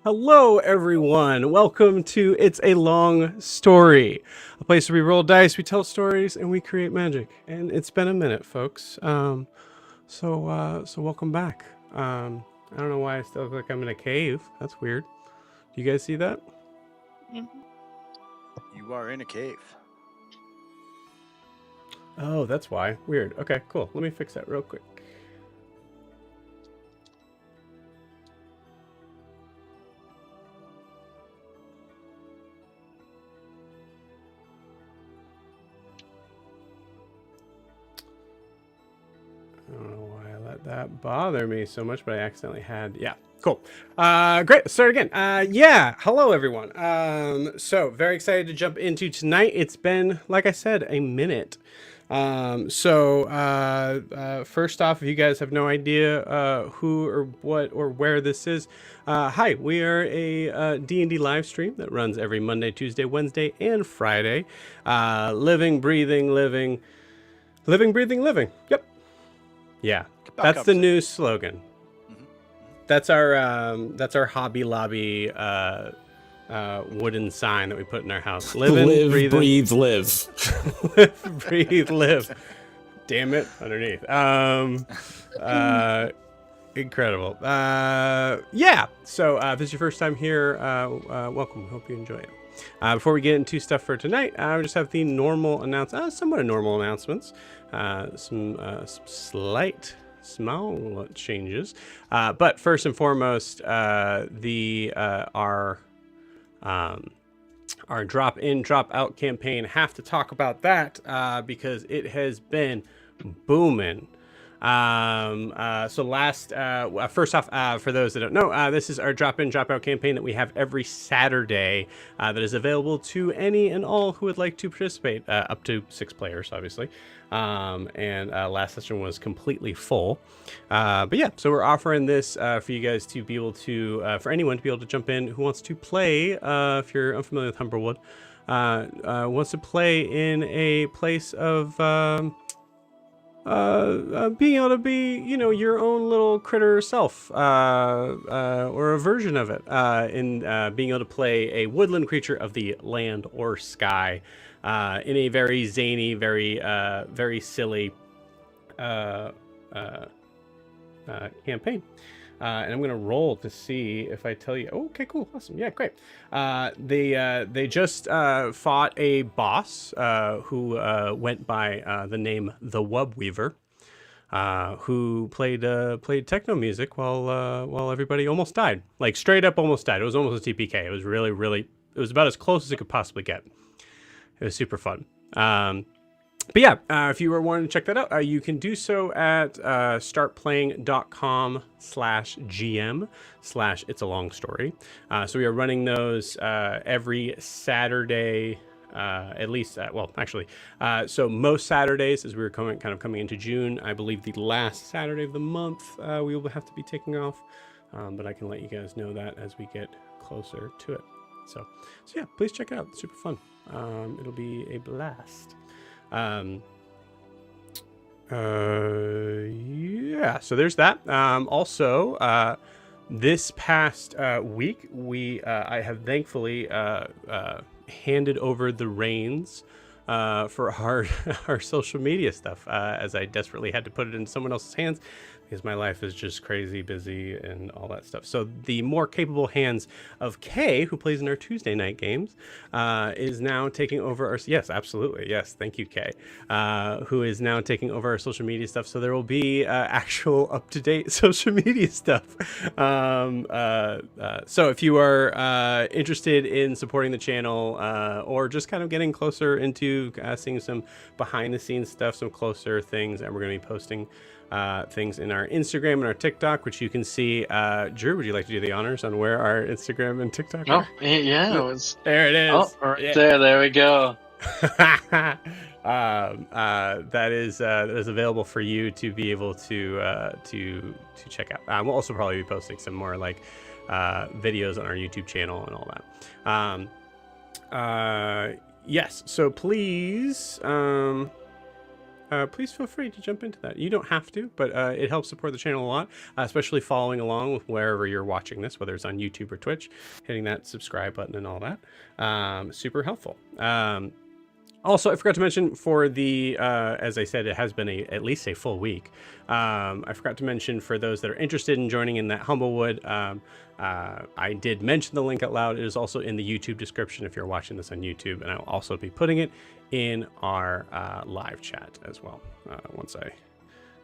Hello, everyone. Welcome to It's a Long Story, a place where we roll dice, we tell stories, and we create magic. And it's been a minute, folks. So welcome back. I don't know why I still look like I'm in a cave. That's weird. Do you guys see that? You are in a cave. Oh, that's why. Weird. Okay, cool. Let me fix that real quick. I don't know why I let that bother me so much, but I accidentally had, yeah, cool. Great, let's start again. Yeah, hello everyone. So very excited to jump into tonight. It's been, like I said, a minute. First off, if you guys have no idea who or what or where this is, hi, we are a D&D live stream that runs every Monday, Tuesday, Wednesday, and Friday. Living, breathing, living. Yep. Yeah, that's the new slogan. Mm-hmm. That's our Hobby Lobby wooden sign that we put in our house. Live, breathe, live. Live, breathe, live. Damn it, underneath. Incredible. Yeah. So if this is your first time here, welcome. Hope you enjoy it. Before we get into stuff for tonight, we just have the normal somewhat normal announcements. Some slight small changes, but first and foremost, our drop in, drop out campaign. Have to talk about that because it has been booming. First off, for those that don't know, this is our drop in, drop out campaign that we have every Saturday that is available to any and all who would like to participate, up to 6 players, obviously. Last session was completely full. But yeah, so we're offering this for you guys to be able to, for anyone to be able to jump in who wants to play, if you're unfamiliar with Humberwood, wants to play in a place of being able to be, your own little critter self, or a version of it, in being able to play a woodland creature of the land or sky, in a very zany, very silly campaign. And I'm gonna roll to see if I tell you. Oh, okay, cool, awesome, yeah, great. They just fought a boss who went by the name the Wub Weaver, who played techno music while everybody almost died, like straight up almost died. It was almost a TPK. It was really, it was about as close as it could possibly get. It was super fun. But yeah, if you were wanting to check that out, you can do so at startplaying.com/GM/It's a Long Story. So we are running those every Saturday, at least. So most Saturdays, as we were coming into June, I believe the last Saturday of the month, we will have to be taking off. But I can let you guys know that as we get closer to it. So yeah, please check it out. It's super fun. It'll be a blast. Yeah, so there's that. Also, this past week, I have thankfully handed over the reins for our social media stuff, as I desperately had to put it in someone else's hands because my life is just crazy busy and all that stuff. So the more capable hands of Kay, who plays in our Tuesday night games, is now taking over our, yes, absolutely, yes, thank you, Kay, who is now taking over our social media stuff. So there will be actual up-to-date social media stuff. So if you are interested in supporting the channel, or just kind of getting closer into seeing some behind-the-scenes stuff, some closer things, and we're going to be posting things in our Instagram and our TikTok, which you can see. Drew, would you like to do the honors on where our Instagram and TikTok are? Oh, yeah, there it is. Oh, right there we go. That is available for you to be able to check out. We'll also probably be posting some more like videos on our YouTube channel and all that. Yes, so please please feel free to jump into that. You don't have to, but it helps support the channel a lot, especially following along with wherever you're watching this, whether it's on YouTube or Twitch, hitting that subscribe button and all that. Super helpful. Also, I forgot to mention for the, as I said, it has been at least a full week. I forgot to mention for those that are interested in joining in that Humblewood, I did mention the link out loud. It is also in the YouTube description if you're watching this on YouTube, and I'll also be putting it in our live chat as well once I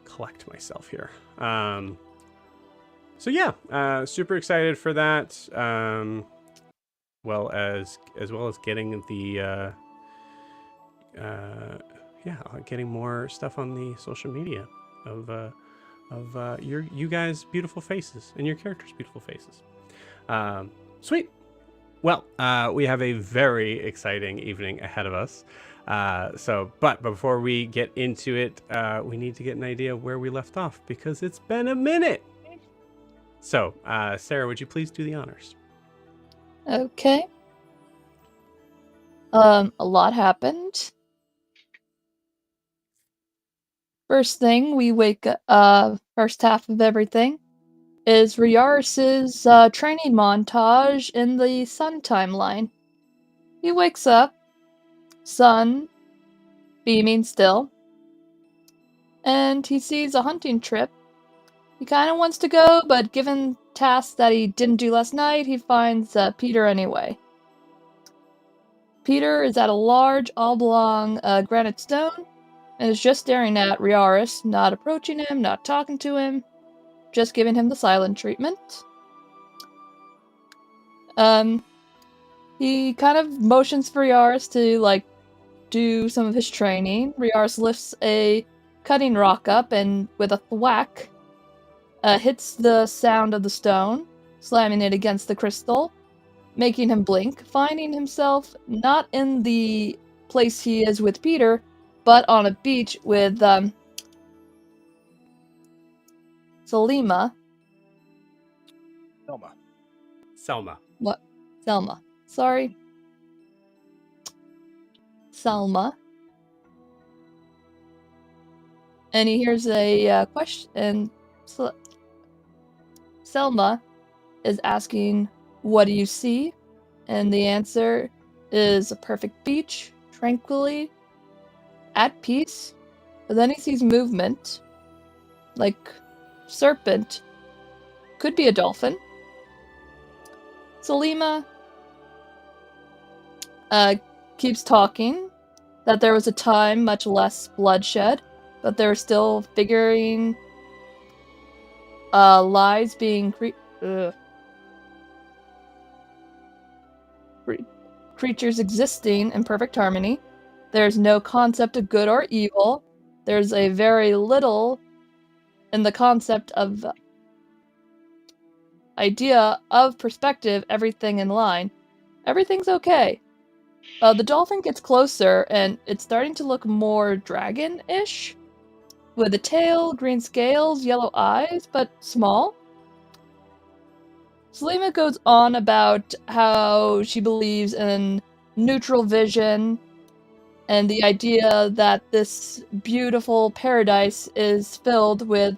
collect myself here. So yeah, super excited for that. Well as getting the getting more stuff on the social media of you guys' beautiful faces and your characters' beautiful faces. Sweet. Well, we have a very exciting evening ahead of us. But before we get into it, we need to get an idea of where we left off because it's been a minute. So, Sarah, would you please do the honors? Okay. A lot happened. First thing, we wake up, first half of everything is Riarris' training montage in the sun timeline. He wakes up, sun beaming still, and he sees a hunting trip. He kind of wants to go, but given tasks that he didn't do last night, he finds Peter anyway. Peter is at a large, oblong granite stone, and is just staring at Riarris, not approaching him, not talking to him, just giving him the silent treatment. He kind of motions for Riarris to, do some of his training. Riarris lifts a cutting rock up and, with a thwack, hits the sound of the stone, slamming it against the crystal, making him blink, finding himself not in the place he is with Peter, but on a beach with Selma. What? Selma. Sorry. Selma. And he hears a question, and Selma is asking, "What do you see?" And the answer is a perfect beach, tranquilly, at peace. But then he sees movement, like serpent, could be a dolphin. Selima keeps talking that there was a time much less bloodshed, but there are still figuring lives being creatures existing in perfect harmony. There's no concept of good or evil. There's a very little in the concept of idea of perspective, everything in line. Everything's okay. The dolphin gets closer, and it's starting to look more dragon-ish, with a tail, green scales, yellow eyes, but small. Selima goes on about how she believes in neutral vision, and the idea that this beautiful paradise is filled with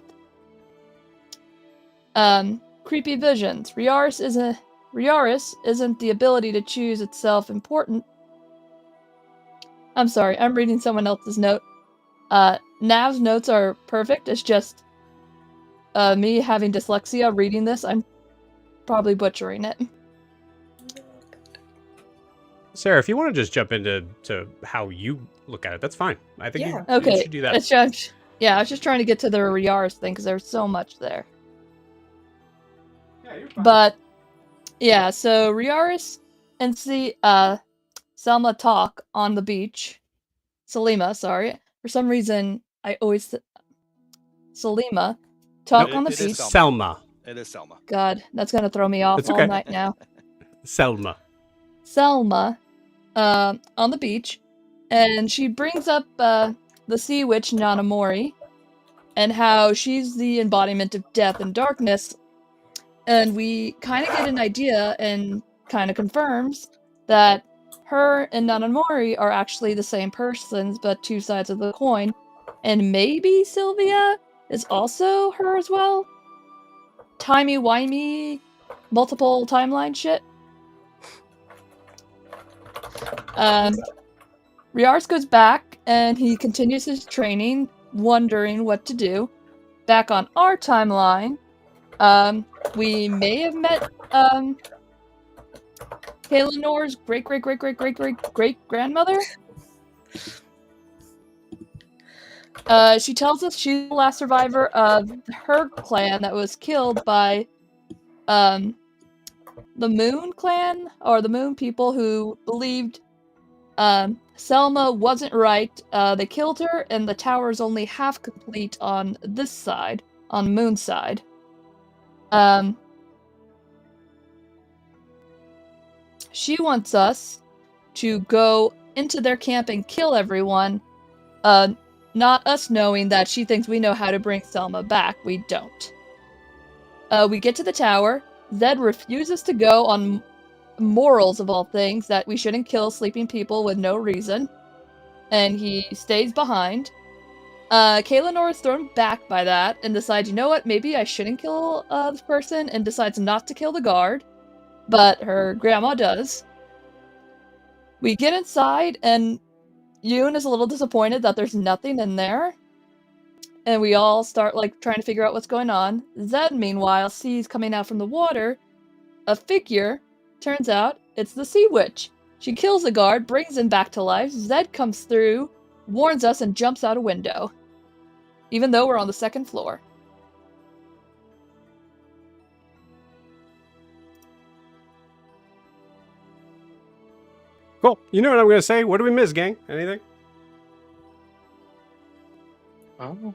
creepy visions. Riarris isn't the ability to choose itself important. I'm sorry, I'm reading someone else's note. Nav's notes are perfect. It's just me having dyslexia reading this. I'm probably butchering it. Sarah, if you want to just jump into how you look at it, that's fine. I think you should do that. It's just, I was just trying to get to the Riarris thing because there's so much there. Yeah, you're fine. But yeah, so Riarris and Selma talk on the beach. Selima, sorry. For some reason, I always Selima talk on the beach. Selma. It is Selma. God, that's gonna throw me off all night now. Selma On the beach, and she brings up the sea witch Yanmèmouri, and how she's the embodiment of death and darkness, and we kind of get an idea, and kind of confirms that her and Yanmèmouri are actually the same persons, but two sides of the coin. and maybe Sylvia is also her as well. Timey-wimey, multiple timeline shit. Riarris goes back, and he continues his training, wondering what to do. Back on our timeline, we may have met, Kaylanor's great-great-great-great-great-great-great-grandmother? She tells us she's the last survivor of her clan that was killed by, the Moon clan, or the Moon people who believed, Selma wasn't right. They killed her, and the tower is only half complete on this side, on Moon's side. She wants us to go into their camp and kill everyone, not us knowing that she thinks we know how to bring Selma back. We don't. We get to the tower. Zed refuses to go on morals of all things, that we shouldn't kill sleeping people with no reason. And he stays behind. Kaylanor is thrown back by that and decides, you know what, maybe I shouldn't kill this person, and decides not to kill the guard. But her grandma does. We get inside, and Yoon is a little disappointed that there's nothing in there. And we all start, trying to figure out what's going on. Zed, meanwhile, sees coming out from the water a figure. Turns out, it's the Sea Witch. She kills the guard, brings him back to life. Zed comes through, warns us, and jumps out a window. Even though we're on the second floor. Cool. You know what I'm going to say? What do we miss, gang? Anything? Oh,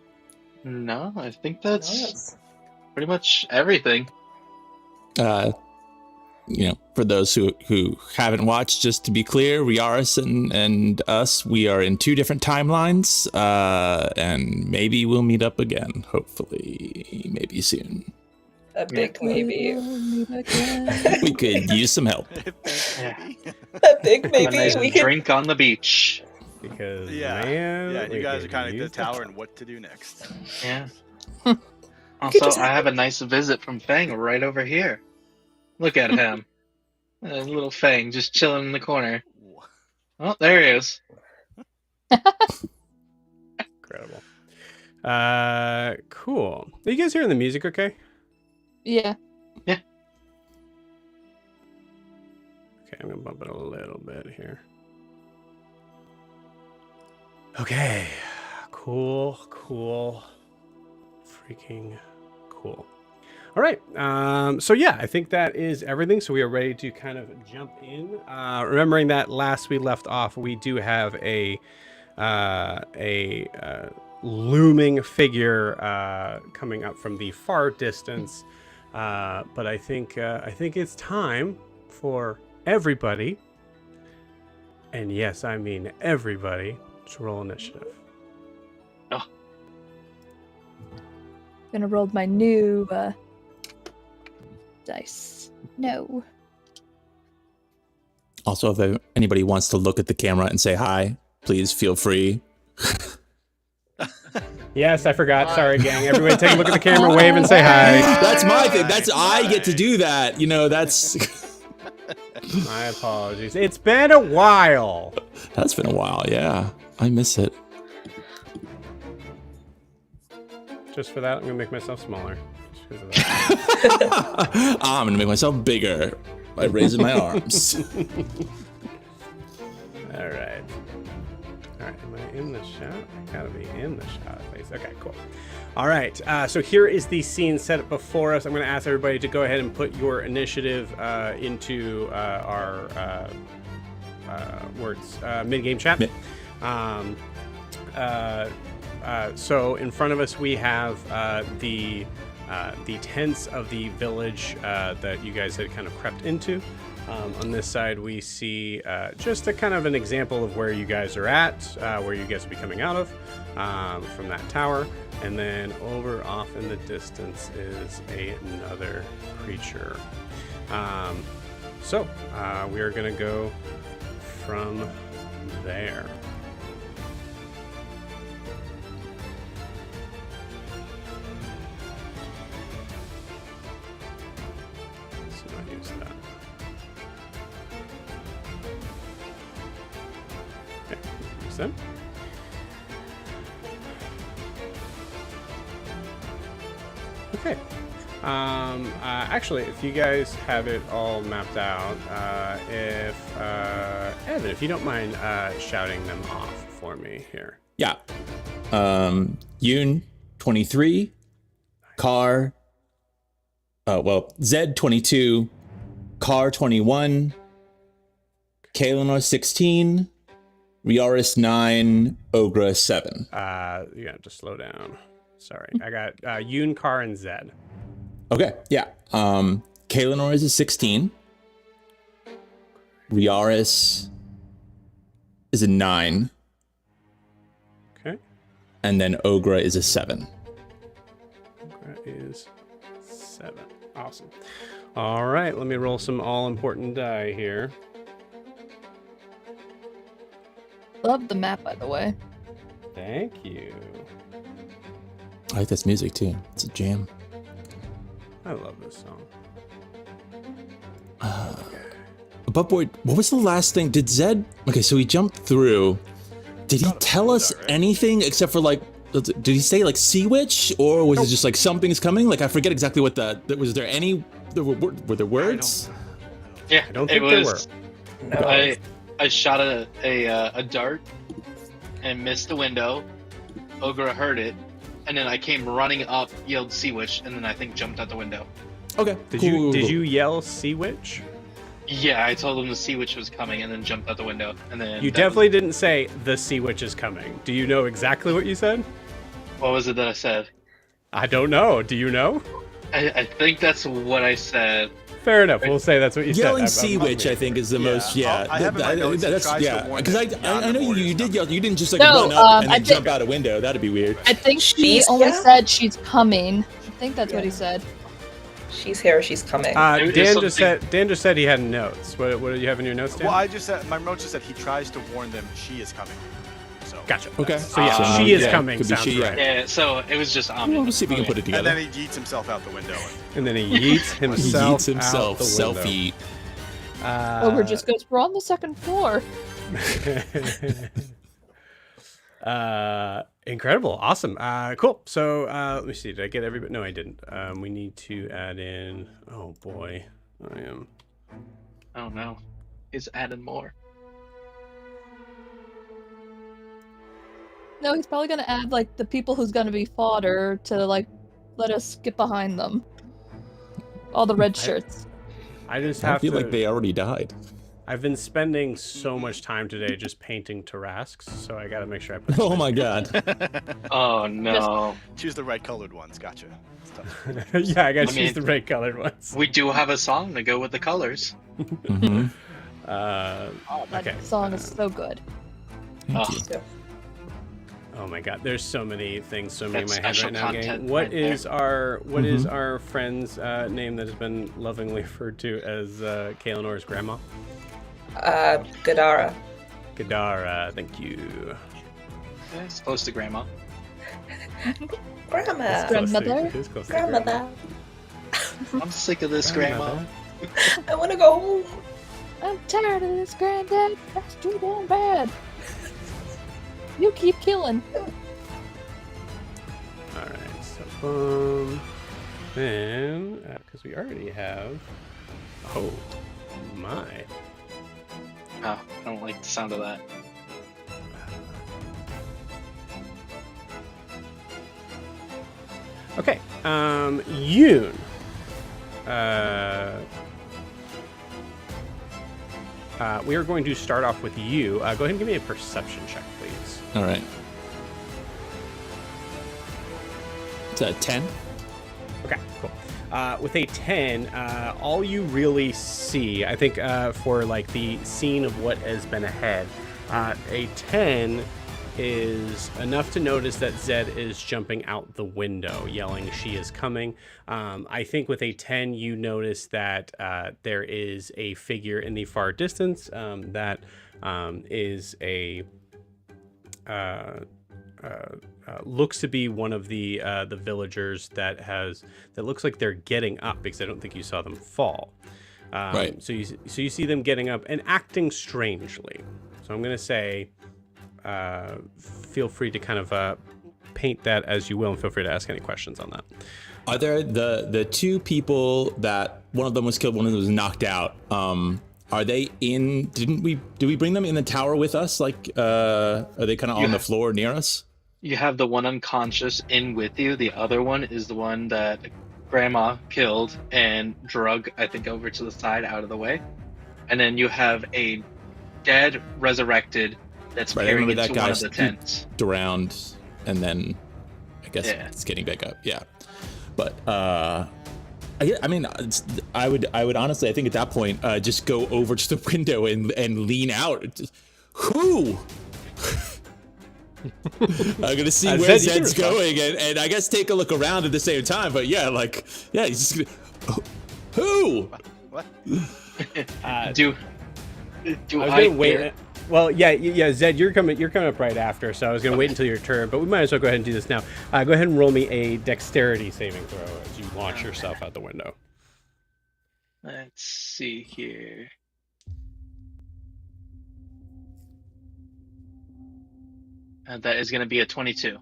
no, I think that's pretty much everything. For those who haven't watched, just to be clear, Riarris and us, we are in 2 different timelines, and maybe we'll meet up again, hopefully, maybe soon. A big maybe. We could use some help. Yeah. A big A maybe. nice We could. drink on the beach. Because, Yeah, man... yeah, we you guys could are kind of use the tower and what to do next. Yeah. could Also, just- I have a nice visit from Fang right over here. Look at him. Little Fang just chilling in the corner. Oh, there he is. Incredible. Cool. Are you guys hearing the music okay? Yeah. Yeah. Okay, I'm gonna bump it a little bit here. Okay. Cool. Freaking cool. All right. So yeah, I think that is everything. So we are ready to kind of jump in. Remembering that last we left off, we do have a looming figure coming up from the far distance. But I think it's time for everybody, and yes, I mean everybody, to roll initiative. Oh. Gonna roll my new dice. No. Also, if anybody wants to look at the camera and say hi, please feel free. Yes, I forgot. Sorry, gang. Everybody take a look at the camera, wave, and say hi. That's my thing. I get to do that. That's My apologies. It's been a while. that's been a while. Yeah, I miss it. Just for that, I'm gonna make myself smaller. Just 'cause of that. I'm gonna make myself bigger by raising my arms. All right. Am I in the shot? I gotta be in the shot at least. Okay, cool. All right. So here is the scene set before us. I'm going to ask everybody to go ahead and put your initiative into our mid-game chat. So in front of us we have the tents of the village that you guys had kind of crept into. On this side, we see just a kind of an example of where you guys are at, where you guys will be coming out of from that tower. And then over off in the distance is another creature. So we are going to go from there. works then. Okay. Actually, if you guys have it all mapped out, if Evan, if you don't mind shouting them off for me here. Yeah. Yoon 23, Car. Zed 22, Car 21, Kaelinor 16, Riarris 9, Ogra 7. You got to slow down. Sorry, I got Yoon, Car, and Zed. Okay, yeah. Kaelinor is a 16. Riarris is a 9. Okay. And then Ogra is a 7. Ogra is 7. Awesome. All right, let me roll some all-important die here. Love the map, by the way. Thank you. I like this music too. It's a jam. I love this song. But boy, what was the last thing? Did Zed? Okay, so he jumped through. Did he tell us anything except for like? Did he say like sea witch, or was it just like something's coming? Like I forget exactly what the. Was there any? Were there words? Yeah, I don't think there were. No. I shot a dart and missed the window. Ogra heard it, and then I came running up, yelled sea witch, and then I think jumped out the window. Okay. Did cool. you yell sea witch? Yeah, I told him the sea witch was coming, and then jumped out the window, and then You definitely didn't say the sea witch is coming. Do you know exactly what you said? What was it that I said? I don't know. Do you know? I think that's what I said. Fair enough. We'll say that's what you Yelling said. sea witch, I think, is the most. Yeah, I have in my notes, he tries to warn because that I know you Yanmèmouri is did yell. You didn't just like No, run up and I then jump out a window. That'd be weird. I think she She's only here? said she's coming. I think that's what he Yeah. said. She's here. She's coming. It Dan was just said he had notes. What do you have in your notes, Dan? Well, I just said my note just said he tries to warn them she is coming. So Gotcha. Okay. So yeah, So, she is yeah, coming. could be Sounds she, yeah. right. Yeah, so it was just ominous. We'll see if we can put it and together. then he yeets himself out the window. And then he yeets He himself. yeets himself. out the Self window. eat. Ogre just goes, we're on the second floor. Incredible. Awesome. Cool. So let me see. Did I get everybody? No, I didn't. We need to add in. Oh boy, I am. Oh no, he's adding more. No, he's probably gonna add like the people who's gonna be fodder to like let us get behind them. All the red shirts. I just I have feel to. like they already died. I've been spending so much time today just painting Tarrasques, so I got to make sure I put. Oh my god. Oh no. Choose the red colored ones. Gotcha. It's tough. Yeah, I got to I choose mean- the right colored ones. We do have a song to go with the colors. Mhm. That Okay. song is so good. Oh, Oh my god, there's so many things swimming in That's my head special right now, gang. content What right is there. our friend's name that has been lovingly referred to as Kaelinor's grandma? Gadara. Gadara, thank you. yeah, it's close to grandma. Grandma. Grandmother? It is close to Grandmother. I'm sick of this, grandma. I want to go home. I'm tired of this, Granddad. That's too damn bad. You keep killing. Alright, so then, because we already have, oh my. Oh, I don't like the sound of that. Okay, Yoon. We are going to start off with you. Go ahead and give me a perception check, please. All right. It's a 10. Okay, cool. With a 10, all you really see, I think for like the scene of what has been ahead, a 10 is enough to notice that Zed is jumping out the window, yelling, "She is coming." I think with a 10, you notice that there is a figure in the far distance that is a looks to be one of the villagers that looks like they're getting up, because I don't think you saw them fall. Right. So you see them getting up and acting strangely. So I'm gonna say feel free to kind of paint that as you will, and feel free to ask any questions on that. Are there the two people that one of them was killed, one of them was knocked out? Are they in? Did we bring them in the tower with us? Like, are they kind of on the floor near us? You have the one unconscious in with you. The other one is the one that Grandma killed and drug, I think, over to the side out of the way. And then you have a dead resurrected that's peering into that one of the tents. Around, and then I guess it's getting back up. Yeah, but I mean, I would honestly, I think at that point, just go over to the window and lean out. Who? I'm gonna see where Zed's going, and I guess take a look around at the same time. But yeah, he's just gonna. Who? What? Do I wait? Well, yeah, Zed, you're coming up right after, so I was gonna wait until your turn, but we might as well go ahead and do this now. Go ahead and roll me a dexterity saving throw as you launch yourself out the window. Let's see here. That is going to be a 22.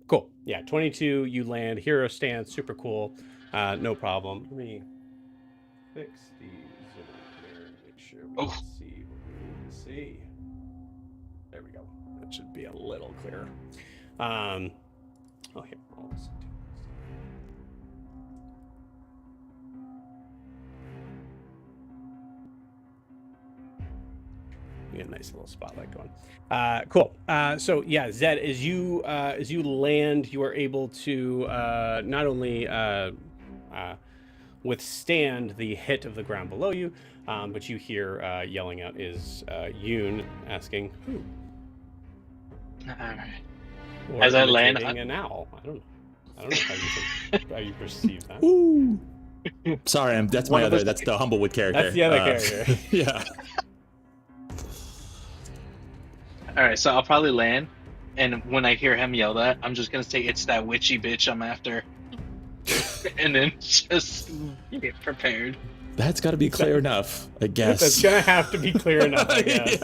Cool. Yeah, 22. You land. Hero stance. Super cool. No problem. Let me fix these here. Make sure we can see what we need to see. There we go. That should be a little clearer. Here. We get a nice little spotlight going. Cool. So yeah, Zed, as you land, you are able to not only withstand the hit of the ground below you, but you hear yelling out is Yoon asking who. All right. Or as I land, an owl. I don't know how you perceive that. Ooh. Sorry, that's my other. That's the Humblewood character. That's the other character. Yeah. All right, so I'll probably land, and when I hear him yell that, I'm just gonna say it's that witchy bitch I'm after, and then just get prepared. That's got to be clear enough, I guess. That's gonna have to be clear enough, I guess.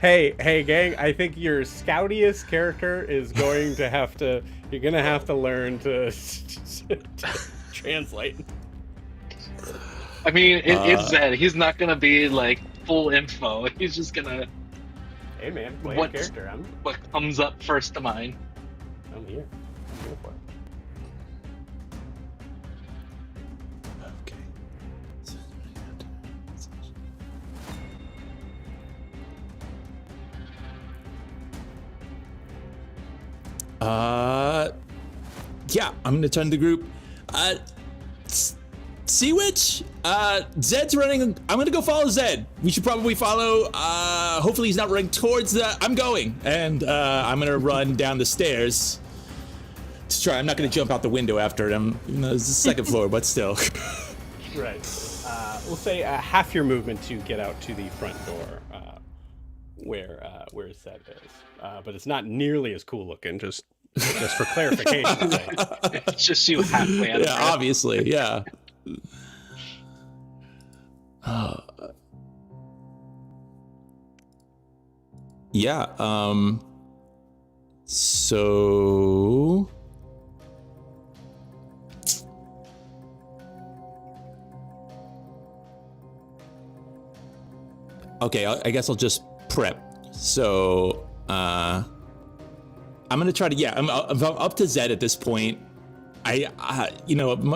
Hey, gang! I think your scoutiest character is going to have to. You're gonna have to learn to translate. I mean, it's Zed. He's not gonna be like full info. He's just gonna. Hey man, play a character. What comes up first to mind? I'm here. I'm here for it. Yeah, I'm gonna turn to the group. Sea Witch, Zed's running. I'm gonna go follow Zed. We should probably follow. Hopefully he's not running towards the. I'm going, and I'm gonna run down the stairs to try. I'm not gonna jump out the window after him. Even though it's the second floor, but still. Right. We'll say half your movement to get out to the front door, where Zed is. But it's not nearly as cool looking. Just for clarification. It's just you halfway out. Yeah, obviously, yeah. Yeah, so okay, I guess I'll just prep. So I'm gonna try to, I'm up to Zed at this point. My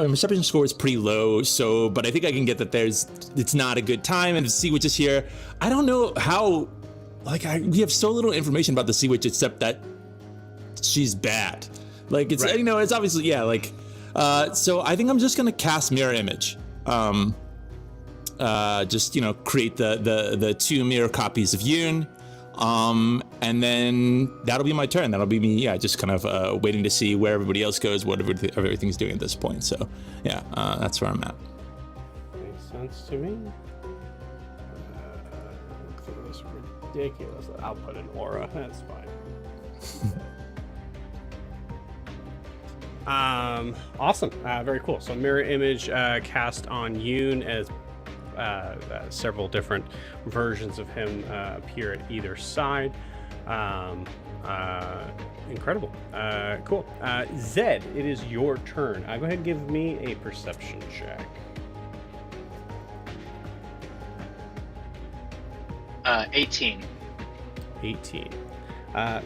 perception score is pretty low, but I think I can get that it's not a good time, and the Sea Witch is here. I don't know how, we have so little information about the Sea Witch except that she's bad. It's right. It's obviously, so I think I'm just gonna cast Mirror Image. Create the two mirror copies of Yoon. And then that'll be my turn. That'll be me, just kind of waiting to see where everybody else goes, what everything's doing at this point. So, that's where I'm at. Makes sense to me. This ridiculous. I'll put an aura. That's fine. Awesome. Very cool. So mirror image cast on Yoon as several different versions of him appear at either side. Incredible. Cool. Zed, it is your turn. Go ahead and give me a perception check. 18. 18.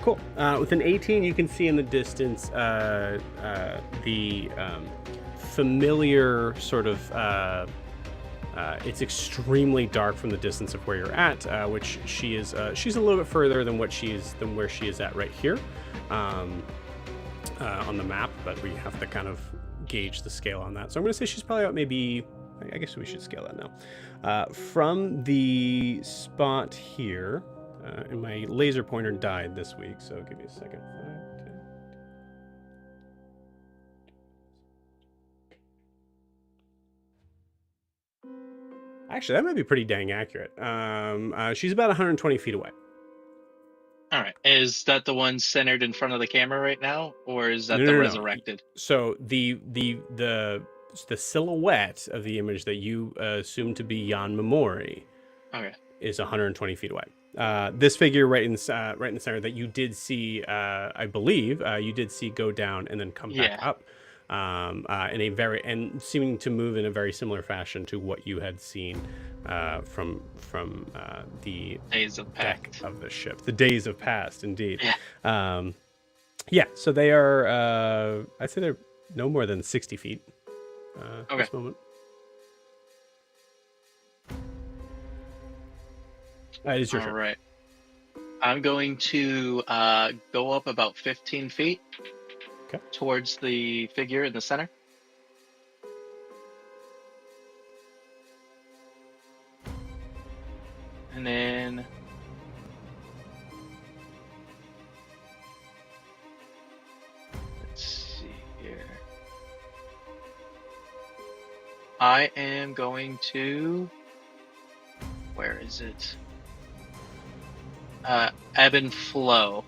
Cool. With an 18, you can see in the distance the familiar sort of. It's extremely dark from the distance of where you're at, which she is. She's a little bit further than where she is at right here, on the map. But we have to kind of gauge the scale on that. So I'm going to say she's probably out maybe. I guess we should scale that now. From the spot here, and my laser pointer died this week, so give me a second. 5, 10. Actually, that might be pretty dang accurate. She's about 120 feet away. All right. Is that the one centered in front of the camera right now, or is that No, the no, no. resurrected? So the silhouette of the image that you assume to be Yanmèmouri is 120 feet away. This figure right in the center that you did see, I believe, you did see go down and then come back up, in a and seeming to move in a very similar fashion to what you had seen from the days of deck past of the ship. The days of past, indeed. Yeah. So they are. I'd say they're no more than 60 feet. At this moment. It is your turn. All right. I'm going to go up about 15 feet towards the figure in the center. And then let's see here. I am going to, where is it? Ebb and flow.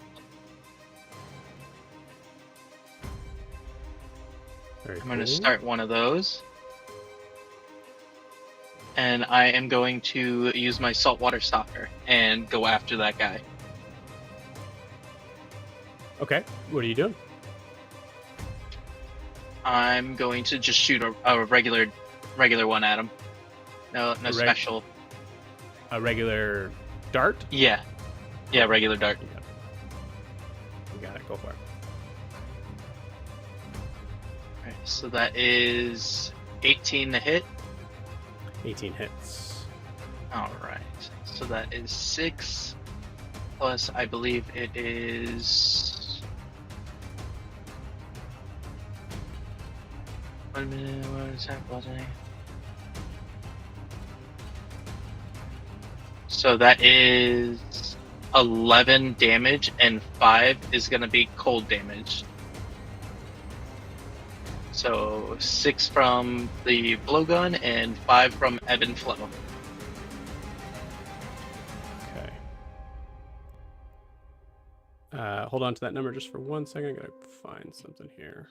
Very I'm going to cool. start one of those. And I am going to use my saltwater stalker and go after that guy. Okay, what are you doing? I'm going to just shoot a regular one at him. No special. A regular dart? Yeah, regular dart. You got it. Go for it. Alright, so that is 18 to hit. 18 hits. Alright, so that is 6 plus, I believe it is 1 minute, 1 second, plus any. So that is 11 damage, and 5 is going to be cold damage. So 6 from the blowgun and 5 from ebb and flow. Okay. Hold on to that number just for 1 second. I gotta find something here.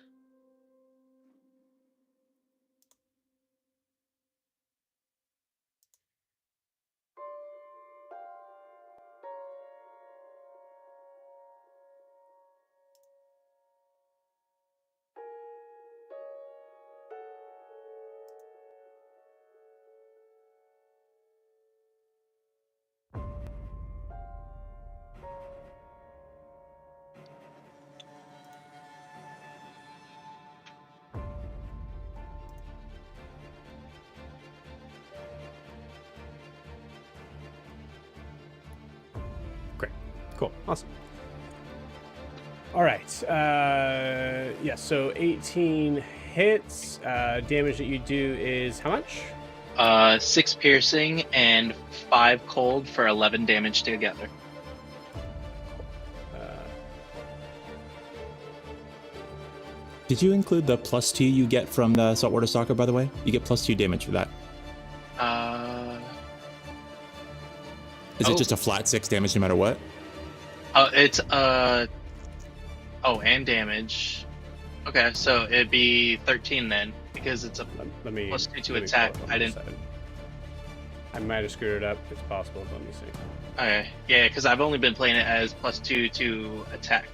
Cool. Awesome. All right. So 18 hits. Damage that you do is how much? 6 piercing and 5 cold for 11 damage together. Did you include the +2 you get from the saltwater stalker, by the way? You get +2 damage for that. Is it just a flat 6 damage no matter what? It's and damage. Okay, so it'd be 13 then, because it's a +2 to attack. I didn't. I might have screwed it up. It's possible. Let me see. Okay, yeah, because I've only been playing it as +2 to attack.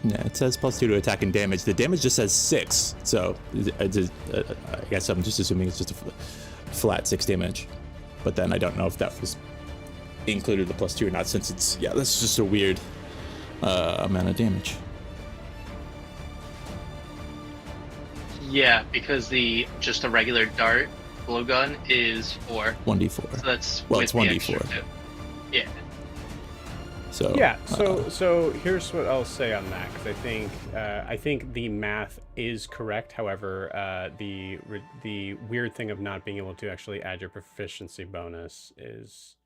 Yeah, it says +2 to attack and damage. The damage just says 6, so I guess I'm just assuming it's just a flat 6 damage. But then I don't know if that was included the +2 or not, since it's, yeah, that's just a weird amount of damage. Yeah, because just a regular dart blowgun is 4. 1d4. So that's Well, with it's the 1d4. extra 2. Yeah. So Yeah, so here's what I'll say on that, because I think the math is correct. However, the weird thing of not being able to actually add your proficiency bonus is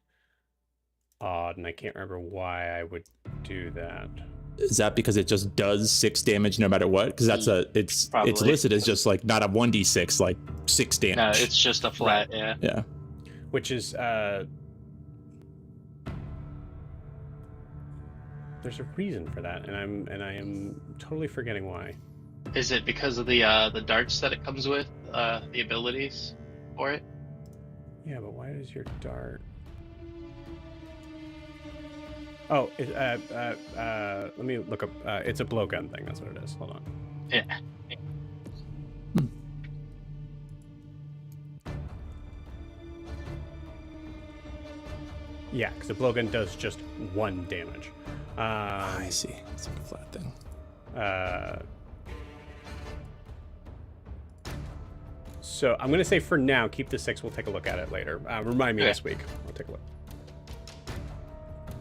odd, and I can't remember why I would do that. is that because it just does 6 damage no matter what? Because that's it's Probably. listed as just like not a 1d6, like 6 damage. No, it's just a flat, yeah. Yeah. Which is there's a reason for that, and I am totally forgetting why. Is it because of the darts that it comes with, the abilities for it? Yeah, but why does your dart? Oh, let me look up. It's a blowgun thing. That's what it is. Hold on. Yeah. Yeah, because the blowgun does just 1 damage. I see. It's like a flat thing. So I'm gonna say for now, keep the 6. We'll take a look at it later. Remind me this week. I'll take a look.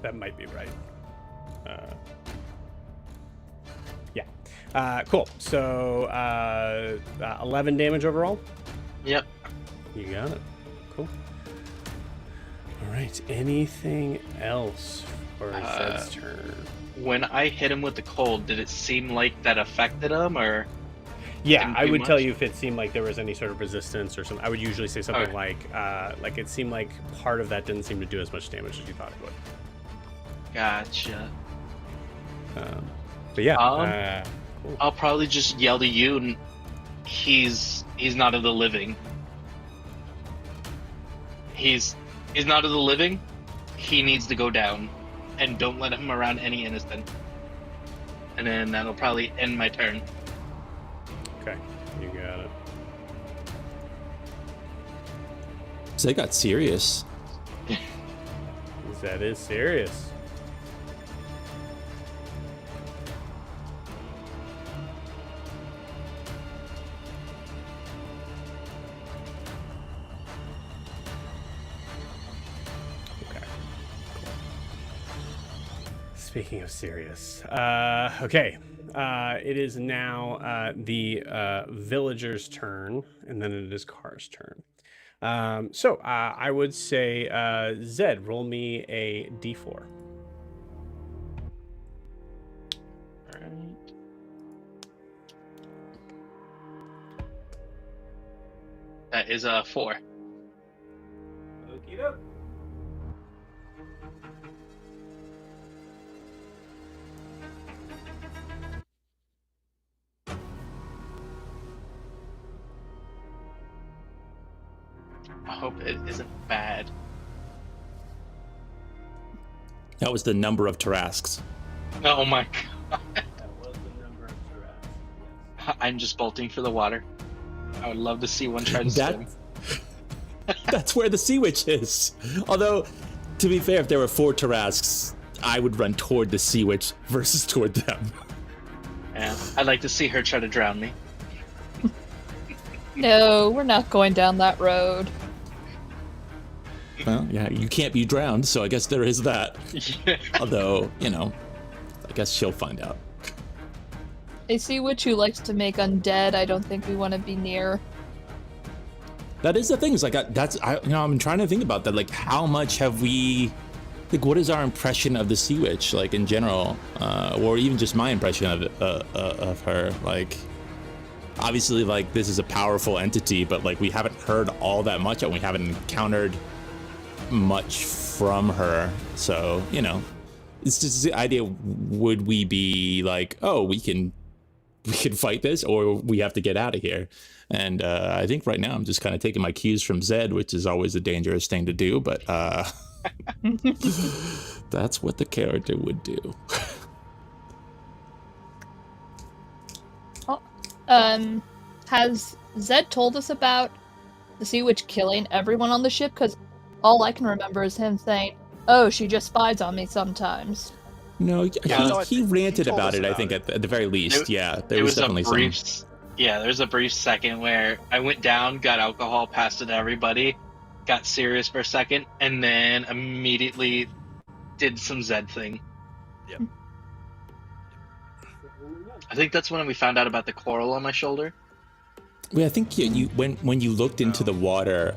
That might be right. Yeah. Cool. So 11 damage overall. Yep. You got it. Cool. All right. Anything else for Zed's turn? When I hit him with the cold, did it seem like that affected him, or? Yeah, Didn't I do would tell much? you if it seemed like there was any sort of resistance or something. I would usually say something like it seemed like part of that didn't seem to do as much damage as you thought it would. Gotcha. But yeah, cool. I'll probably just yell to you, and he's not of the living. He's not of the living. He needs to go down, and don't let him around any innocent. And then that'll probably end my turn. Okay, you got it. So they got serious. That is serious. Okay. Cool. Speaking of serious, okay. It is now the villager's turn, and then it is Car's turn. So I would say, Zed, roll me a d4. Alright. That is a 4. I hope it isn't bad. That was the number of Tarasques. Oh my god. That was the number of giraffes. I'm just bolting for the water. I would love to see one try to That- swim. That's where the sea witch is. Although, to be fair, if there were 4 Tarasques, I would run toward the sea witch versus toward them. Yeah, I'd like to see her try to drown me. No, we're not going down that road. Well, yeah, you can't be drowned, so I guess there is that. Although, you know, I guess she'll find out. A sea witch who likes to make undead, I don't think we want to be near. That is the thing. Is like I'm trying to think about that. Like, how much have we? Like, what is our impression of the sea witch, like in general, or even just my impression of her? Like, obviously, like this is a powerful entity, but like we haven't heard all that much, and we haven't encountered much from her. So it's just the idea: would we be like, oh, we can we can fight this, or we have to get out of here. And I think right now I'm just kind of taking my cues from Zed, which is always a dangerous thing to do, but that's what the character would do. Has Zed told us about the Sea Witch killing everyone on the ship? Because all I can remember is him saying, "Oh, she just spies on me sometimes." No, Yeah, he ranted he told about us it, I about think, it. at the very least. Yeah, there It was was a definitely brief, some. yeah, there was a brief second where I went down, got alcohol, passed it to everybody, got serious for a second, and then immediately did some Zed thing. Yep. I think that's when we found out about the coral on my shoulder. Well, I think you when you looked into the water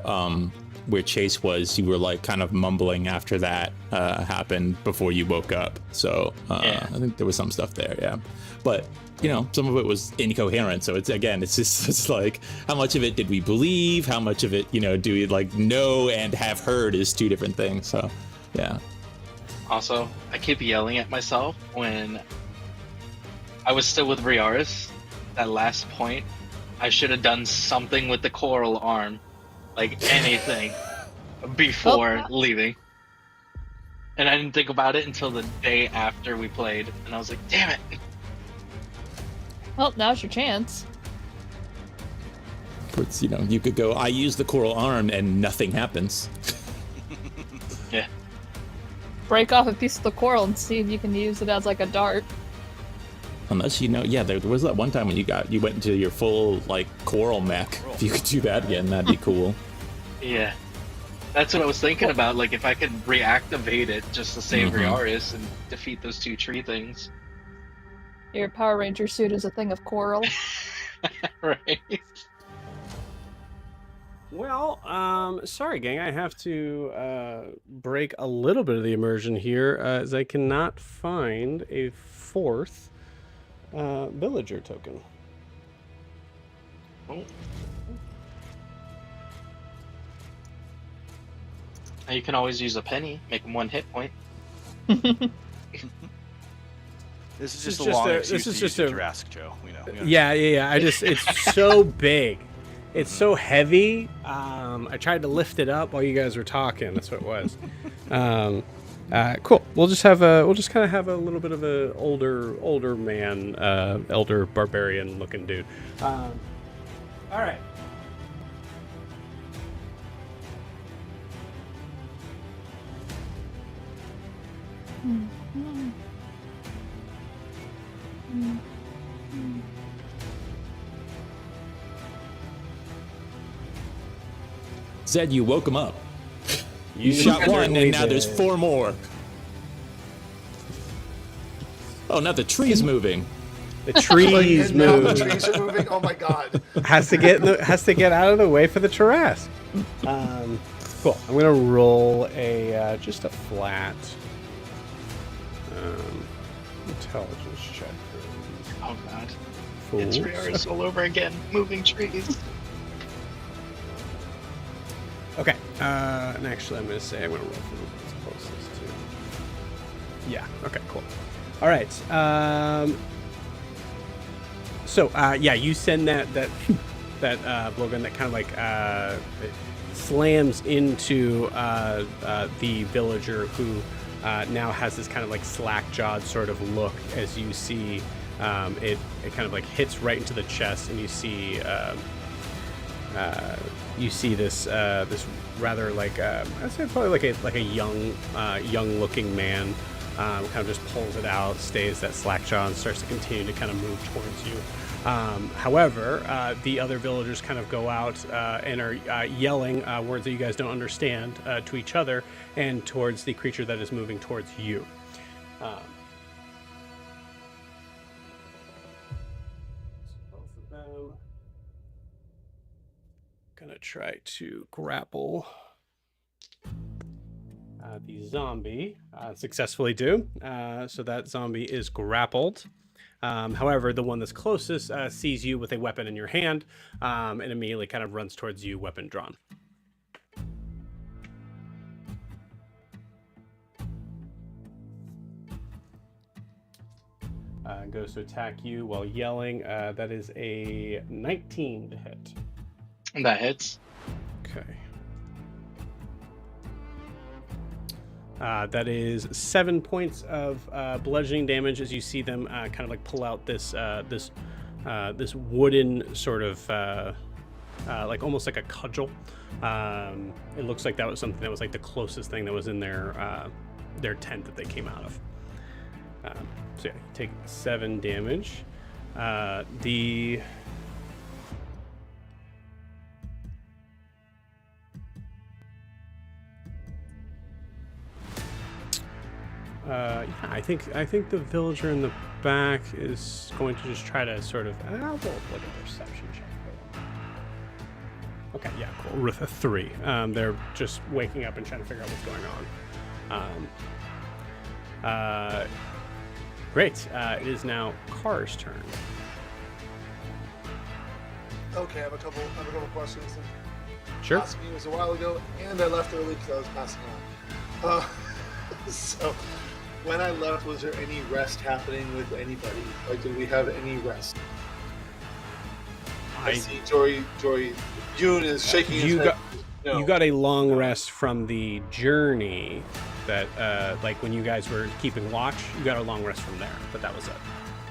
where Chase was, you were like kind of mumbling after that happened before you woke up. So Yeah. I think there was some stuff there, yeah. But you know, some of it was incoherent. So it's just like how much of it did we believe? How much of it, you know, do we like know and have heard is two different things. So yeah. Also, I keep yelling at myself when I was still with Riarris. That last point, I should have done something with the coral arm, like anything, before leaving. And I didn't think about it until the day after we played, and I was like, "Damn it!" Well, now's your chance. It's, you know, you could go, I use the coral arm and nothing happens. Yeah. Break off a piece of the coral and see if you can use it as like a dart. Unless, you know, yeah, there was that one time when you went into your full like coral mech. If you could do that again, that'd be cool. Yeah. That's what I was thinking about. Like, if I could reactivate it just to save Riarris and defeat those two tree things. Your Power Ranger suit is a thing of coral. Right. Well, sorry, gang. I have to break a little bit of the immersion here, as I cannot find a fourth villager token. Oh. You can always use a penny, make them 1 hit point. This is This just is a just long a- excuse this is to just use a- your Jurassic Joe. We know. Yeah. It's so big. It's so heavy. I tried to lift it up while you guys were talking. That's what it was. Cool. We'll just kind of have a little bit of a older man, elder barbarian looking dude. All right. Zed, you woke him up. You You shot one, certainly and now there's did. 4 more. Oh, now the tree's moving. The trees And now the move. trees are moving. Oh my god. has to get out of the way for the Tarrasque. Cool. I'm gonna roll a just a flat intelligence check. Oh god. Fools. It's Riarris all over again, moving trees. Okay. And actually, I'm gonna say I'm gonna roll for the one's closest to. Yeah. Okay. Cool. All right. So yeah, you send that blowgun that kind of like it slams into the villager who now has this kind of like slack-jawed sort of look as you see it kind of like hits right into the chest, and you see this this rather like I'd say probably like a young looking man kind of just pulls it out, stays that slack jaw, and starts to continue to kind of move towards you. However, the other villagers kind of go out and are yelling words that you guys don't understand to each other and towards the creature that is moving towards you. Both of them gonna try to grapple the zombie. Successfully do. So that zombie is grappled. However, the one that's closest sees you with a weapon in your hand and immediately kind of runs towards you, weapon drawn. goes to attack you while yelling. That is a 19 to hit. That hits. Okay. That is 7 points of bludgeoning damage as you see them kind of like pull out this this wooden sort of like almost like a cudgel. It looks like that was something that was like the closest thing that was in their tent that they came out of. So yeah, you take 7 damage. Yeah, I think the villager in the back is going to just try to sort of. We'll look at perception check. Okay, yeah, cool. With a 3, they're just waking up and trying to figure out what's going on. Great. It is now Car's turn. Okay, I have a couple questions. Sure. Last meeting was a while ago, and I left early because I was passing on. So, when I left, was there any rest happening with anybody? Like, did we have any rest? I see Jory Yoon is shaking his head. No. You got a long rest from the journey that, like when you guys were keeping watch, you got a long rest from there, but that was it.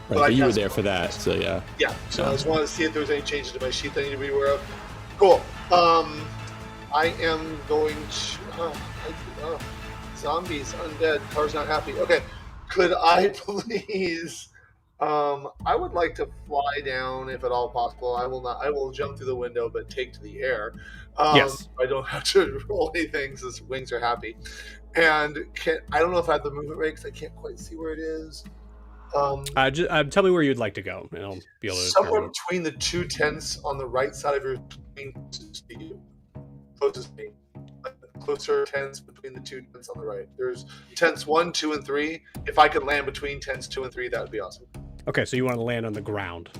Right, but you were there for that, so yeah. Yeah, so I just wanted to see if there was any changes to my sheet that I need to be aware of. Cool. I am going to... zombies, undead, Car's not happy. Okay, could I please... I would like to fly down if at all possible. I will jump through the window, but take to the air. Yes. I don't have to roll anything since wings are happy. And I don't know if I have the movement rate because I can't quite see where it is. Just, tell me where you'd like to go, and I'll be able to. Somewhere between the 2 tents on the right side of your screen, closest to me. Closer tents between the 2 tents on the right. There's tents 1, 2, and 3. If I could land between tents 2 and 3, that would be awesome. Okay, so you want to land on the ground?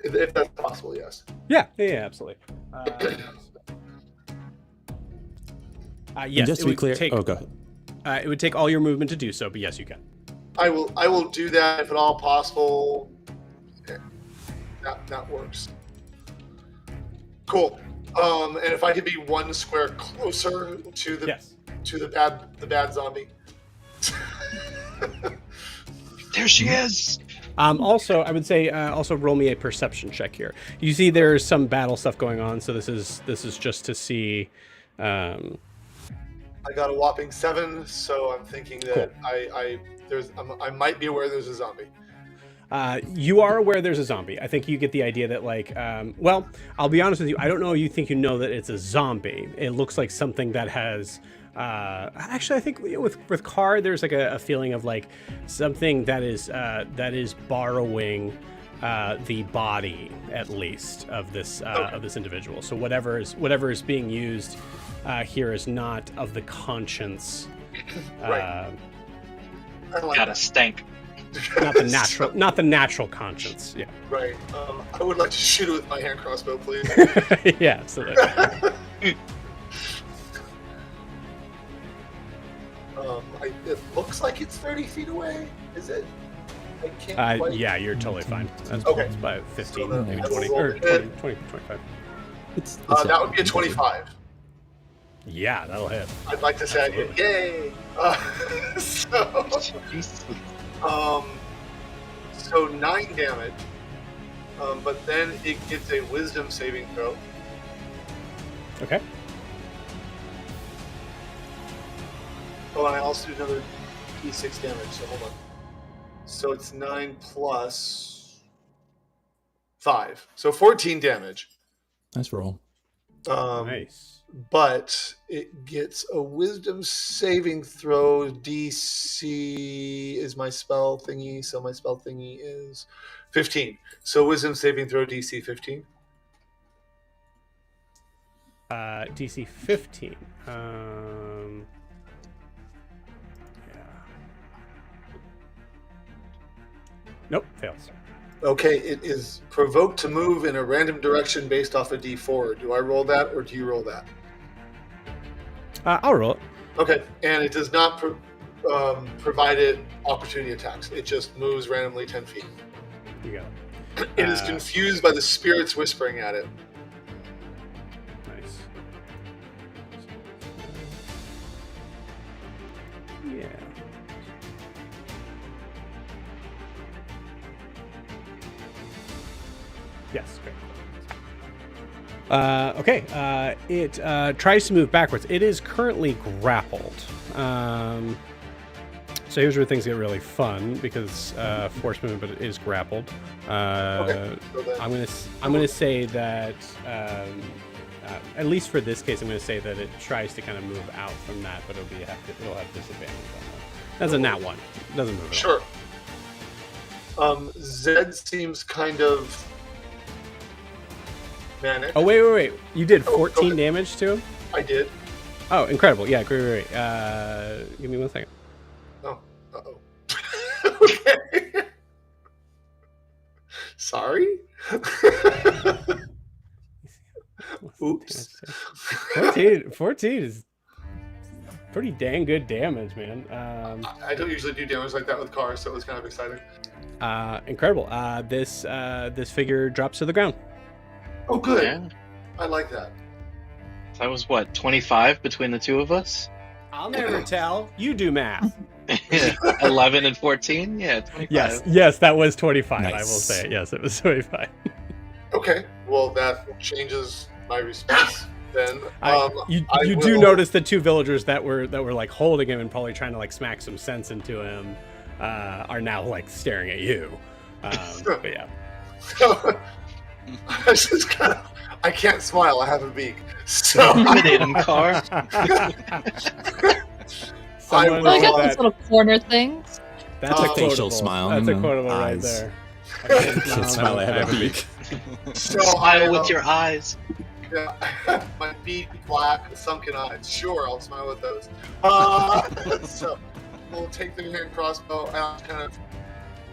If that's possible, yes. Yeah, absolutely. Yes. And just to be clear, go ahead. It would take all your movement to do so, but yes, you can. I will do that if at all possible. That works. Cool. And if I could be 1 square closer to the bad zombie. There she is. Also, I would say also roll me a perception check here. You see, there's some battle stuff going on, so this is just to see. I got a whopping 7, so I'm thinking that cool. I might be aware there's a zombie. You are aware there's a zombie. I think you get the idea that, like, well, I'll be honest with you. I don't know if you think you know that it's a zombie. It looks like something that has. Actually, I think with Car, there's like a feeling of like something that is borrowing the body, at least, of this individual. So whatever is being used here is not of the conscience. Right. Got a stank. Not the natural conscience. Yeah. Right. I would like to shoot it with my hand crossbow, please. Yeah, absolutely. It looks like it's 30 feet away. Is it? I can't quite... Yeah, you're totally fine. That's okay. It's by 15, so maybe 20, or 20, 25. That would be a 25. Yeah, that'll hit. I'd like to say I did. Yay! So 9 damage, but then it gets a wisdom saving throw. Okay. Oh, and I also do another d6 damage, so hold on. So it's 9 plus 5. So 14 damage. Nice roll. Nice. But it gets a wisdom saving throw. DC is my spell thingy, so my spell thingy is 15. So wisdom saving throw DC 15. DC 15. Nope, fails. Okay, it is provoked to move in a random direction based off a D4. Do I roll that, or do you roll that? I'll roll it. Okay, and it does not provide it opportunity attacks. It just moves randomly 10 feet. You go. It is confused by the spirits whispering at it. Nice. Yeah. Yes, great. Okay, it tries to move backwards. It is currently grappled. So here's where things get really fun because force movement, but it is grappled. Okay, so then- I'm gonna say that at least for this case, I'm gonna say that it tries to kind of move out from that, but it'll have disadvantage on that. That's a nat one. It doesn't move. Sure. Zed seems kind of manic. Oh wait! You did Oh, 14 okay. damage to him. I did. Oh, incredible! Yeah, great. Give me 1 second. Oh, uh-oh. Okay. Sorry? Oops. 14 is pretty dang good damage, man. I don't usually do damage like that with cars, so it was kind of exciting. Incredible. This figure drops to the ground. Oh, good. Yeah. I like that. That was what, 25 between the two of us? I'll never tell. You do math. 11 and 14? Yeah, 25. Yes, that was 25. I will Nice. say it. Yes, it was 25. Okay, well, that changes my response then. You I do will- notice the two villagers that were like holding him and probably trying to like smack some sense into him are now like staring at you. But yeah. I just kind of, I can't smile. I have a beak. So Intimidate him, Car. Someone will- I got with those that- little corner things. That's a facial quotable. smile, That's you a know, quotable right eyes. there. Can't smile, I have a beak. So Smile with your eyes. Yeah, my beak, black, sunken eyes. Sure, I'll smile with those. So we'll take the hand crossbow and I'll kind of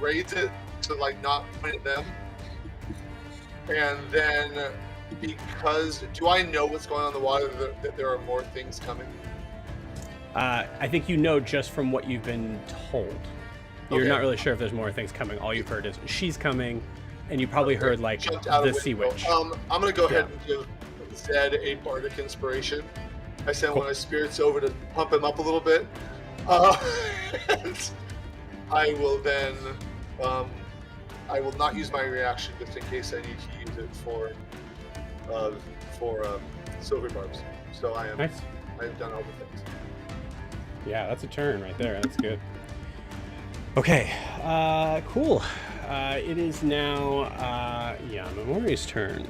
raise it to like not point at them. And then, because do I know what's going on in the water that there are more things coming? I think you know just from what you've been told. You're Okay. not really sure if there's more things coming. All you've heard is she's coming, and you probably heard like Jumped out the of sea window. witch. I'm gonna go ahead and give Zed a bardic inspiration. I send one of my spirits over to pump him up a little bit. And I will then, I will not use my reaction just in case I need to use it for silver barbs. So I Nice. have done all the things. Yeah, that's a turn right there. That's good. Okay, cool. It is now Yanmèmouri's turn.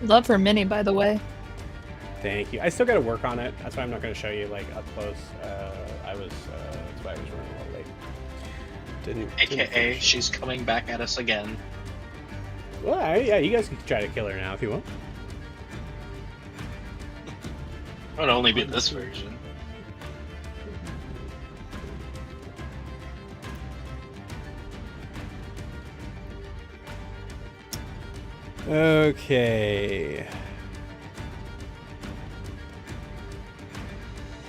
Love her mini, by the way. Thank you. I still got to work on it. That's why I'm not going to show you like up close. That's why I was running a little late. Didn't AKA, finish. she's coming back at us again. Well, yeah, you guys can try to kill her now if you want. It would only be this version. Okay.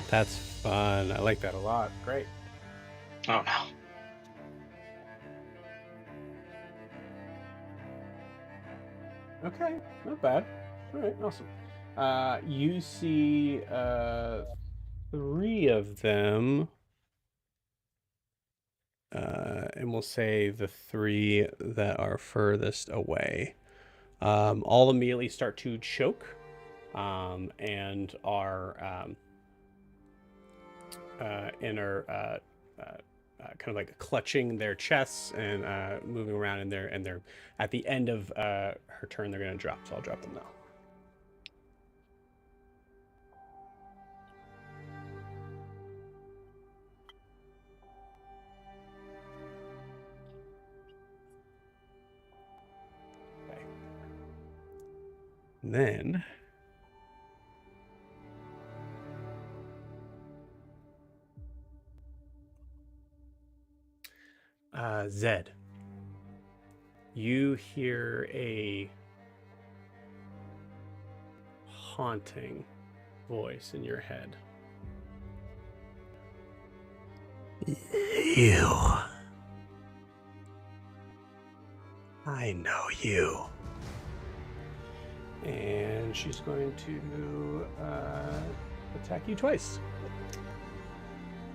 That's fun. I like that a lot. Great. Oh no. Okay, not bad. All right, awesome. You see 3 of them. And we'll say the 3 that are furthest away. All immediately start to choke and are kind of like clutching their chests and moving around and they're at the end of her turn they're going to drop, so I'll drop them now. Okay. Then Zed, you hear a haunting voice in your head. You. I know you. And she's going to attack you twice.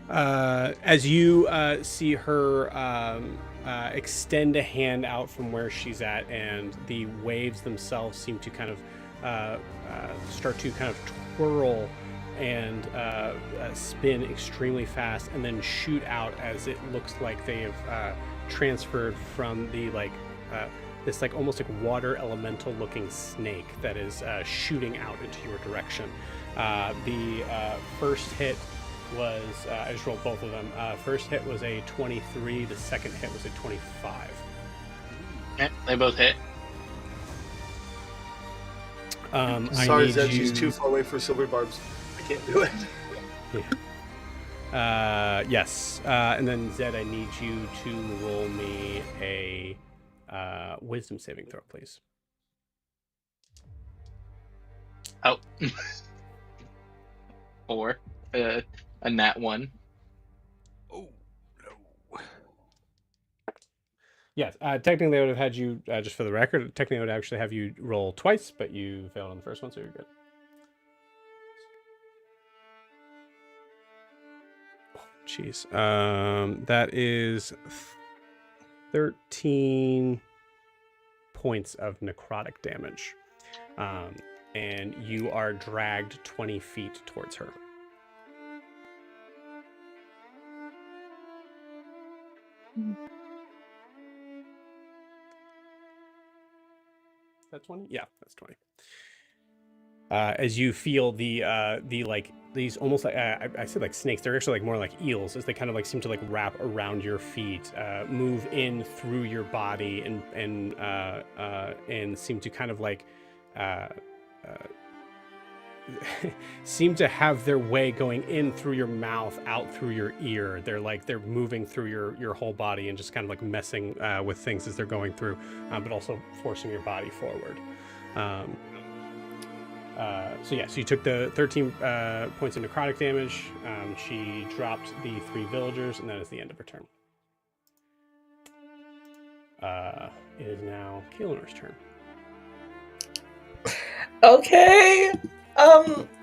As you see her extend a hand out from where she's at, and the waves themselves seem to kind of start to kind of twirl and spin extremely fast, and then shoot out as it looks like they have transferred from the this almost like water elemental looking snake that is shooting out into your direction. The first hit was I just rolled both of them. First hit was a 23. The second hit was a 25. Yeah, they both hit. Sorry, Zed, she's too far away for silver barbs. I can't do it. Yeah. Yes. And then Zed, I need you to roll me a wisdom saving throw, please. Oh. 4. A nat 1. Oh, no. Yes. Technically, I would have had you, just for the record, technically I would actually have you roll twice, but you failed on the first one, so you're good. Jeez. That is 13 points of necrotic damage. And you are dragged 20 feet towards her. That's 20? Yeah, that's 20. As you feel the these almost like I said like snakes, they're actually like more like eels, as they kind of like seem to like wrap around your feet, move in through your body, and seem to kind of like seem to have their way going in through your mouth, out through your ear. They're moving through your whole body and just kind of like messing with things as they're going through, but also forcing your body forward. So you took the 13 points of necrotic damage. She dropped the 3 villagers, and that is the end of her turn. It is now Kaelinор's turn. Okay.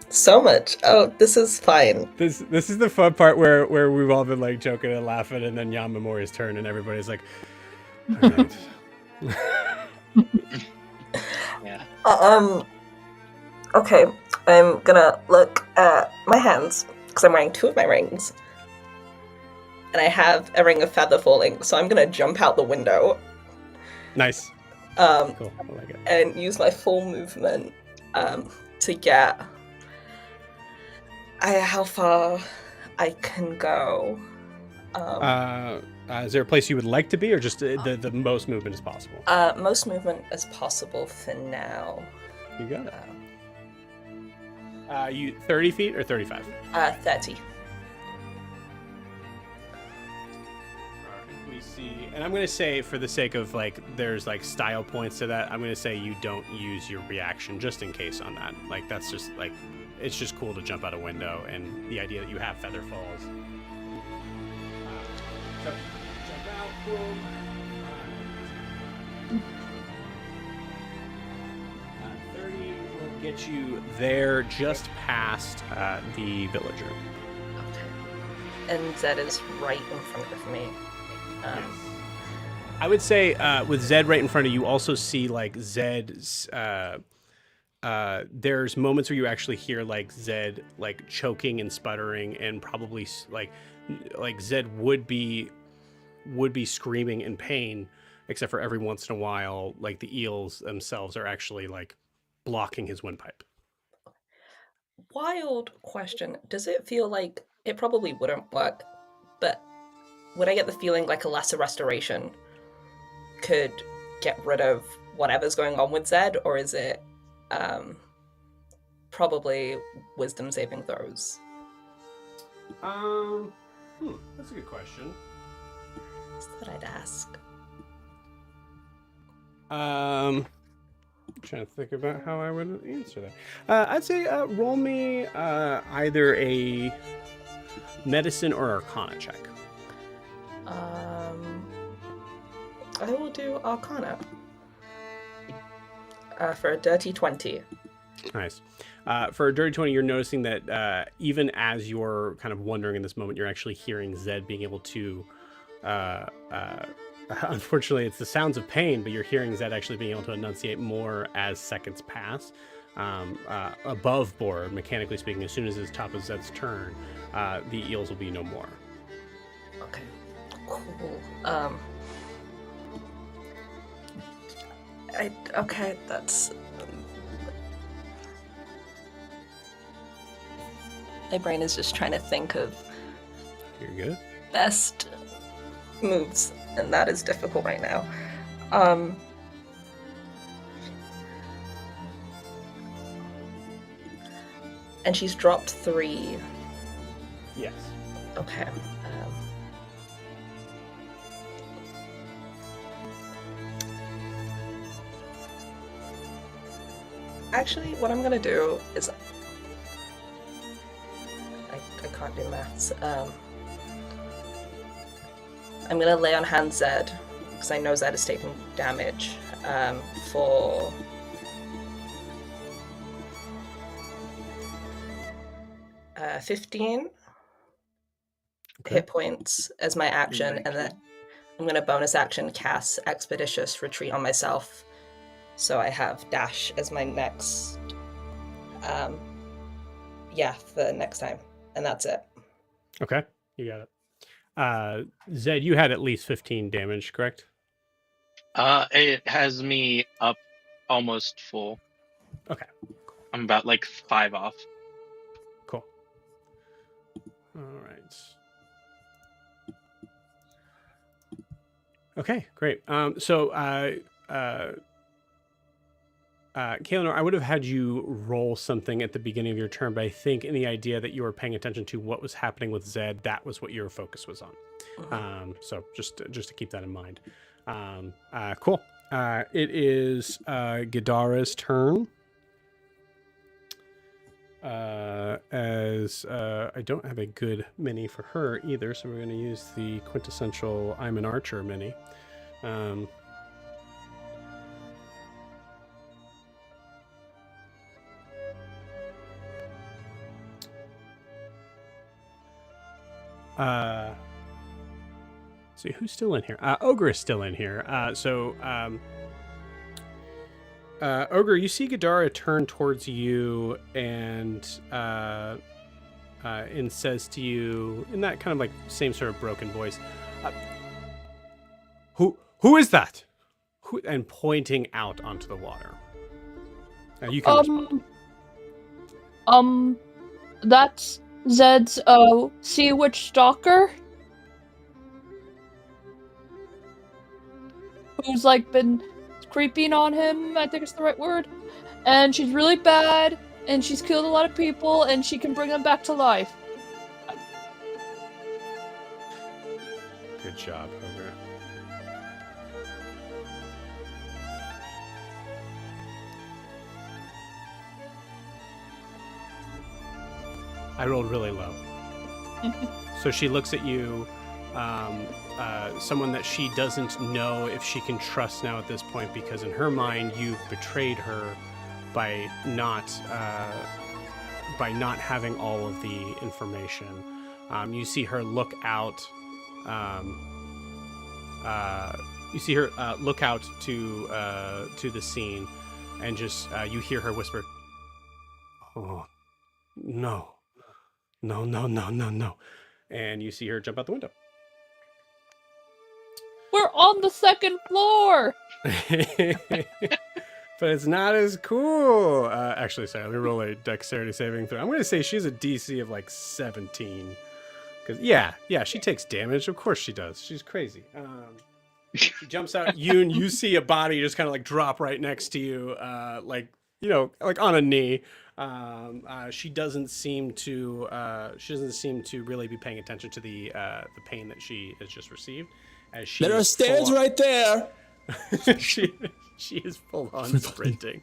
So much. Oh, this is fine. This is the fun part where we've all been like joking and laughing, and then Yanmèmouri's turn, and everybody's like, all right. Yeah. Okay, I'm gonna look at my hands, because I'm wearing 2 of my rings. And I have a ring of feather falling, so I'm gonna jump out the window. Nice. Cool. I like it. And use my full movement to get how far I can go. Is there a place you would like to be, or just the most movement as possible? Most movement as possible for now. You got it. You 30 feet or 35? 30. We see, and I'm going to say, for the sake of like, there's like style points to that, I'm going to say you don't use your reaction just in case on that. Like, that's just like, it's just cool to jump out a window, and the idea that you have feather falls. So, jump out, boom. 30 will get you there, just past the villager. Okay. And Zed is right in front of me. Yes. I would say with Zed right in front of you, also see like Zed's. There's moments where you actually hear like Zed like choking and sputtering, and probably like Zed would be screaming in pain, except for every once in a while, like the eels themselves are actually like blocking his windpipe. Wild question. Does it feel like it probably wouldn't work, but would I get the feeling like a lesser restoration could get rid of whatever's going on with Zed, or is it probably wisdom saving throws? That's a good question. Just thought I'd ask. Trying to think about how I would answer that. I'd say roll me either a medicine or arcana check. I will do Arcana. For a dirty 20. Nice. For a dirty 20, you're noticing that even as you're kind of wondering in this moment, you're actually hearing Zed being able to. Unfortunately, it's the sounds of pain, but you're hearing Zed actually being able to enunciate more as seconds pass. Above board, mechanically speaking, as soon as it's top of Zed's turn, the eels will be no more. Okay. Cool. Okay, that's... My brain is just trying to think of You're good. best moves, and that is difficult right now. And she's dropped 3. Yes. Okay. Actually, what I'm gonna do is I can't do maths. I'm gonna lay on hand Zed because I know Zed is taking damage for 15 hit points as my action, and then I'm gonna bonus action cast Expeditious Retreat on myself. So I have dash as my next, for next time, and that's it. Okay, you got it. Zed, you had at least 15 damage, correct? It has me up almost full. Okay. I'm about like 5 off. Cool. All right. Okay, great. Kaelinor, I would have had you roll something at the beginning of your turn, but I think in the idea that you were paying attention to what was happening with Zed, that was what your focus was on. So just to keep that in mind. Cool. It is Gadara's turn. As I don't have a good mini for her either, so we're going to use the quintessential I'm an Archer mini. See who's still in here. Ogre is still in here. Ogre, you see Gadara turn towards you and says to you in that kind of like same sort of broken voice, "Who is that?" And pointing out onto the water. You can respond. That's Zed's sea witch stalker, who's like been creeping on him, I think it's the right word, and she's really bad, and she's killed a lot of people, and she can bring them back to life. Good job, Ogre. I rolled really low. So she looks at you, someone that she doesn't know if she can trust now at this point, because in her mind you've betrayed her by not having all of the information. You see her look out. Look out to the scene, and just you hear her whisper, "Oh, no. No. And you see her jump out the window. We're on the 2nd floor! But it's not as cool. Actually, sorry, let me roll a dexterity saving throw. I'm going to say she's a DC of like 17. Because, yeah, she takes damage. Of course she does. She's crazy. She jumps out. You see a body just kind of like drop right next to you, like on a knee. She doesn't seem to really be paying attention to the pain that she has just received. As she there are stairs right there. she is full on sprinting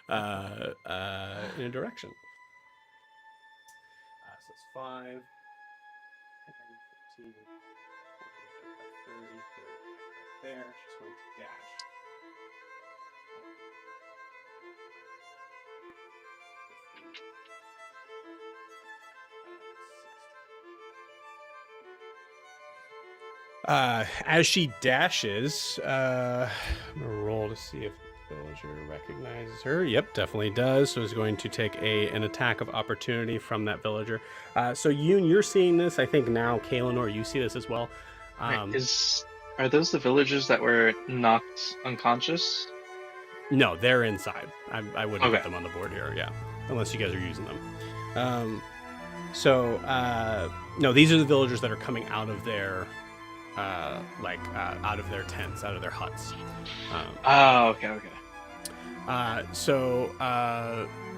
in a direction. So it's 5, 10, 15, 20, there. She's going to dash. As she dashes, I'm gonna roll to see if the villager recognizes her. Yep, definitely does. So it's going to take an attack of opportunity from that villager. So Yoon, you're seeing this. I think now, Kaelinor, you see this as well. Are those the villagers that were knocked unconscious? No, they're inside. I wouldn't Okay. put them on the board here, yeah, unless you guys are using them. No, these are the villagers that are coming out of their, out of their tents, out of their huts. Okay. I'm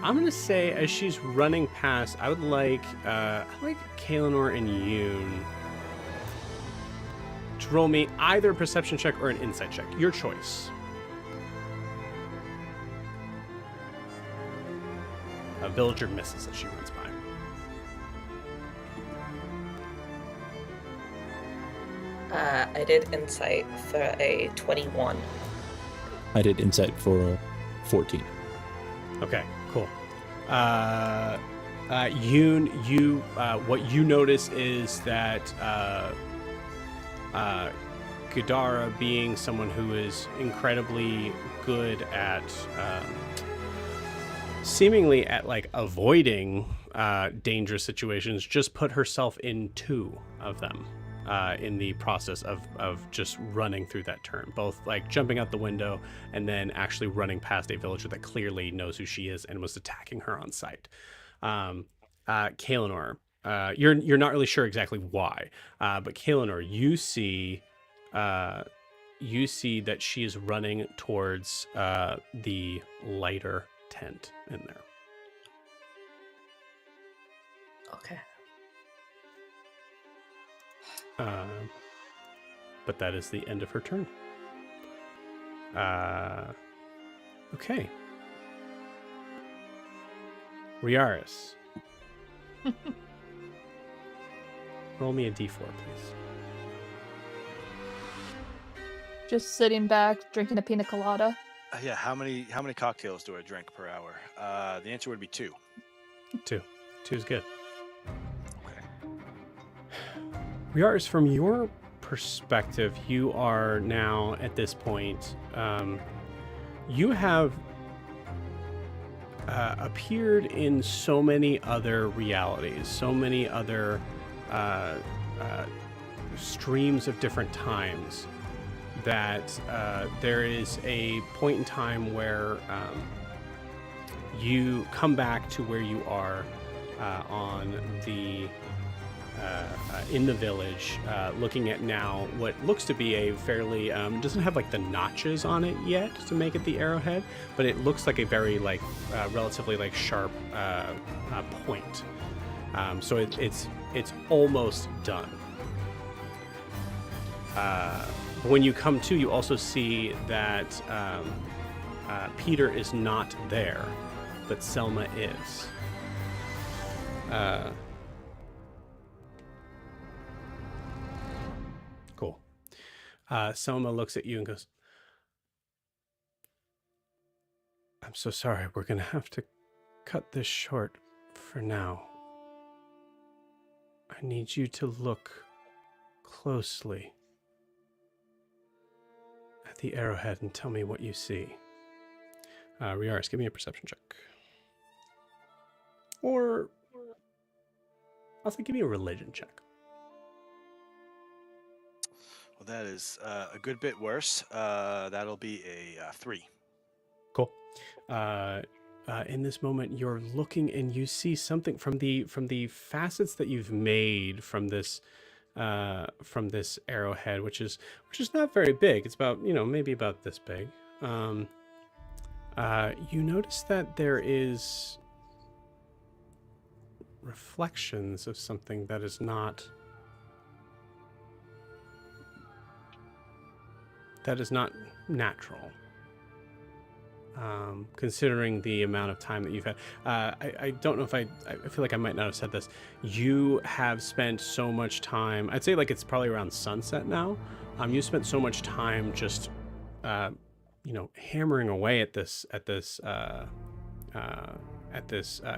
gonna say as she's running past, I would like Kaelinor and Yoon to roll me either a perception check or an insight check. Your choice. A villager misses as she runs by. I did insight for a 21. I did insight for 14. Okay, cool. Yoon, what you notice is that Gadara, being someone who is incredibly good at seemingly at like avoiding dangerous situations, just put herself in 2 of them in the process of just running through that turn, both like jumping out the window and then actually running past a villager that clearly knows who she is and was attacking her on sight. Kaelinor, you're not really sure exactly why, but Kaelinor, you see that she is running towards the lighter tent in there. Okay. But that is the end of her turn. Okay. Riarris. Roll me a d4, please. Just sitting back, drinking a pina colada. Yeah, how many cocktails do I drink per hour? The answer would be 2. 2. 2 is good. Okay. Riarris, from your perspective, you are now at this point, you have appeared in so many other realities, so many other streams of different times, that there is a point in time where you come back to where you are on the in the village, looking at now what looks to be a fairly doesn't have like the notches on it yet to make it the arrowhead, but it looks like a very like relatively like sharp point. So it's almost done. But when you come to, you also see that Peter is not there, but Selma is. Cool. Selma looks at you and goes, "I'm so sorry. We're going to have to cut this short for now. I need you to look closely at the arrowhead and tell me what you see." Riarris, give me a perception check. Or I'll say give me a religion check. Well, that is a good bit worse. That'll be a 3. Cool. In this moment, you're looking and you see something from the facets that you've made from this arrowhead, which is not very big. It's about maybe about this big. You notice that there is reflections of something that is not natural. considering the amount of time that you've had. I don't know if I feel like I might not have said this. You have spent so much time, I'd say like it's probably around sunset now. You spent so much time just, hammering away at this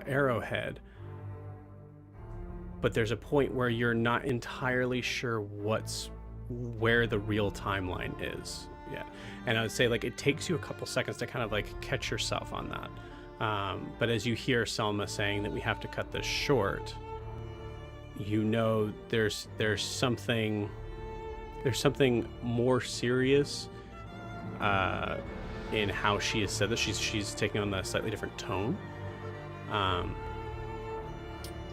arrowhead. But there's a point where you're not entirely sure where the real timeline is. Yeah. And I would say like it takes you a couple seconds to kind of like catch yourself on that. But as you hear Selma saying that we have to cut this short, there's something more serious in how she has said that. She's taking on a slightly different tone.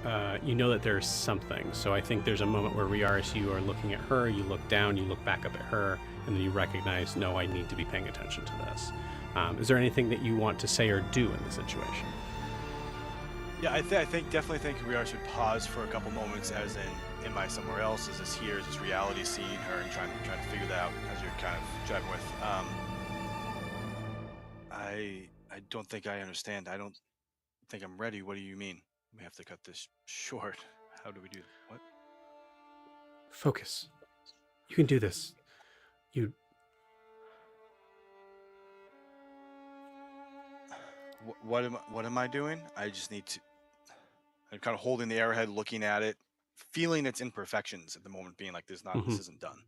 That there's something. So I think there's a moment where Riarris, you are looking at her, you look down, you look back up at her, and then you recognize, no, I need to be paying attention to this. Is there anything that you want to say or do in the situation? Yeah, I definitely think Riarris should pause for a couple moments, as in, am I somewhere else? Is this here? Is this reality seeing her and trying to figure that out as you're kind of driving with? I don't think I understand. I don't think I'm ready. What do you mean? We have to cut this short. How do we do that? What? Focus. You can do this. What am I doing? I just need to. I'm kind of holding the arrowhead, looking at it, feeling its imperfections at the moment, being like, this isn't done.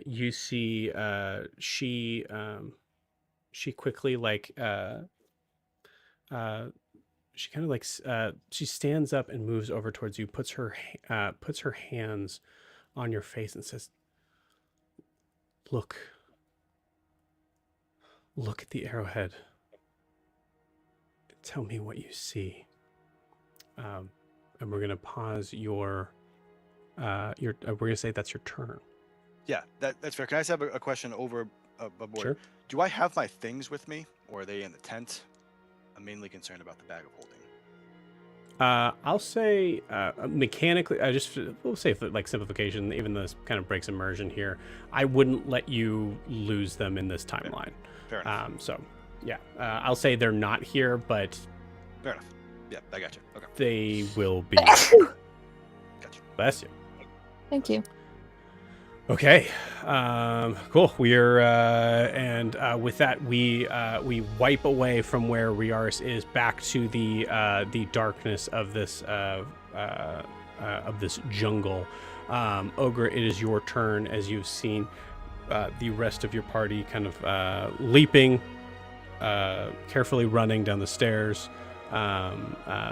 You see, she quickly she kind of like she stands up and moves over towards you, puts her hands on your face and says, look at the arrowhead. Tell me what you see. And we're gonna pause we're gonna say that's your turn. Yeah, that's fair. Can I just have a question over aboard? Sure. Do I have my things with me, or are they in the tent? I'm mainly concerned about the bag of holding. I'll say mechanically, we'll say for like simplification, even though this kind of breaks immersion here, I wouldn't let you lose them in this timeline. Fair enough. So yeah, I'll say they're not here, but fair enough. Yeah, I got you. Okay. They will be. Gotcha. Bless you. Thank you. Okay, cool. We're with that, we wipe away from where Riarris is back to the darkness of this jungle. Ogre, it is your turn, as you've seen the rest of your party kind of leaping, carefully running down the stairs.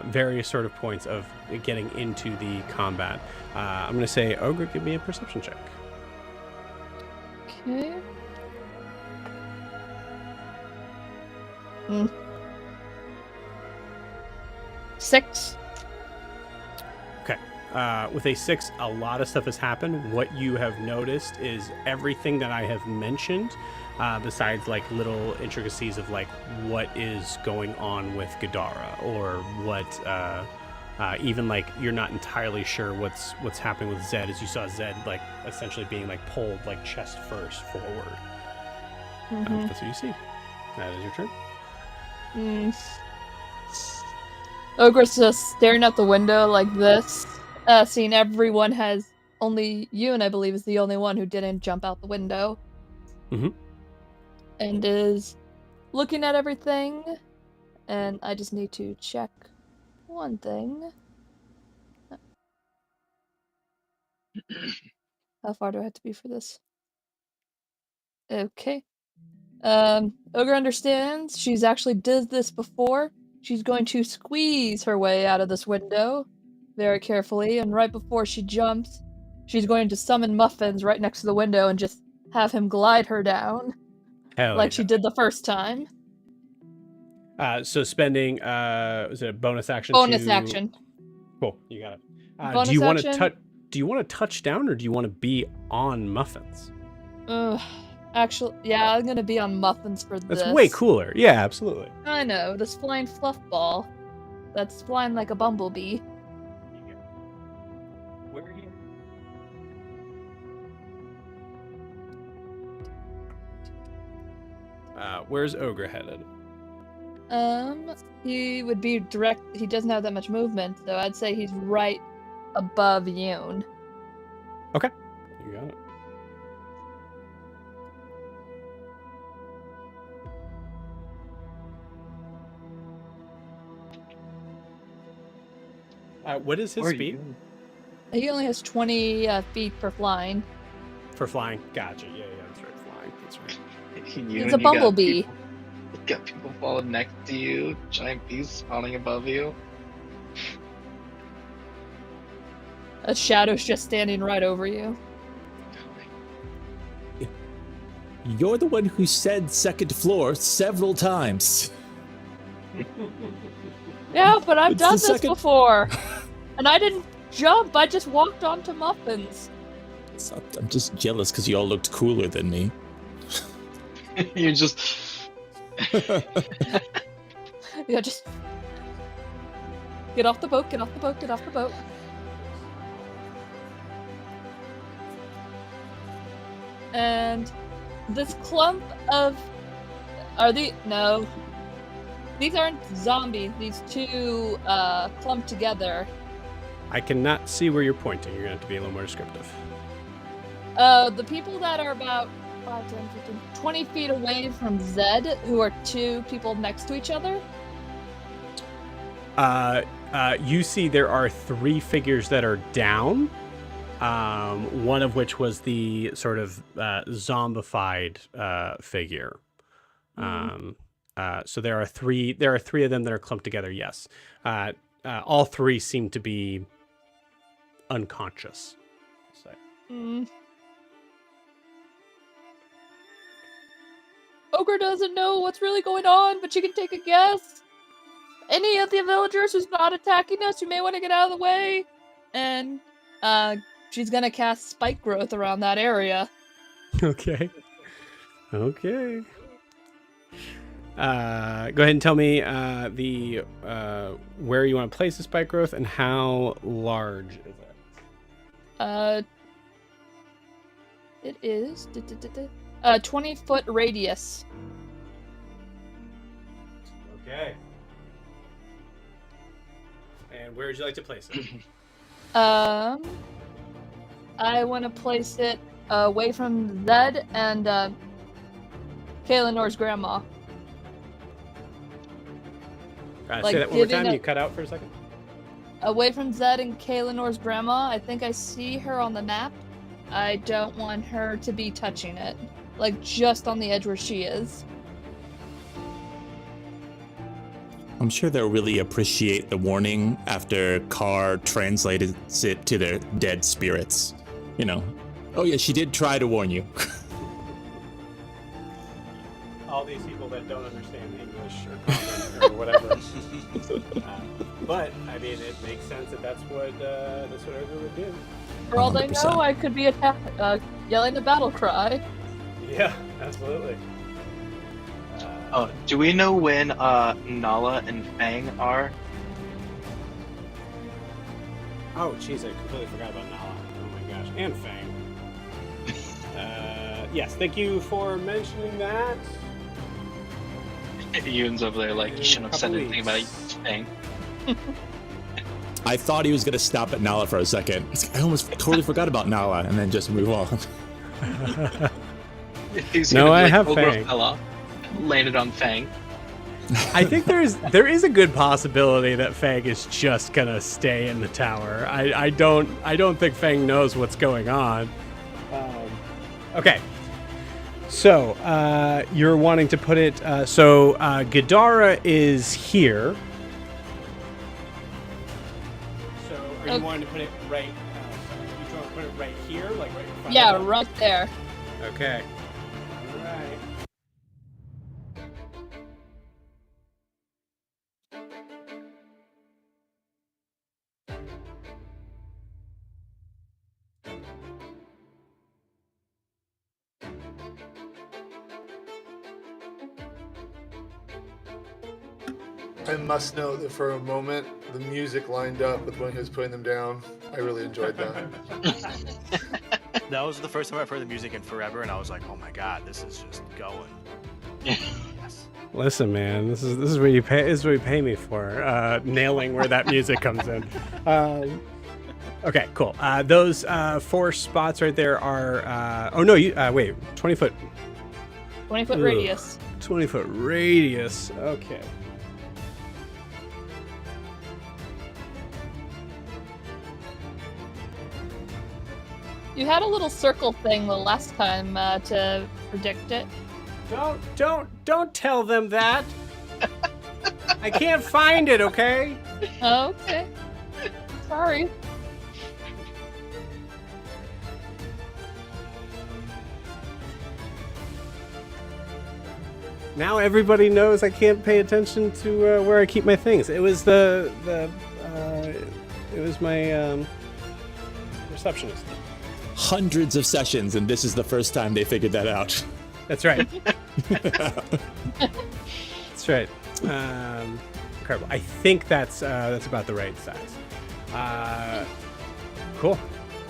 Various sort of points of getting into the combat. I'm going to say, Ogre, give me a perception check. Okay. 6. Okay. With a 6, a lot of stuff has happened. What you have noticed is everything that I have mentioned, besides like little intricacies of like what is going on with Gadara, or what even like you're not entirely sure what's happening with Zed, as you saw Zed like essentially being like pulled like chest first forward. That's what you see. That is your turn. Ogre's just staring out the window like this, seeing everyone has, only you and I believe is the only one who didn't jump out the window. And is looking at everything, and I just need to check one thing. How far do I have to be for this? Okay. Ogre understands. She's actually did this before. She's going to squeeze her way out of this window very carefully, and right before she jumps, she's going to summon Muffins right next to the window and just have him glide her down. Hell like yeah. she did the first time. So spending is it a bonus action? Bonus action. Cool, you got it. Bonus do you want action? to do you want to touch down, or do you want to be on Muffins? Actually, yeah, I'm gonna be on Muffins for this. That's way cooler. Yeah, absolutely. I know, this flying fluff ball. That's flying like a bumblebee. Where are you? Where's Ogre headed? He would be direct. He doesn't have that much movement, so I'd say he's right above Yoon. Okay, you got it. What is his Or speed? you. He only has 20 feet for flying. For flying? Gotcha. Yeah, that's right. Flying. That's right. He's a bumblebee. You got people falling next to you, giant bees spawning above you. A shadow's just standing right over you. You're the one who said second floor several times. Yeah, but I've It's done the this second- before. And I didn't jump, I just walked onto muffins. I'm just jealous because you all looked cooler than me. You just Yeah, just get off the boat, get off the boat, get off the boat. And this clump of no. These aren't zombies, these two clumped together. I cannot see where you're pointing. You're going to have to be a little more descriptive. The people that are about 5, 10, 15, 20 feet away from Zed, who are two people next to each other. You see there are 3 figures that are down, one of which was the sort of zombified figure. So there are 3 of them that are clumped together, yes. All 3 seem to be unconscious. So. Ogre doesn't know what's really going on, but she can take a guess. Any of the villagers who's not attacking us, you may want to get out of the way. And she's gonna cast spike growth around that area. Okay. Okay. Go ahead and tell me the where you want to place the spike growth and how large is it? It is 20-foot radius. Okay. And where would you like to place it? I want to place it away from Zed and Kailanor's grandma. Like say that one more giving time. a- You cut out for a second. Away from Zed and Kailanor's grandma. I think I see her on the map. I don't want her to be touching it. Like, just on the edge where she is. I'm sure they'll really appreciate the warning after Carr translated it to their dead spirits. You know, oh yeah, she did try to warn you. All these people that don't understand English or common or whatever. But I mean, it makes sense that that's what Ogre would do. For all they 100%. know, I could be yelling a battle cry. Yeah, absolutely. Oh, do we know when Nala and Fang are? Oh, jeez, I completely forgot about Nala. Oh my gosh, and Fang. Yes, thank you for mentioning that. Ewan's over there like, you shouldn't have said Couple anything about weeks. Fang. I thought he was gonna stop at Nala for a second. I almost totally forgot about Nala and then just move on. He's No, gonna be I like, have Ogre Fang. fell off, landed on Fang. I think there is a good possibility that Fang is just gonna stay in the tower. I don't think Fang knows what's going on. Okay. So you're wanting to put it. So Gadara is here. So are you wanting to put it right? You want to put it right here, like right in front? Yeah, of them? right there. Okay. All right. I must note that for a moment, the music lined up with when he was putting them down. I really enjoyed that. That was the first time I've heard the music in forever, and I was like, oh my god, this is just going. Yes. Listen, man, this is what you pay. This is what you pay me for. Nailing where that music comes in. Okay, cool. Those 4 spots right there are. Oh no, you wait. 20-foot. 20-foot Ugh. radius. 20-foot radius. Okay. You had a little circle thing the last time to predict it. Don't tell them that. I can't find it. Okay. Oh, okay. Sorry. Now everybody knows I can't pay attention to where I keep my things. It was it was my receptionist. Hundreds of sessions, and this is the first time they figured that out. That's right. That's right. Incredible. I think that's about the right size. Cool.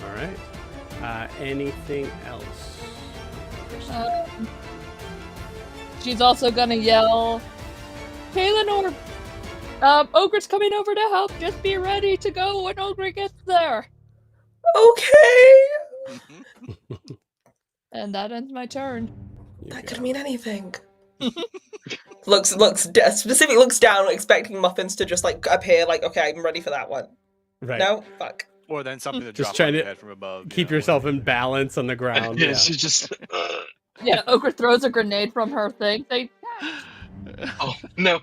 All right. Anything else? She's also gonna yell, Kaelinor, Ogre's coming over to help. Just be ready to go when Ogre gets there. Okay. And that ends my turn. That could mean anything. Specifically looks down, expecting muffins to just like appear. Like, okay, I'm ready for that one. Right. No, fuck. Or then something to Just drop trying on your to head from above. Keep yourself in balance on the ground. Yeah, Yeah. she's just. Yeah, Ogre throws a grenade from her thing. They Oh no!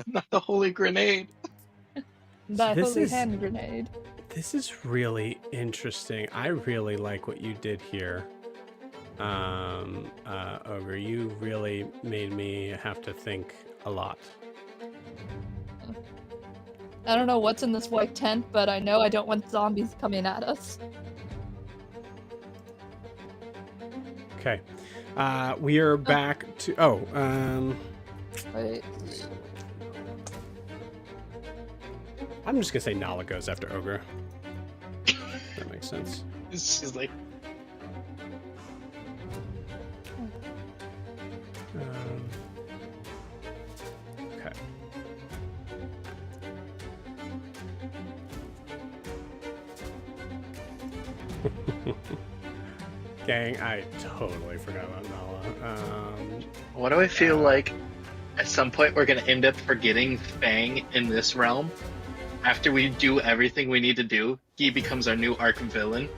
Not the holy grenade. that This holy is- hand grenade. This is really interesting. I really like what you did here. Ogre, you really made me have to think a lot. I don't know what's in this white tent, but I know I don't want zombies coming at us. Okay. We are back to Wait. I'm just gonna say Nala goes after Ogre. That makes sense. She's like, Okay. Gang, I totally forgot about Nala. what do I feel like? At some point, we're gonna end up forgetting Fang in this realm. After we do everything we need to do, he becomes our new arc villain.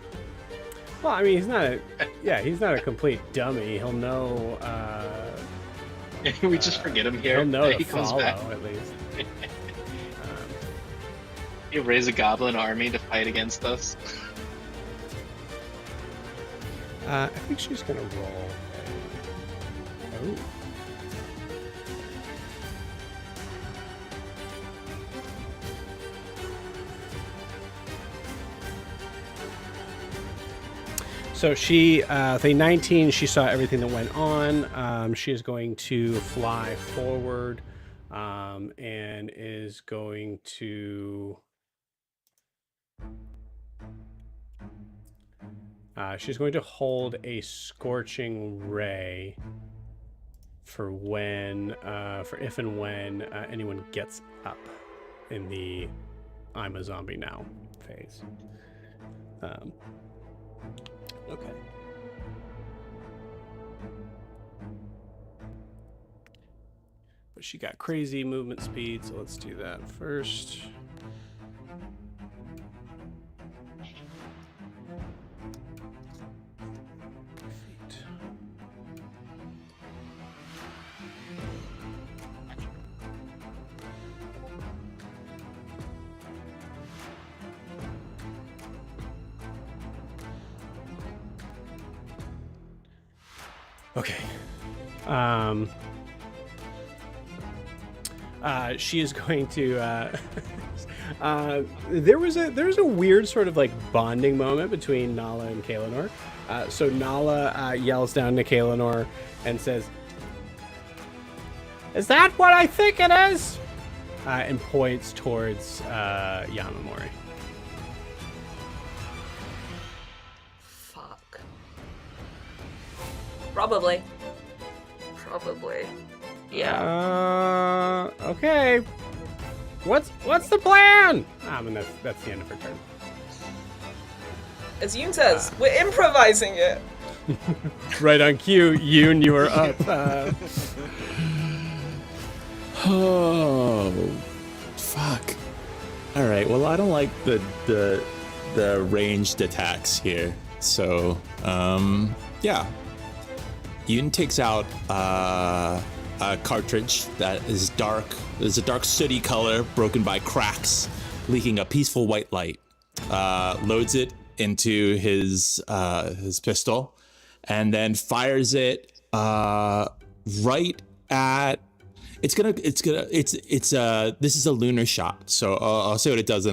Well, I mean, he's not a complete dummy. He'll know. We just forget him here. He'll know he to comes follow back. at least. You raise a goblin army to fight against us. I think she's gonna roll. Oh. So she, the 19, she saw everything that went on. She is going to fly forward and is going to... she's going to hold a scorching ray for when, for if and when anyone gets up in the I'm a zombie now phase. Okay. But she got crazy movement speed, so let's do that first. Feet. Okay. She is going to. There was a weird sort of like bonding moment between Nala and Kaelinor. So Nala yells down to Kaelinor and says, "Is that what I think it is?" And points towards Yanmèmouri. Fuck. Probably. probably. Yeah. Okay. What's the plan? And that's the end of her turn. As Yoon says, we're improvising it. Right on cue, Yoon, you are up. Oh, fuck. All right. Well, I don't like the ranged attacks here. So, yeah. Yoon takes out a cartridge that is dark. There's a dark sooty color broken by cracks, leaking a peaceful white light. Loads it into his pistol, and then fires it right at. This is a lunar shot, so I'll say what it does.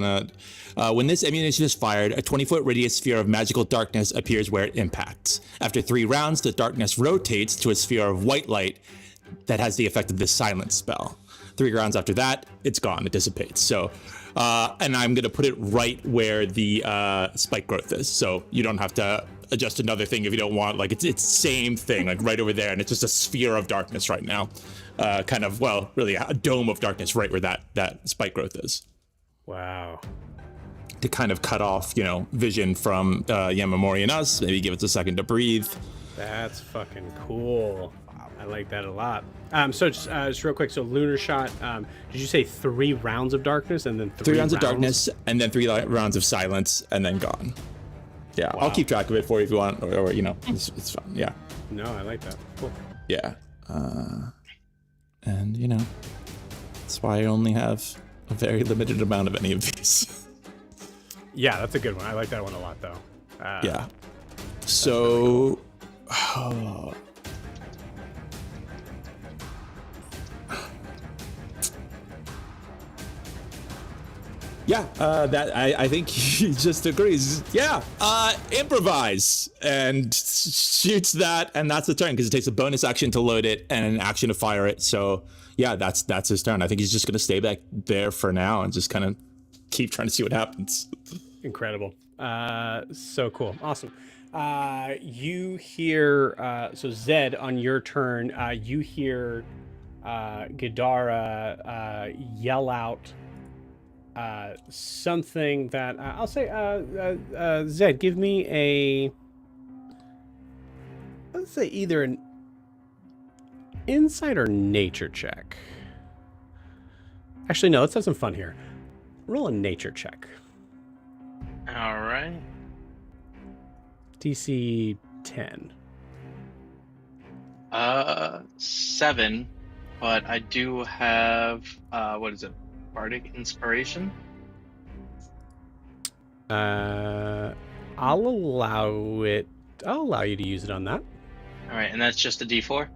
When this ammunition is fired, a 20-foot radius sphere of magical darkness appears where it impacts. After 3 rounds, the darkness rotates to a sphere of white light that has the effect of the silence spell. 3 rounds after that, it's gone. It dissipates. So, and I'm going to put it right where the spike growth is, so you don't have to adjust another thing if you don't want. Like, it's same thing, like right over there, and it's just a sphere of darkness right now. Kind of, well, really a dome of darkness right where that spike growth is. Wow. To kind of cut off, vision from Yanmèmouri and us, maybe give us a second to breathe. That's fucking cool. I like that a lot. So just real quick, so lunar shot, did you say 3 rounds of darkness and then 3 rounds of darkness and then 3 rounds of silence and then gone. Yeah, wow. I'll keep track of it for you if you want, or it's fun. Yeah. No, I like that. Cool. Yeah. And that's why I only have a very limited amount of any of these. Yeah, that's a good one. I like that one a lot, though. Yeah. So, yeah, that I think he just agrees. Yeah, improvise and shoots that, and that's the turn because it takes a bonus action to load it and an action to fire it. So yeah, that's his turn. I think he's just gonna stay back there for now and just kind of keep trying to see what happens. Incredible. So cool. Awesome. You hear so Zed on your turn. You hear Gadara yell out. Something that I'll say, Zed, give me let's say either an insight or nature check. Actually, no, let's have some fun here. Roll a nature check. All right. DC 10. 7, but I do have, what is it? Bardic Inspiration? I'll allow you to use it on that. All right, and that's just a D4?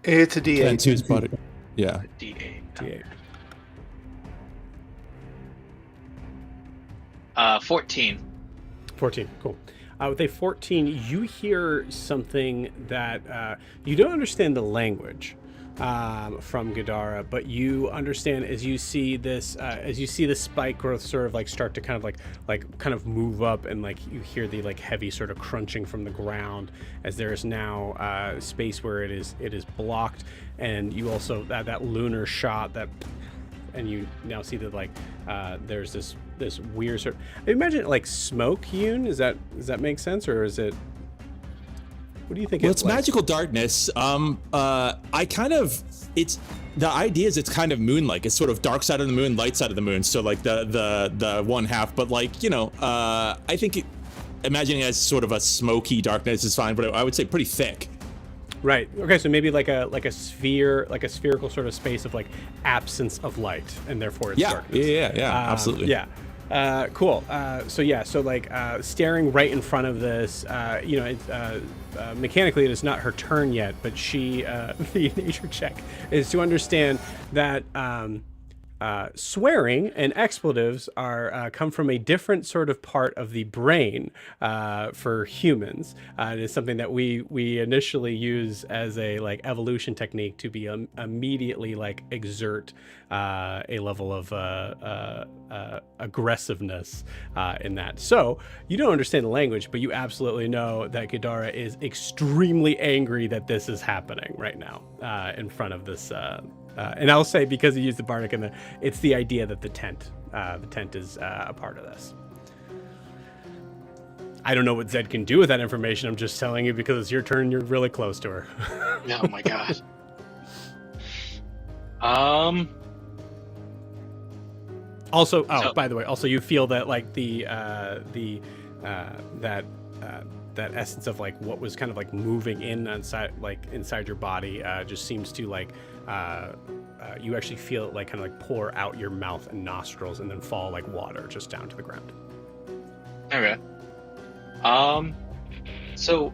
It's a D8. And 2's Bardic. Yeah. A D8. D8. 14. 14, cool. With a 14, you hear something that you don't understand the language from Gadara, but you understand as you see this, the spike growth sort of like start to kind of move up, and like you hear the like heavy sort of crunching from the ground as there is now space where it is blocked, and you also that lunar shot that. And you now see that like there's this weird sort of, I imagine it like smoke, Yoon. Does that make sense, or is it? What do you think? Well, it's magical darkness. The idea is it's kind of moon-like. It's sort of dark side of the moon, light side of the moon. So like the one half, but like I think imagining it as sort of a smoky darkness is fine, but I would say pretty thick. Right. Okay. So maybe like a sphere, like a spherical sort of space of like absence of light, and therefore it's darkness. Yeah. Absolutely. Yeah. Cool. So like staring right in front of this, mechanically it is not her turn yet, but she, the nature check is to understand that swearing and expletives are come from a different sort of part of the brain for humans. It is something that we initially use as a like evolution technique to be immediately like exert a level of aggressiveness in that. So you don't understand the language, but you absolutely know that Ghidorah is extremely angry that this is happening right now in front of this. And I'll say, because he used the bardic in there, it's the idea that the tent is a part of this. I don't know what Zed can do with that information. I'm just telling you because it's your turn and you're really close to her. Oh my god. Also, So- by the way, also you feel that like that essence of like what was kind of like moving inside your body just seems to like you actually feel it like kind of like pour out your mouth and nostrils and then fall like water just down to the ground. Okay. So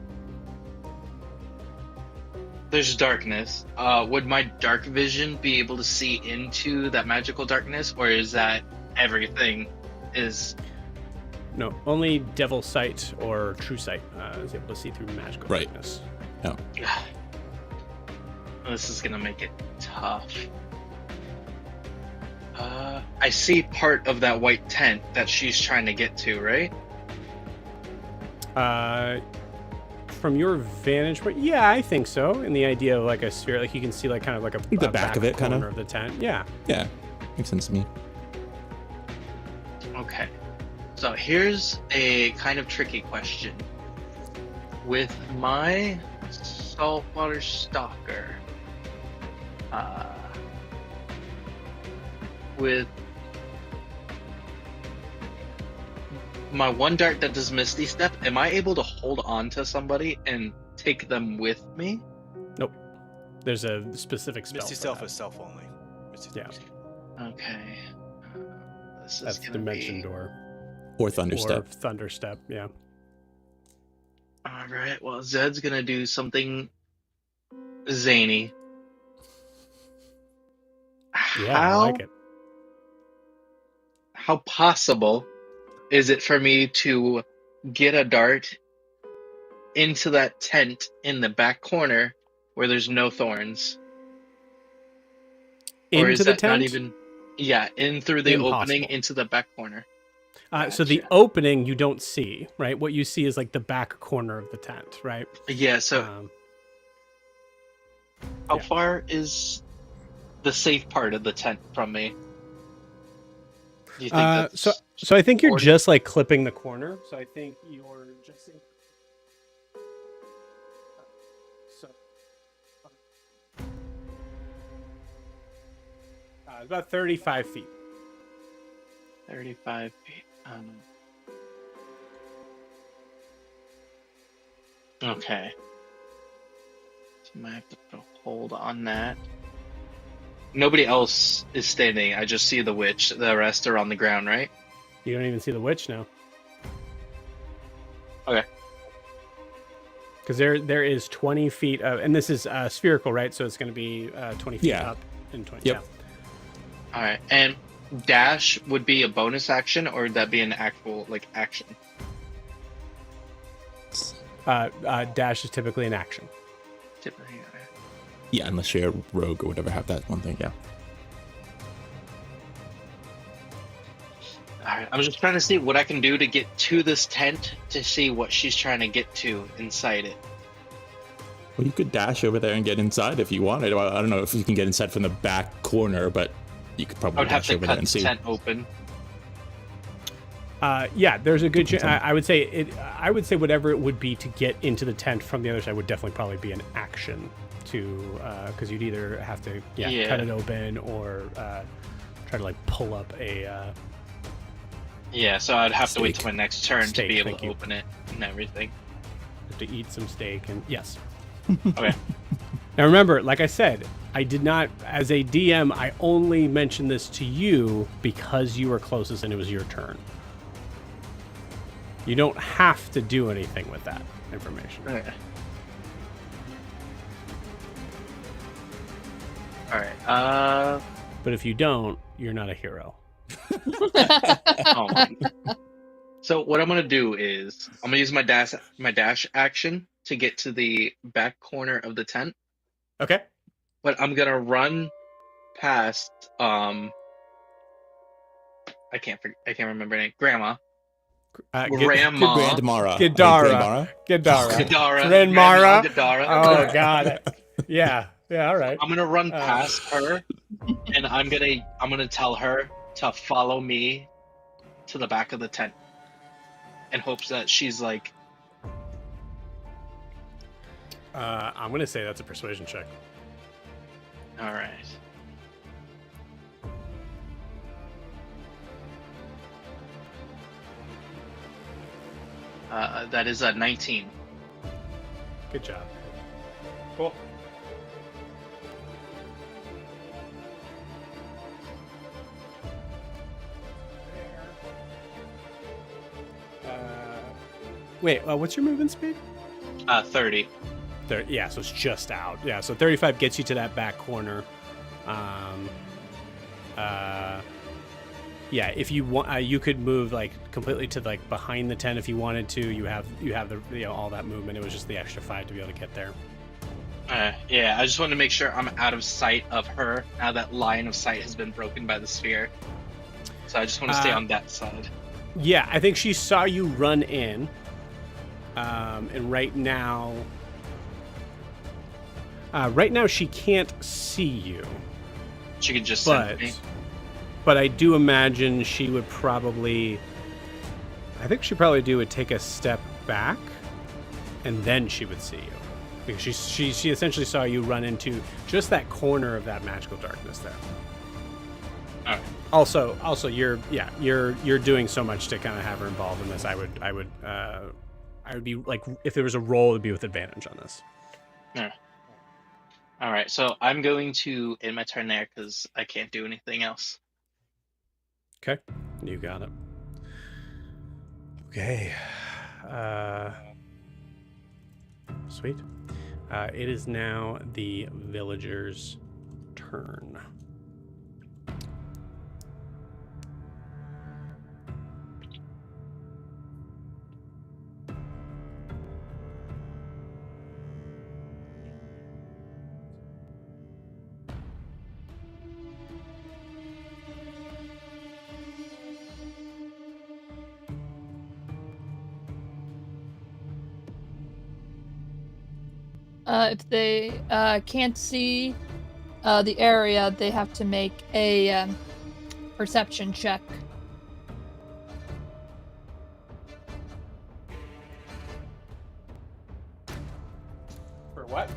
there's darkness. Would my dark vision be able to see into that magical darkness, or is that everything is? No, only devil sight or true sight is able to see through magical Right. darkness. No. This is gonna make it tough. I see part of that white tent that she's trying to get to, right? From your vantage point, yeah, I think so. In the idea of like a sphere, like you can see like kind of like The back of it, kind corner of. of the tent. Yeah. Yeah, makes sense to me. Okay. So here's a kind of tricky question. With my saltwater stalker, with my one dart that does Misty Step, am I able to hold on to somebody and take them with me? Nope. There's a specific spell. Misty for Self that. is self only. Misty Yeah. Okay. This is That's gonna dimension be... door. Or Thunderstep. Or Thunderstep, yeah. Alright, well, Zed's gonna do something zany. Yeah, I like it. How possible is it for me to get a dart into that tent in the back corner where there's no thorns? Or is Into the that tent? not even... Yeah, in through the Impossible. opening into the back corner. So the Gotcha. opening you don't see, right? What you see is like the back corner of the tent, right? Yeah, so how yeah. far is the safe part of the tent from me? Do you think that's So I think you're 40? just like clipping the corner. So I think you're just about 35 feet. 35 feet. Okay. So I might have to put a hold on that. Nobody else is standing. I just see the witch. The rest are on the ground, right? You don't even see the witch now. Okay. Because there is 20 feet of, and this is spherical, right? So it's going to be 20 feet Yeah. up and 20. Yep. All right. And dash would be a bonus action, or would that be an actual like action? Dash is typically an action. Typically, okay. Yeah, unless you're a rogue or whatever, have that one thing, yeah. All right. I'm just trying to see what I can do to get to this tent to see what she's trying to get to inside it. Well, you could dash over there and get inside if you wanted. Well, I don't know if you can get inside from the back corner, but you could I probably would have dash to over cut there and the see. tent open. Yeah, there's a good chance. I would say it. I would say whatever it would be to get into the tent from the other side would definitely probably be an action to, because you'd either have to Yeah. cut it open or try to like pull up a. Yeah, so I'd have to wait till Steak. my next turn Steak, to be able thank to you. open it and everything. Have to eat some steak and yes. Okay. Now remember, like I said, I did not, as a DM, I only mentioned this to you because you were closest and it was your turn. You don't have to do anything with that information. Okay. Alright, But if you don't, you're not a hero. Oh my. So what I'm gonna do is I'm gonna use my dash action to get to the back corner of the tent, Okay. but I'm gonna run past I can't remember her name. Grandma. Grandma. Grandmara. Gadara. Gadara. Grandmara. Gadara. Oh, got it. Yeah. Yeah. All right. I'm gonna run past her, and I'm gonna tell her to follow me to the back of the tent, in hopes that she's like. I'm gonna say that's a persuasion check. All right. That is a 19. Good job. Cool. Wait, what's your movement speed? 30. Yeah, so it's just out. Yeah, so 35 gets you to that back corner. Yeah, if you want, you could move like completely to like behind the tent if you wanted to. You have the all that movement. It was just the extra 5 to be able to get there. Yeah, I just wanted to make sure I'm out of sight of her now that line of sight has been broken by the sphere. So I just want to stay on that side. Yeah, I think she saw you run in, and right now she can't see you. She could just send me. But I do imagine she would probably. I think she probably would take a step back, and then she would see you, because she essentially saw you run into just that corner of that magical darkness there. All right. Also, you're doing so much to kind of have her involved in this. I would be like, if there was a roll, it would be with advantage on this. Yeah. All right, so I'm going to end my turn there because I can't do anything else. Okay, you got it. Okay, sweet. It is now the villagers' turn. If they can't see the area, they have to make a perception check. For what?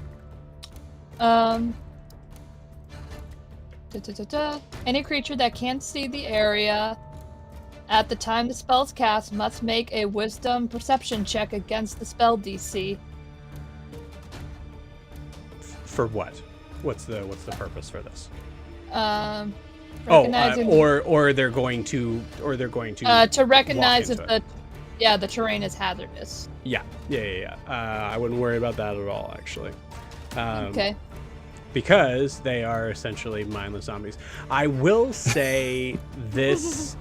Any creature that can't see the area at the time the spell's cast must make a wisdom perception check against the spell DC. For what? What's the purpose for this? Recognizing or they're going to to recognize if it. the terrain is hazardous. Yeah. I wouldn't worry about that at all, actually. Okay. Because they are essentially mindless zombies. I will say this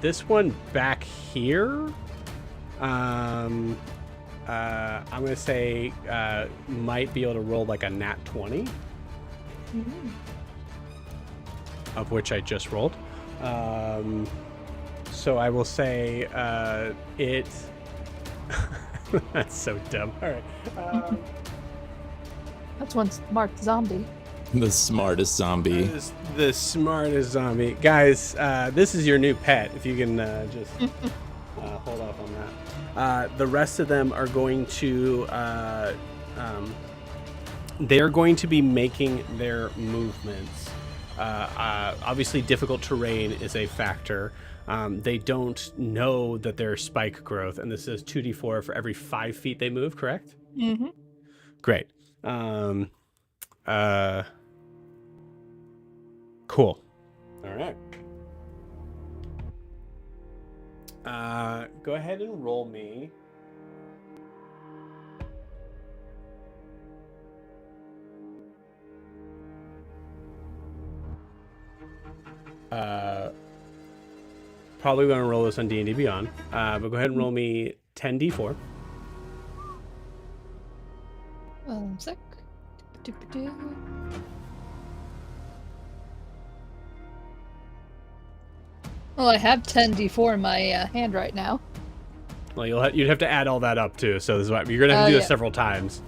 this one back here. I'm gonna say might be able to roll like a nat 20, of which I just rolled. So I will say it. That's so dumb. All right. That's one smart zombie. The smartest zombie. The smartest zombie, guys. This is your new pet. If you can just hold off on that. The rest of them are going to they're going to be making their movements. Obviously, difficult terrain is a factor. They don't know that there's spike growth, and this is 2d4 for every 5 feet they move, correct? Mm-hmm. Great. Cool. All right. Go ahead and roll me. probably going to roll this on D&D Beyond. But go ahead and roll me 10d4. 1 sec. Doo-doo-doo. Well, I have 10d4 in my hand right now. Well, you'd have to add all that up too. So this is why you're gonna have to do this yeah. several times.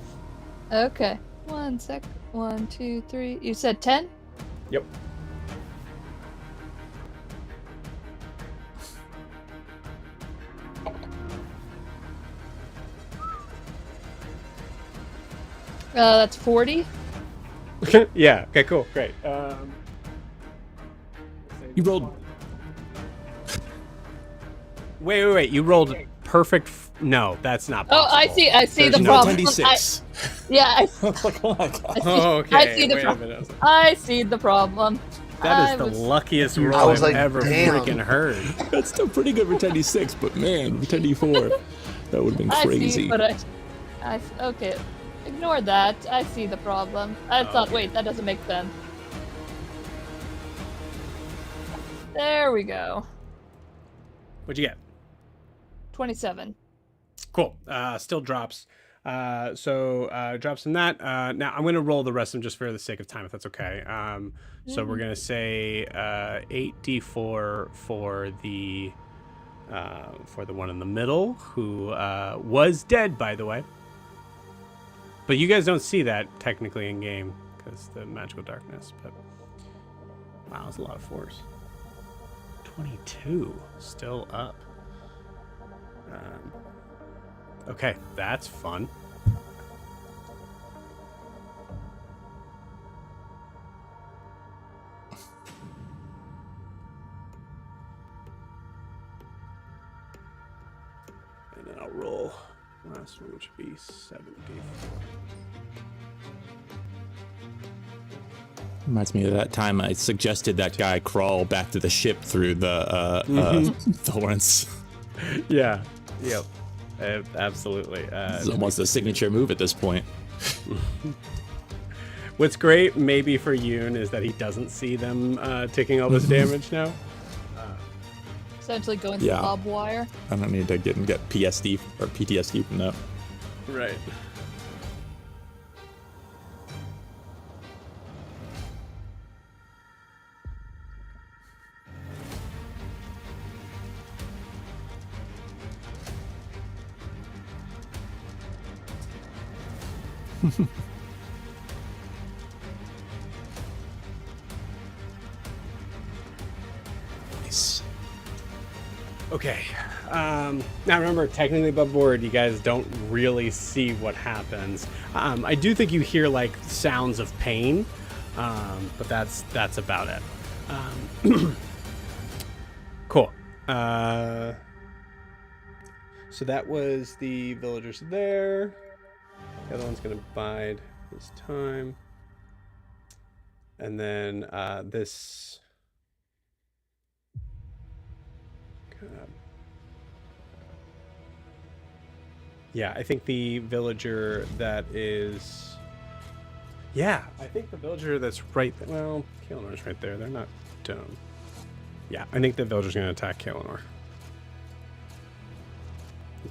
Okay. 1 sec. 1, 2, 3. You said 10? Yep. That's 40. Yeah. Okay. Cool. Great. You rolled. Wait. You rolled perfect. No, that's not Oh, possible. I see There's the no problem. 10d6. Yeah, Like, oh my God. Oh, okay. I see the Wait a problem. minute. I see the problem. That is I the was- luckiest I roll was I've like, ever damn. freaking heard. That's still pretty good for 10d6, but man, for 10d4, that would have been I crazy. see, but okay. Ignore that. I see the problem. I thought, wait, that doesn't make sense. There we go. What'd you get? 27. Cool. Still drops. So drops in that. Now I'm going to roll the rest of them just for the sake of time, if that's okay. So we're going to say 8d4 for the one in the middle, who was dead, by the way. But you guys don't see that technically in game because the magical darkness. But wow, that's a lot of force. 22 still up. Okay, that's fun. And then I'll roll last one, which would be 70. Reminds me of that time I suggested that guy crawl back to the ship through the thorns. Yeah. Yep. Absolutely. It's almost a signature move at this point. What's great, maybe for Yoon, is that he doesn't see them taking all this damage now. Essentially going through Yeah. barbed wire. I don't need to get PSD or PTSD from that. Right. Nice. Okay. Now remember, technically above board, you guys don't really see what happens. I do think you hear like sounds of pain, but that's about it. Cool. So that was the villagers there. The other one's gonna bide his time, and then this. Yeah, I think the villager that is... Yeah, I think the villager that's right... Well, Kaelinor's right there. They're not dumb. Yeah, I think the villager's going to attack Kaelinor.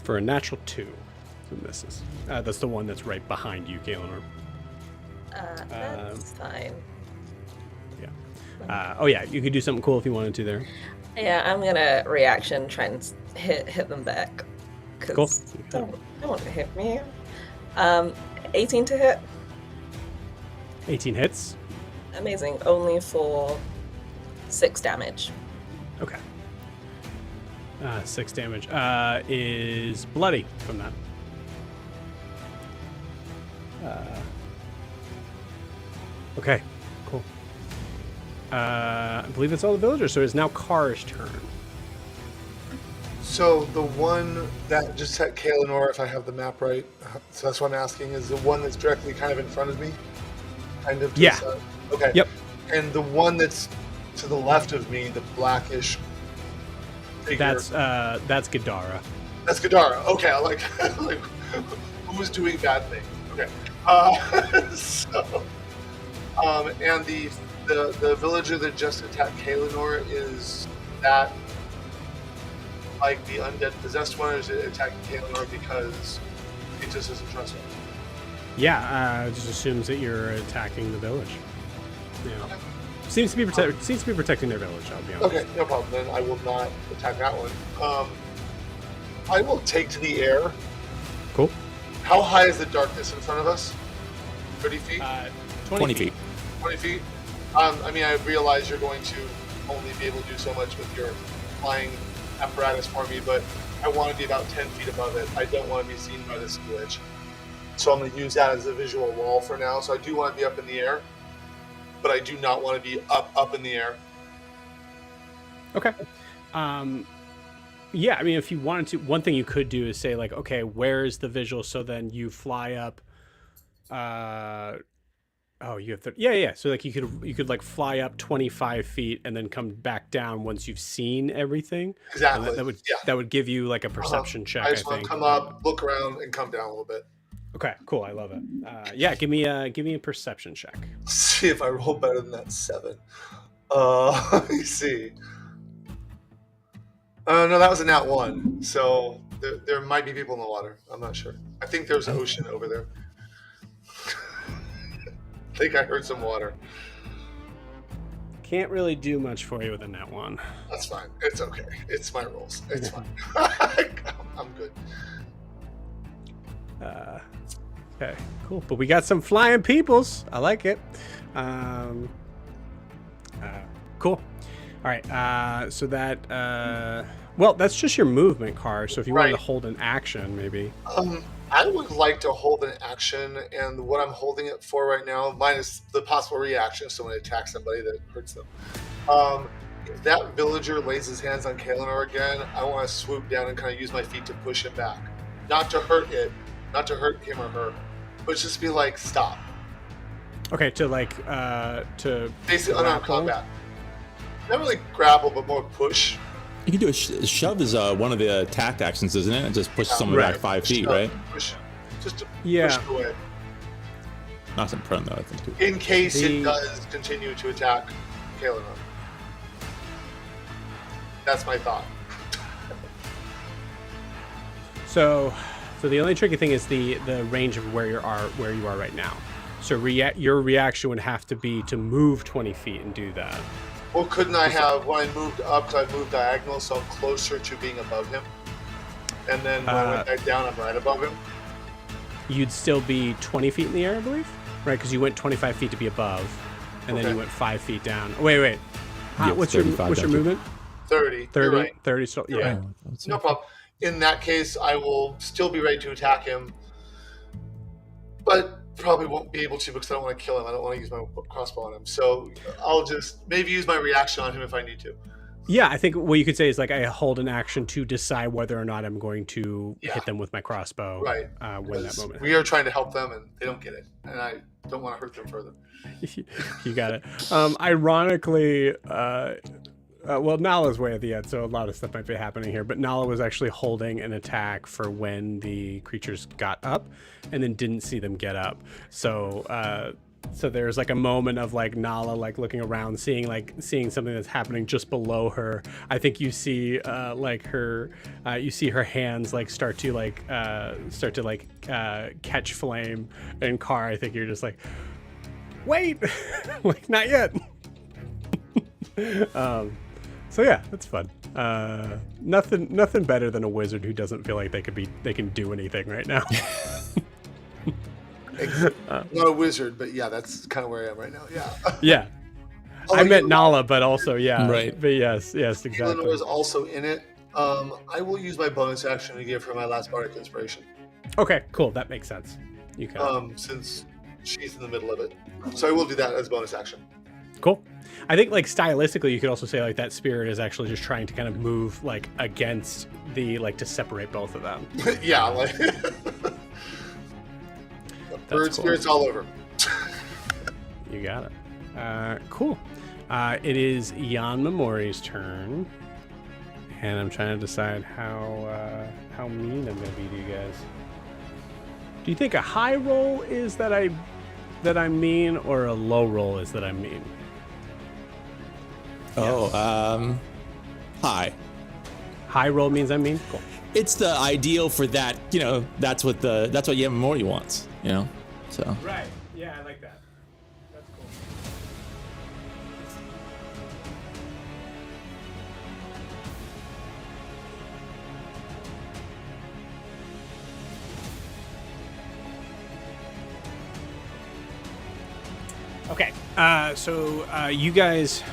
For a natural 2. So misses. That's the one that's right behind you, Kaelinor. That's fine. Yeah. Oh yeah, you could do something cool if you wanted to there. Yeah, I'm gonna reaction, try and hit them back. Cool. Don't want to hit me. 18 to hit. 18 hits. Amazing. Only for 6 damage. Okay. 6 damage. Is bloody from that. Okay, cool. I believe that's all the villagers, so it's now Car's turn. So the one that just hit Kaelinor, if I have the map right, so that's what I'm asking, is the one that's directly kind of in front of me? Kind of to Yeah. the side? Okay. Yep. And the one that's to the left of me, the blackish figure. That's Gadara. That's Gadara. Okay, I like who's doing bad things. Okay. And the the villager that just attacked Kaelinor, is that like the undead possessed one, or is it attacking Kaelinor because it just doesn't trust him? Yeah, just assumes that you're attacking the village. Yeah. Okay. Seems to be protecting their village, I'll be honest. Okay, no problem. Then I will not attack that one. I will take to the air. Cool. How high is the darkness in front of us? 30 feet? 20 feet. 20 feet? I mean, I realize you're going to only be able to do so much with your flying apparatus for me, but I want to be about 10 feet above it. I don't want to be seen by this glitch. So I'm going to use that as a visual wall for now. So I do want to be up in the air, but I do not want to be up in the air. Okay. Yeah, I mean, if you wanted to, one thing you could do is say like, okay, where is the visual? So then you fly up. Oh, you have yeah. So like you could like fly up 25 feet and then come back down once you've seen everything. Exactly. And that would give you like a perception check. I just want to come up, look around, and come down a little bit. Okay, cool. I love it. Yeah, give me a perception check. Let's see if I roll better than that 7. Let me see. No, that was a nat 1. So there might be people in the water. I'm not sure. I think there's an ocean over there. I think I heard some water. Can't really do much for you with a nat 1. That's fine. It's okay. It's my rolls. It's fine. I'm good. Okay, cool. But we got some flying peoples. I like it. Cool. All right. So that. Well, that's just your movement card. So if you wanted to hold an action, maybe. I would like to hold an action, and what I'm holding it for right now, minus the possible reaction, so when I attack somebody that hurts them. If that villager lays his hands on Kaelinor again, I want to swoop down and kind of use my feet to push him back. Not to hurt him or her, but just be like, stop. Okay, to like, to basically unarmed combat. Not really grapple, but more push. You can do a shove is one of the attack actions, isn't it? It just pushes someone back 5 feet, right? Push, just to push it away. Not in prone though, I think. Too. In case it does continue to attack Kaelinor. That's my thought. So the only tricky thing is the range of where you are right now. So your reaction would have to be to move 20 feet and do that. Well, couldn't I have, when I moved up, because I moved diagonal, so I'm closer to being above him? And then when I went back down, I'm right above him? You'd still be 20 feet in the air, I believe? Right, because you went 25 feet to be above, and then you went 5 feet down. Wait. What's your movement? 30. 30? Right. 30, so, yeah. Right. No problem. In that case, I will still be ready to attack him, but probably won't be able to because I don't want to kill him. I don't want to use my crossbow on him. So I'll just maybe use my reaction on him if I need to. Yeah, I think what you could say is like I hold an action to decide whether or not I'm going to hit them with my crossbow. Right. When that moment. We are trying to help them and they don't get it. And I don't want to hurt them further. You got it. Ironically, well, Nala's way at the end, so a lot of stuff might be happening here. But Nala was actually holding an attack for when the creatures got up, and then didn't see them get up. So, so there's like a moment of like Nala like looking around, seeing something that's happening just below her. I think you see like her, you see her hands like start to catch flame. And Car, I think you're just like, wait, like not yet. So yeah, that's fun. Nothing better than a wizard who doesn't feel like they can do anything right now. Not a wizard, but yeah, that's kind of where I am right now. Yeah. Yeah. I meant Nala, but also right. But yes, exactly. Kaelinor is also in it. I will use my bonus action to give her my last bardic inspiration. Okay, cool. That makes sense. You can. Since she's in the middle of it, so I will do that as bonus action. Cool. I think like stylistically, you could also say like that spirit is actually just trying to kind of move like against the like to separate both of them. Yeah, like bird spirits all over. You got it. Cool. It is Yanmèmouri's turn, and I'm trying to decide how mean I'm gonna be to you guys. Do you think a high roll is that I'm mean, or a low roll is that I'm mean? Oh, hi. High roll means I mean. Cool. It's the ideal for that. You know, that's what Yanmèmouri wants. You know, so. Right. Yeah, I like that. That's cool. Okay, so you guys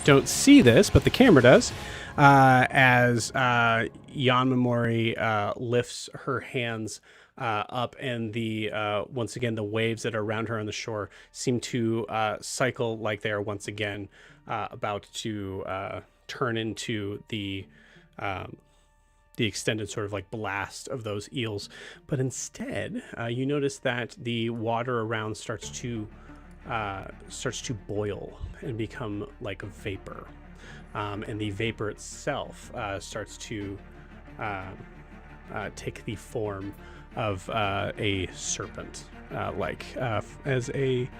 don't see this, but the camera does, as Yanmèmouri lifts her hands up, and the once again the waves that are around her on the shore seem to cycle like they are once again about to turn into the extended sort of like blast of those eels. But instead, you notice that the water around starts to boil and become like a vapor, and the vapor itself starts to take the form of a serpent, as a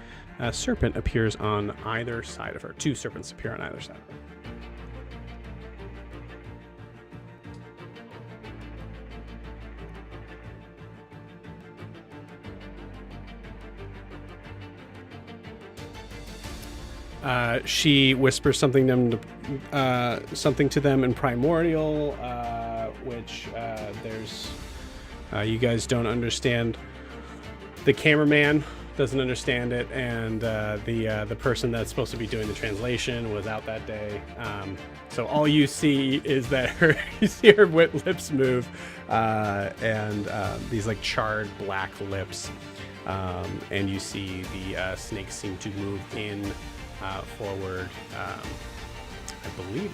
serpent appears on either side of her. Two serpents appear on either side of her. She whispers something to them in Primordial, which there's you guys don't understand. The cameraman doesn't understand it, and the person that's supposed to be doing the translation was out that day. So all you see is that you see her lips move, and these like charred black lips, and you see the snakes seem to move in. Forward, I believe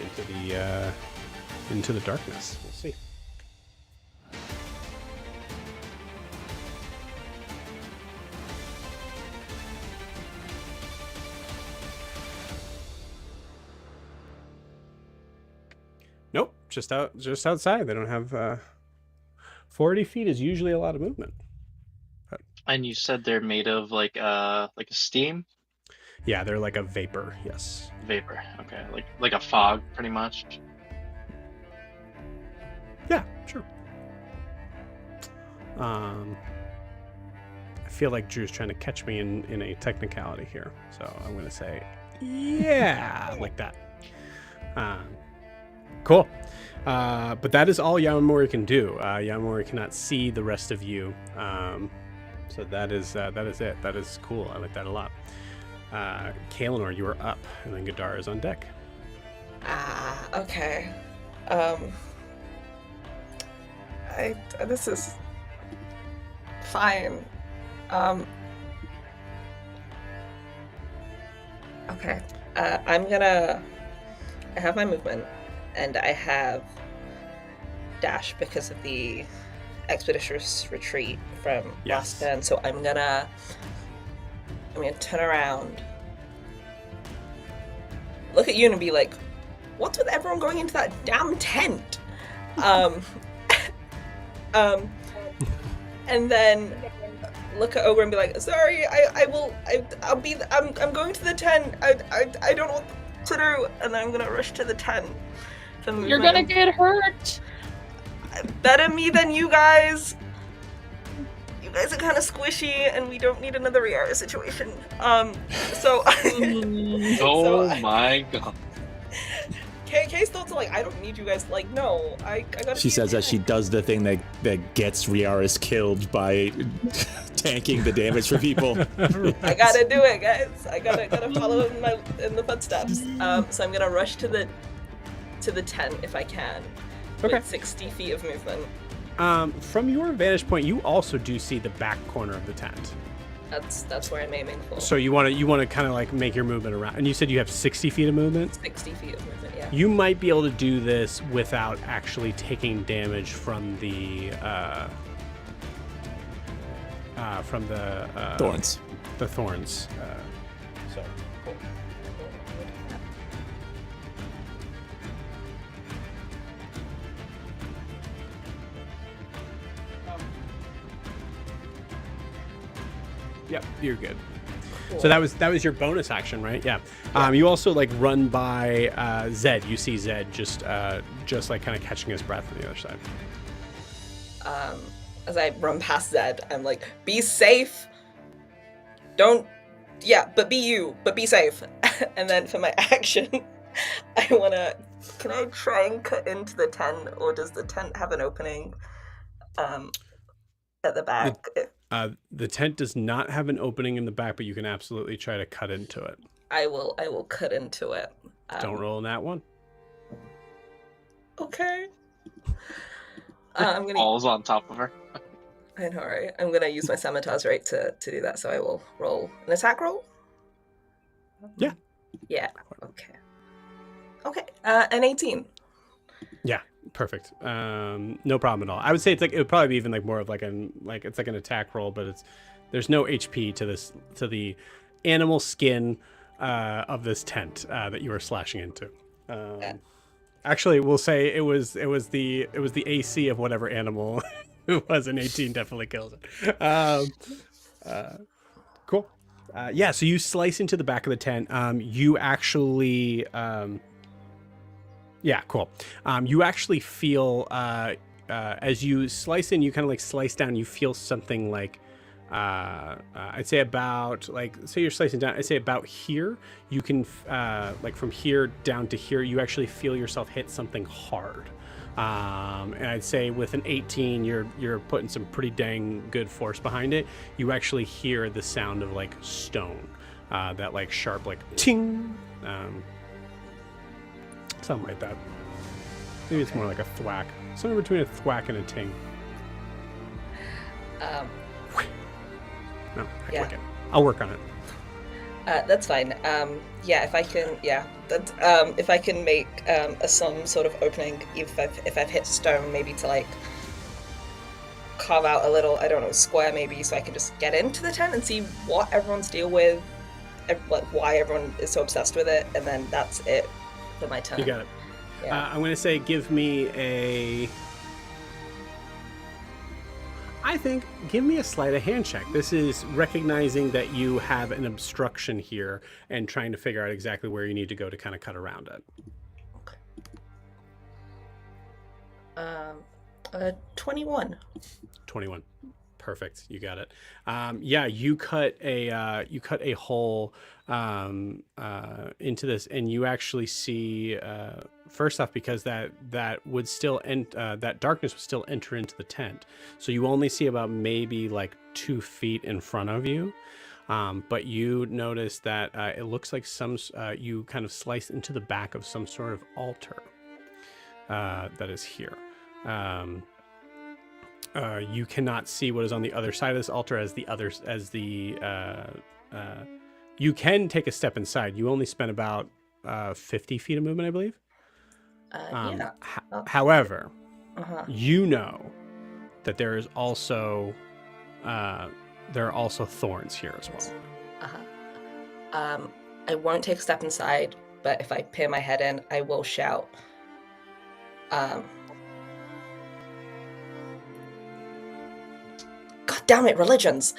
into the darkness. We'll see. Nope, just outside. They don't have 40 feet is usually a lot of movement. And you said they're made of like a steam? Yeah, they're like a vapor, yes. Vapor, okay. Like a fog, pretty much. Yeah, sure. I feel like Drew's trying to catch me in a technicality here, so I'm going to say, yeah, like that. Cool. But that is all Yanmèmouri can do. Yanmèmouri cannot see the rest of you. So that is it. That is cool. I like that a lot. Kaelinor, you are up, and then Gadara is on deck. Okay. This is fine. Okay. I have my movement, and I have dash because of the expeditious retreat from last turn, so I'm gonna turn around, look at you and be like, what's with everyone going into that damn tent? And then look at Ogre and be like, sorry, I'm going to the tent. I don't know what to do. And then I'm gonna rush to the tent. You're gonna get hurt. Better me than you guys. You guys are kind of squishy, and we don't need another Riarris situation. My god. Kay's thoughts are like, I don't need you guys. Like, no, I gotta. She says that she does the thing that gets Riarris killed by tanking the damage for people. I gotta do it, guys. I gotta follow in the footsteps. So I'm gonna rush to the tent if I can. Okay. With 60 feet of movement. From your vantage point, you also do see the back corner of the tent. That's where I'm aiming for. So you want to kind of like make your movement around. And you said you have 60 feet of movement? 60 feet of movement, yeah. You might be able to do this without actually taking damage from the thorns. The thorns. So cool. Yep, you're good. So that was your bonus action, right? Yeah. You also like run by Zed. You see Zed just like kind of catching his breath on the other side. As I run past Zed, I'm like, be safe. Don't, but be you, but be safe. And then for my action, can I try and cut into the tent, or does the tent have an opening at the back? The tent does not have an opening in the back, but you can absolutely try to cut into it. I will cut into it. Don't roll in that one. Okay. I'm gonna Falls on top of her. I know, right? I'm gonna use my scimitars, right, to do that. So I will roll an attack roll. Yeah. Yeah. Okay. Okay. An 18. Yeah. Perfect. No problem at all. I would say it would probably be even like more of it's like an attack roll, but there's no HP to the animal skin of this tent that you were slashing into. Actually, we'll say it was the AC of whatever animal it was, an 18 definitely kills it. Cool. So you slice into the back of the tent. You actually cool. You actually feel as you slice in, you kind of like slice down, you feel something like I'd say about say you're slicing down, I'd say about here, you can like from here down to here, you actually feel yourself hit something hard. And I'd say with an 18, you're putting some pretty dang good force behind it. You actually hear the sound of like stone, that like sharp like ting, something like that. Maybe it's more like a thwack, somewhere between a thwack and a ting. No, I'll work on it. That's fine. If I can make some sort of opening, if I've hit stone, maybe to like carve out a little, I don't know, square maybe, so I can just get into the tent and see what everyone's deal with, like why everyone is so obsessed with it, and then that's it for my turn. You got it. Yeah. I'm going to say give me a sleight of hand check. This is recognizing that you have an obstruction here and trying to figure out exactly where you need to go to kind of cut around it. Okay. 21. 21. Perfect. You got it. You cut a hole into this, and you actually see first off, because that would still that darkness would still enter into the tent, so you only see about maybe like 2 feet in front of you, but you notice that it looks like you kind of slice into the back of some sort of altar that is here. You cannot see what is on the other side of this altar you can take a step inside. You only spent about 50 feet of movement, I believe. However, you know that there is also there are also thorns here as well. I won't take a step inside, but if I peer my head in, I will shout. God damn it, religions!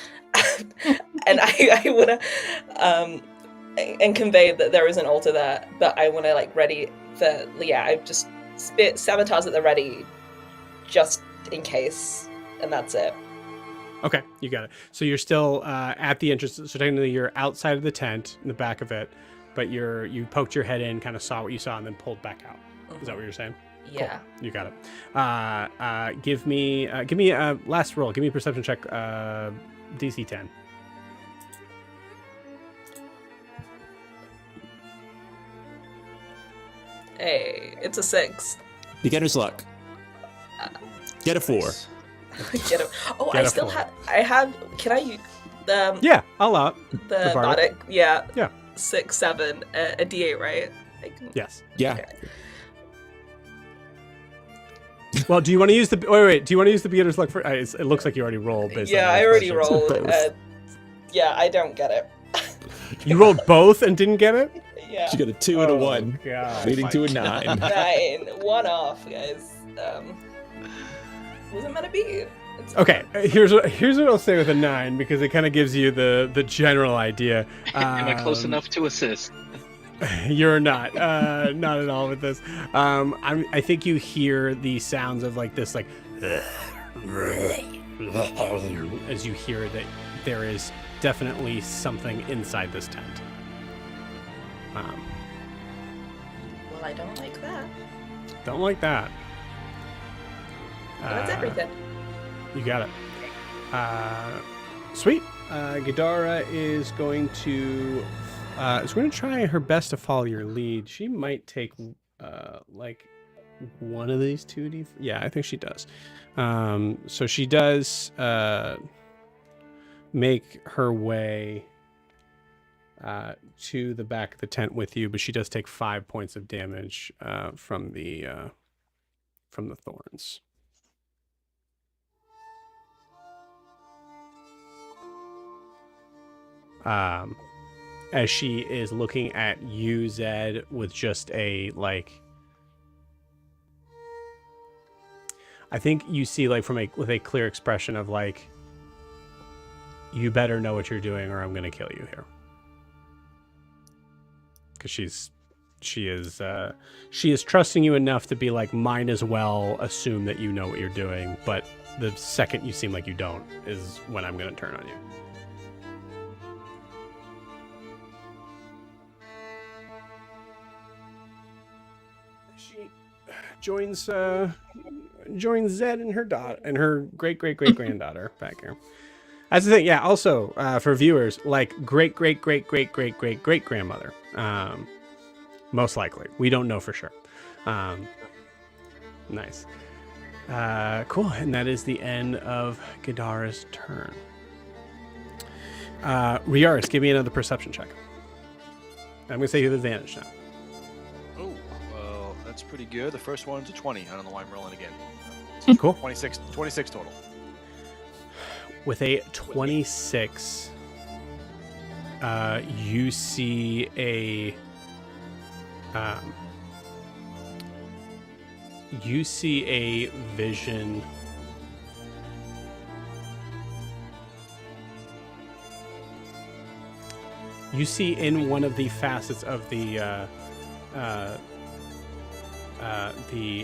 And I wanna and convey that there is an altar there, but I wanna like ready for I just spit scimitars at the ready, just in case, and that's it. Okay, you got it. So you're still at the entrance. So technically, you're outside of the tent, in the back of it, but you poked your head in, kind of saw what you saw, and then pulled back out. Is that what you're saying? Yeah. Cool. You got it. Give me a last roll. Give me a perception check. DC 10. Hey, it's a 6. Beginner's luck. Get a 4. Get it. Oh, Get I a still 4. have. Can I use the? Yeah, I'll allow it. The bardic. bardic. Yeah. Yeah. 6, 7, a D8, right? Yes. Yeah. Okay. Well, do you want to use the wait? Do you want to use the beginner's luck for? It looks like you already rolled. Based on I those already questions. rolled. Yeah, I don't get it. You rolled both and didn't get it. Yeah. She got a 2 and a 1, God. leading to a 9. 9. 1 off, guys. Wasn't meant to be. It's Okay, fine. here's what I'll say with a 9 because it kind of gives you the general idea. Am I close enough to assist? You're not at all with this. I think you hear the sounds of like this, like as you hear that there is definitely something inside this tent. Well, I don't like that. Don't like that. That's everything. You got it. Sweet. Gadara is going to try her best to follow your lead. She might take like one of these 2D. Yeah, I think she does. So she does make her way to the back of the tent with you, but she does take 5 points of damage from the thorns. As she is looking at you, Zed, with just a like, I think you see like with a clear expression of like, you better know what you're doing or I'm gonna kill you here. Because she is trusting you enough to be like, might as well assume that you know what you're doing, but the second you seem like you don't is when I'm gonna turn on you. She joins Zed and her daughter and her great granddaughter back here. That's the thing. Yeah. Also, for viewers, like great grandmother. Most likely. We don't know for sure. Nice. Cool. And that is the end of Gadara's turn. Riarris, give me another perception check. I'm gonna say you have advantage now. Oh, well, that's pretty good. The first one's a 20. I don't know why I'm rolling again. Cool. 26 total. With a 26, you see a vision. You see in one of the facets of the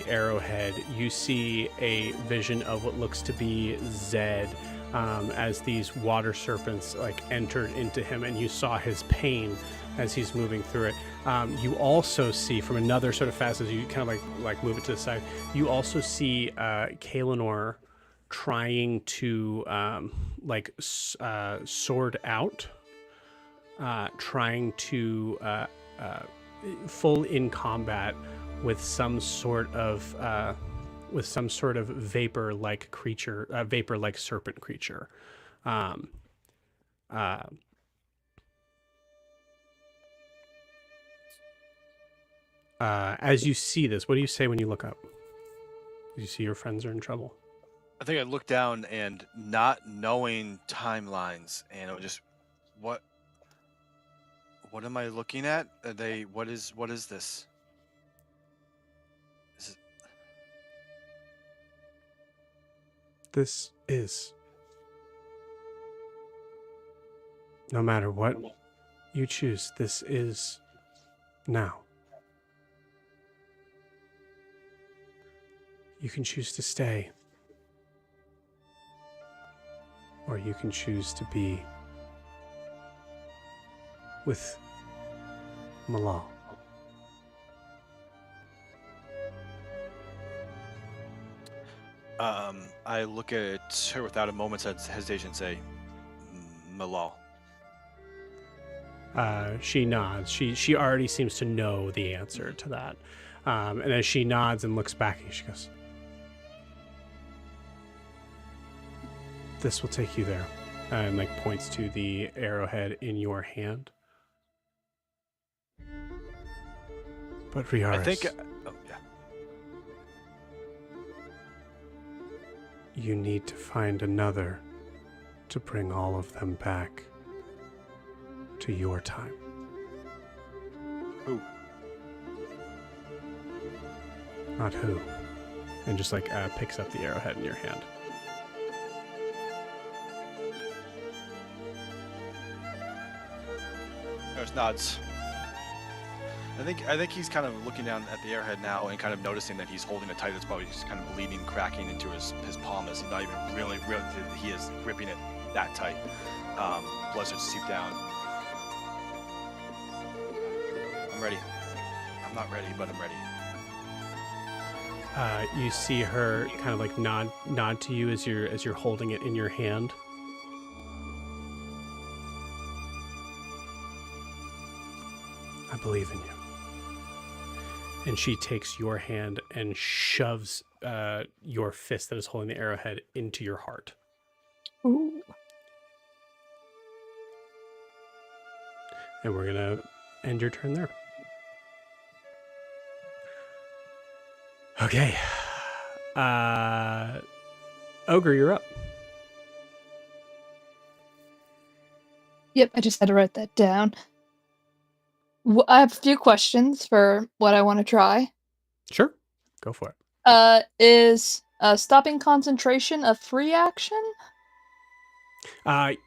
arrowhead, you see a vision of what looks to be Zed. As these water serpents like entered into him, and you saw his pain as he's moving through it. You also see from another sort of facet, as you kind of like move it to the side, you also see Kaelinor trying to sword out, trying to full in combat with some sort of vapor-like creature, vapor-like serpent creature. As you see this, what do you say when you look up? You see your friends are in trouble. I think I looked down and not knowing timelines, and it was just, what am I looking at? What is this? This is, no matter what you choose, this is now. You can choose to stay, or you can choose to be with Malal. I look at her without a moment's hesitation and say, Malal. She nods. She already seems to know the answer to that. And as she nods and looks back, she goes, this will take you there. And like points to the arrowhead in your hand. But Riarris, I think... oh, yeah. You need to find another to bring all of them back to your time. Who? Not who. And just like picks up the arrowhead in your hand. nods. I think he's kind of looking down at the arrowhead now and kind of noticing that he's holding it tight. It's probably just kind of bleeding, cracking into his palm as he's not even really realizing that he is gripping it that tight. Blood starts to seep down. I'm ready. I'm not ready, but I'm ready. You see her kind of like nod to you as you're holding it in your hand. I believe in you. And she takes your hand and shoves your fist that is holding the arrowhead into your heart. Ooh. And we're gonna end your turn there. Okay. Ogre, you're up. Yep, I just had to write that down. I have a few questions for what I want to try. Sure. Go for it. Is stopping concentration a free action? Unless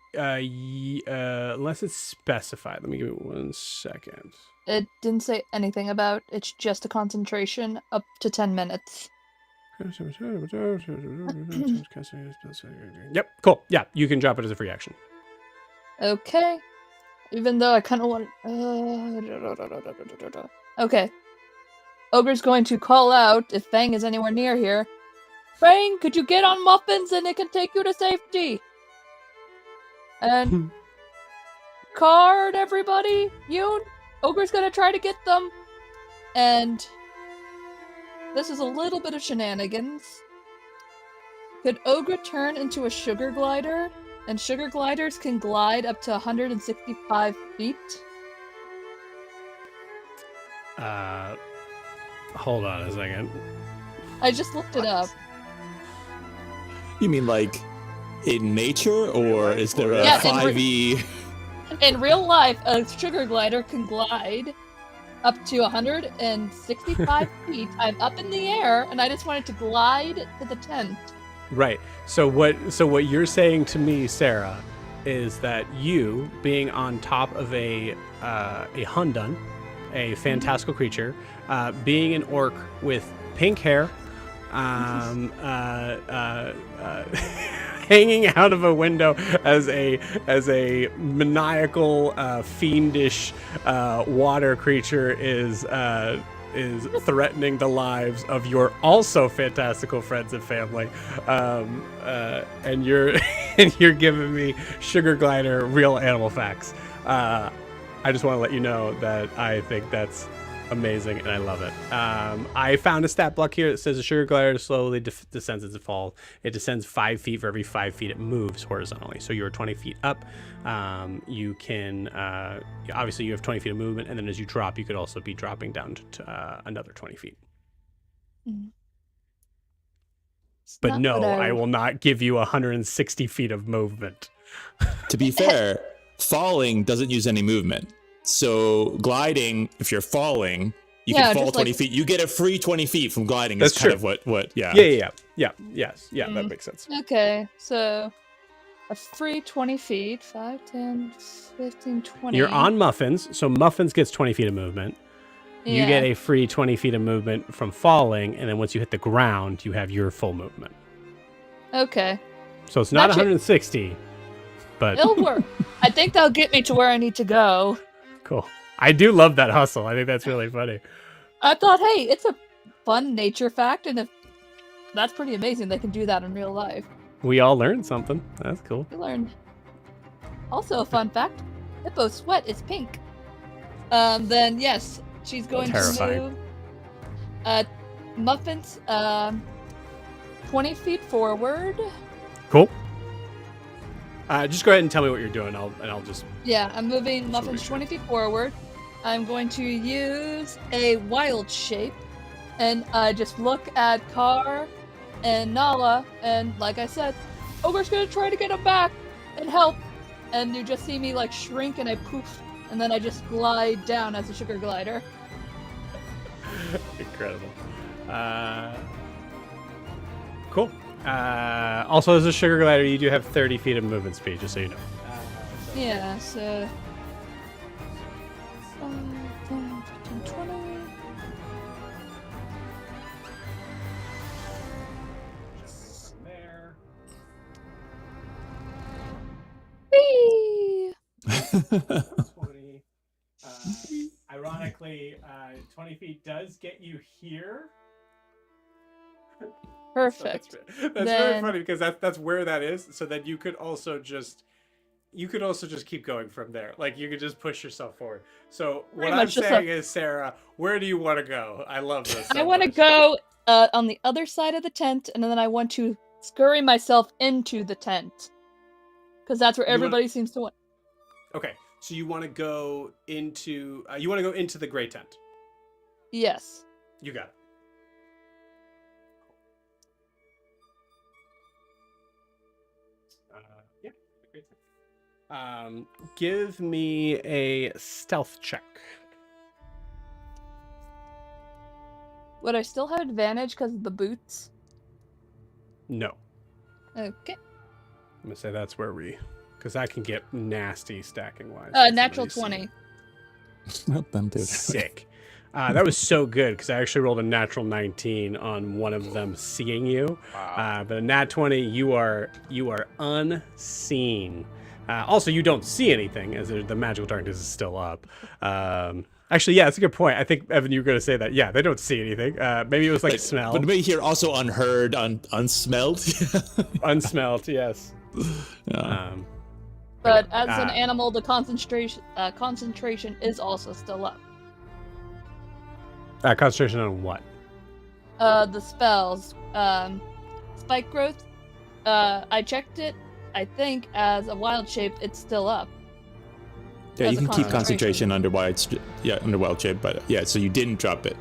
it's specified. Let me give it 1 second. It didn't say anything about it's just a concentration up to 10 minutes. Yep, cool. Yeah, you can drop it as a free action. Okay. Even though I kind of want... Okay. Ogre's going to call out if Fang is anywhere near here. Fang, could you get on muffins and it can take you to safety? And... Card, everybody! Ogre's gonna try to get them. And... This is a little bit of shenanigans. Could Ogre turn into a sugar glider? And sugar gliders can glide up to 165 feet. Hold on a second. I just looked it up. You mean like in nature, or is there a Yeah, 5e? In real life, a sugar glider can glide up to 165 feet. I'm up in the air, and I just wanted to glide to the tent. Right. So what you're saying to me, Sarah, is that you being on top of a Hundun, a fantastical creature, being an orc with pink hair, hanging out of a window as a maniacal, fiendish water creature is threatening the lives of your also fantastical friends and family, and you're giving me sugar glider real animal facts. I just want to let you know that I think that's amazing and I love it. I found a stat block here that says a sugar glider slowly descends as it falls. It descends 5 feet for every 5 feet it moves horizontally. So you're 20 feet up. You can obviously you have 20 feet of movement, and then as you drop, you could also be dropping down to another 20 feet. But no, I will not give you 160 feet of movement. To be fair, falling doesn't use any movement. So gliding, if you're falling, you can fall 20 feet. You get a free 20 feet from gliding. That's kind of what, yeah. That makes sense. Okay, so a free 20 feet, 5, 10, 15, 20. You're on Muffins, so Muffins gets 20 feet of movement. You get a free 20 feet of movement from falling, and then once you hit the ground, you have your full movement. Okay. So it's not 160, but... It'll work. I think that'll get me to where I need to go. Cool. I do love that hustle. I think that's really funny. I thought, hey, it's a fun nature fact, and if that's pretty amazing, they can do that in real life. We all learned something. That's cool. We learned. Also, a fun fact: Hippo's sweat is pink. Then yes, she's going to move. Muffins, 20 feet forward. Cool. Just go ahead and tell me what you're doing. I'll just. Yeah, I'm moving Muffins 20 feet forward. I'm going to use a wild shape, and I just look at Carr and Nala, and like I said, Ogre's gonna try to get him back and help. And you just see me like shrink, and I poof, and then I just glide down as a sugar glider. Incredible. Cool. Also, as a sugar glider, you do have 30 feet of movement speed, just so you know. Yeah, so... 5, 10, 15, 20. From there. Whee! 20. Ironically, 20 feet does get you here. Perfect. So that's really Then- funny because that's where that is. So then you could also just keep going from there. Like you could just push yourself forward. So what Pretty I'm much just saying is, Sarah, where do you want to go? I love this. I want to go on the other side of the tent, and then I want to scurry myself into the tent. Because that's where You wanna- everybody seems to want. Okay, so you want to go into the gray tent. Yes. You got it. Yeah, great tent. Give me a stealth check. Would I still have advantage because of the boots? No, Okay. I'm gonna say that's where because I can get nasty stacking wise. Natural 20. Not them, dude. Sick. That was so good because I actually rolled a natural 19 on one of them seeing you. Wow. But a nat 20, you are unseen. Also, you don't see anything as the magical darkness is still up. Actually, yeah, that's a good point. I think, Evan, you were going to say that. Yeah, they don't see anything. Maybe it was like smell. But maybe here also unheard, unsmelled. Unsmelled, yes. Yeah. But as an animal, the concentration is also still up. Concentration on what? The spells. Spike growth. I checked it. I think as a wild shape, it's still up. Yeah, As you a can keep concentration under wild shape, but yeah, so you didn't drop it.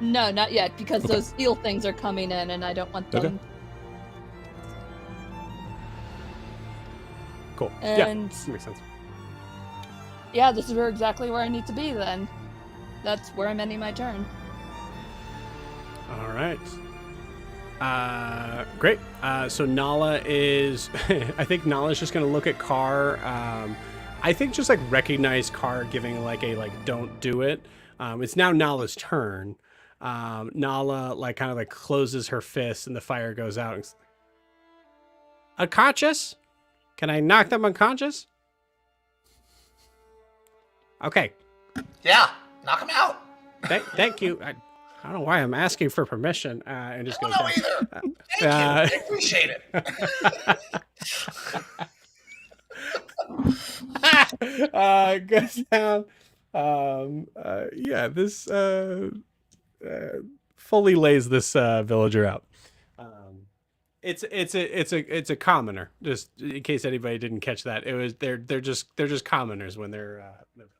No, not yet, because Okay. those eel things are coming in, and I don't want them. Okay. Cool. And yeah, makes sense. yeah, this is exactly where I need to be then. That's where I'm ending my turn. All right. Great. So Nala is, I think Nala's just going to look at Carr. I think just like recognize Carr giving like a don't do it. It's now Nala's turn. Nala like kind of like closes her fist and the fire goes out. And unconscious? Can I knock them unconscious? Okay. Yeah, knock him out. Thank you. I don't know why I'm asking for permission. And just I goes don't know down. either. Thank you. I appreciate it. Goes down. Yeah, this fully lays this villager out. It's a commoner. Just in case anybody didn't catch that, it was they're just commoners when they're villagers.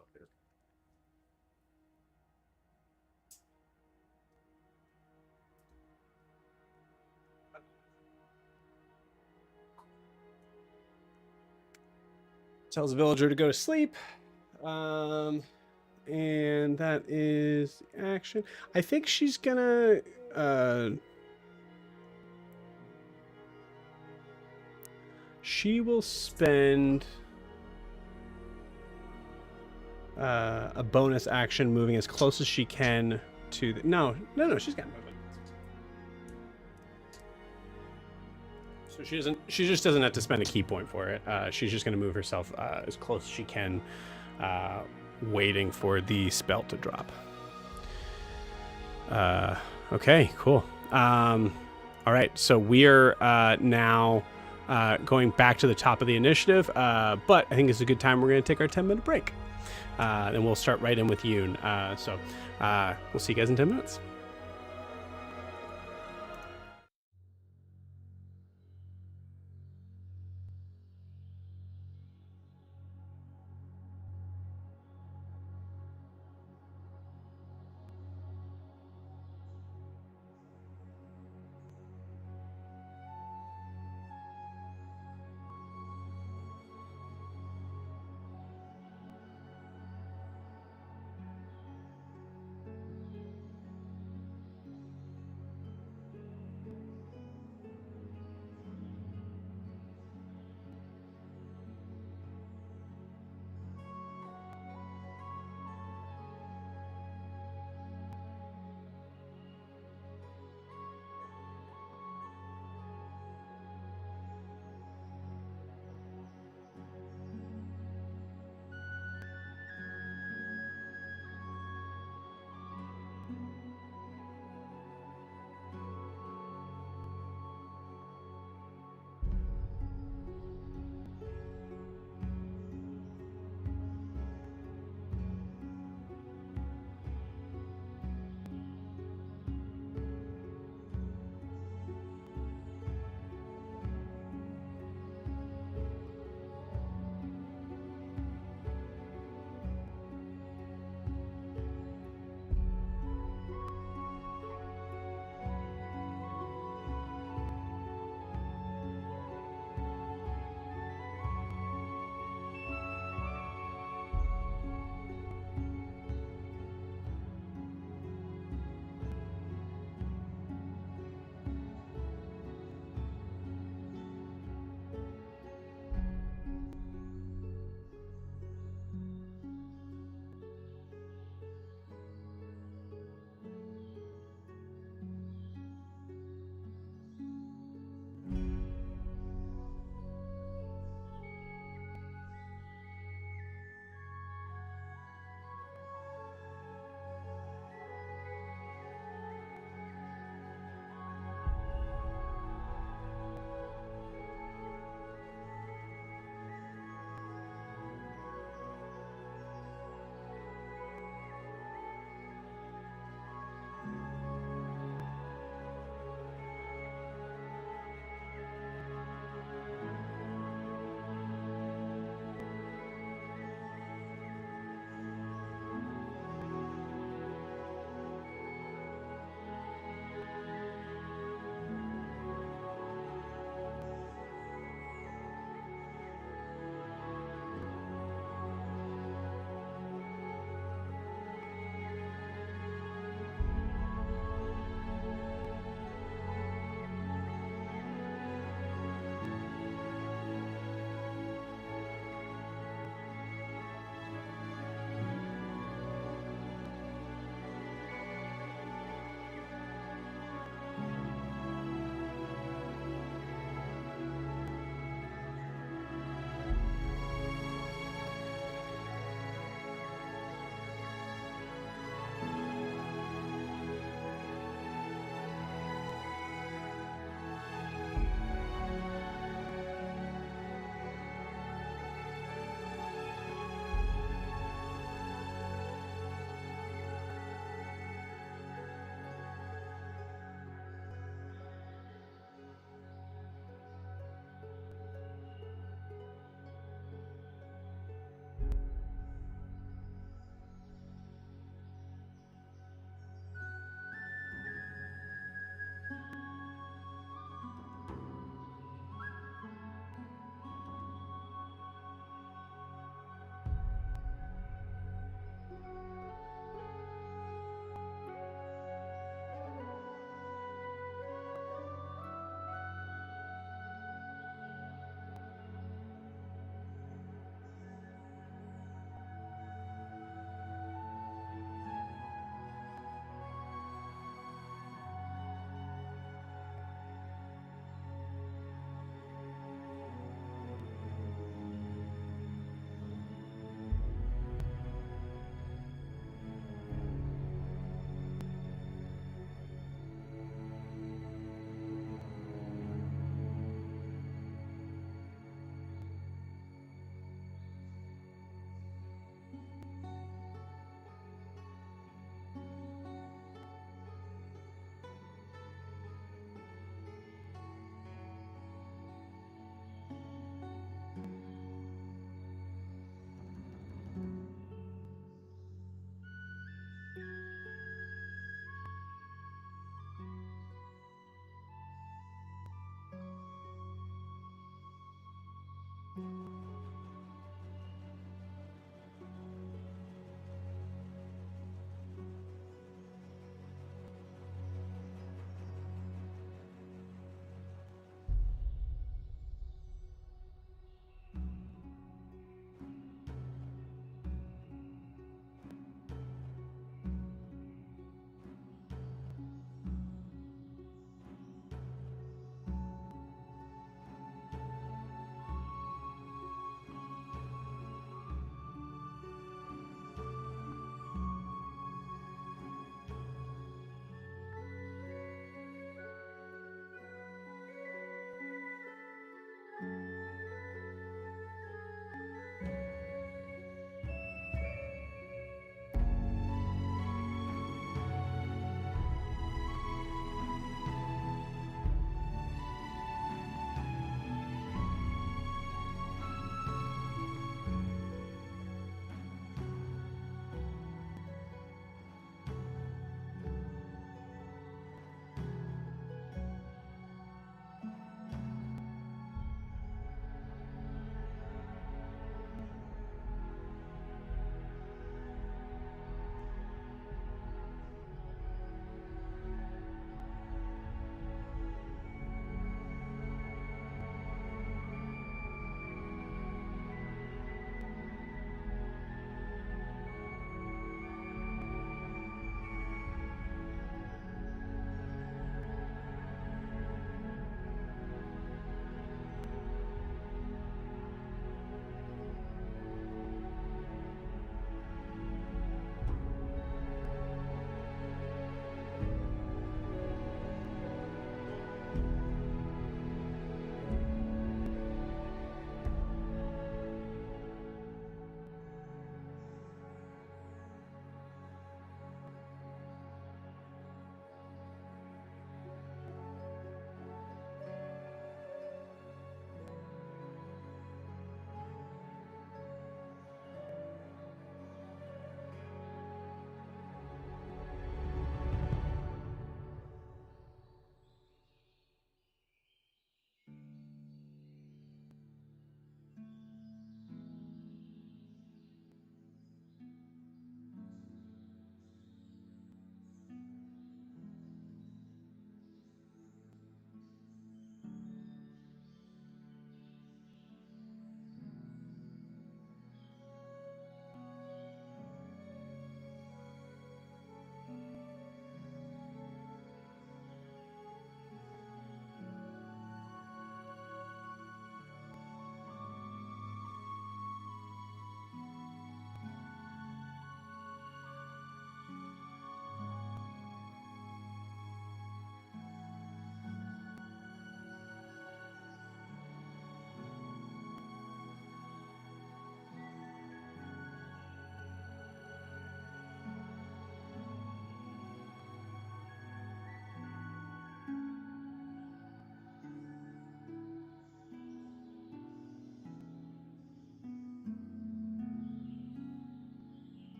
Tells the villager to go to sleep. And that is action. I think she's gonna she will spend a bonus action moving as close as she can to the no, she's got movement. So she just doesn't have to spend a key point for it. She's just gonna move herself as close as she can, waiting for the spell to drop. Okay, cool. All right, so we're now going back to the top of the initiative, but I think it's a good time we're going to take our 10-minute break. And we'll start right in with Yoon. So we'll see you guys in 10 minutes.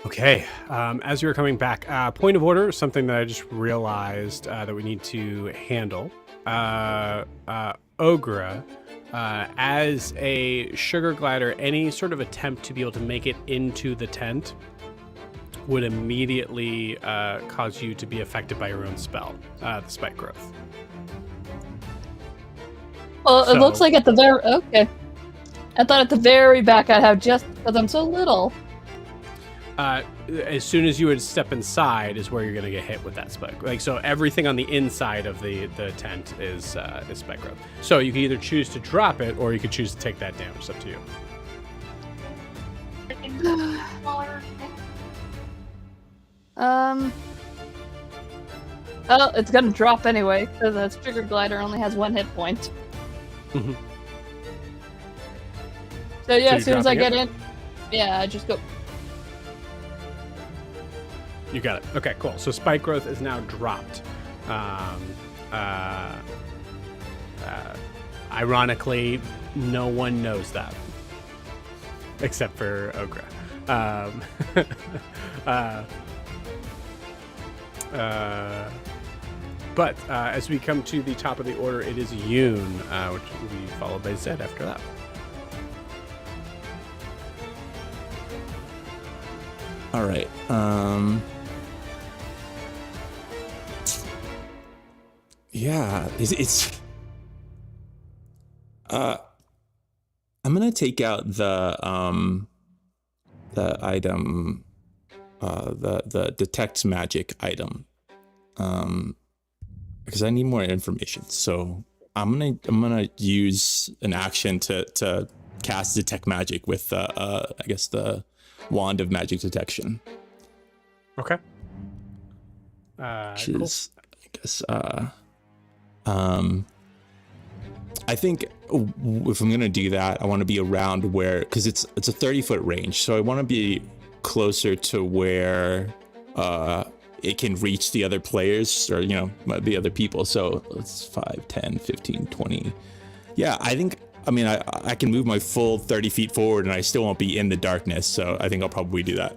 Okay, as we were coming back, point of order, something that I just realized that we need to handle. Ogre, as a sugar glider, any sort of attempt to be able to make it into the tent would immediately cause you to be affected by your own spell, the spike growth. Well, So- it looks like at the very... Okay. I thought at the very back I'd have just... Because I'm so little. As soon as you would step inside is where you're going to get hit with that spike. Like, so everything on the inside of the tent is spike growth. So you can either choose to drop it or you could choose to take that damage. It's up to you. Well, it's gonna drop anyway, because that sugar glider only has 1 hit point. Mhm. So yeah, So as soon as I you're get in... Yeah, I just go... You got it. Okay, cool. So spike growth is now dropped. Ironically, no one knows that. Except for Ogre. But as we come to the top of the order, it is Yoon, which will be followed by Zed after that. All right. Yeah, it's I'm gonna take out the item, the detect magic item, because I need more information. So I'm gonna use an action to cast detect magic with I guess the wand of magic detection. Okay. Which Cool. is, I guess, I think if I'm gonna do that, I want to be around where, because it's a 30-foot range, so I want to be closer to where it can reach the other players, or the other people. So it's 5, 10, 15, 20. Yeah, I think, I can move my full 30 feet forward and I still won't be in the darkness, so I think I'll probably do that.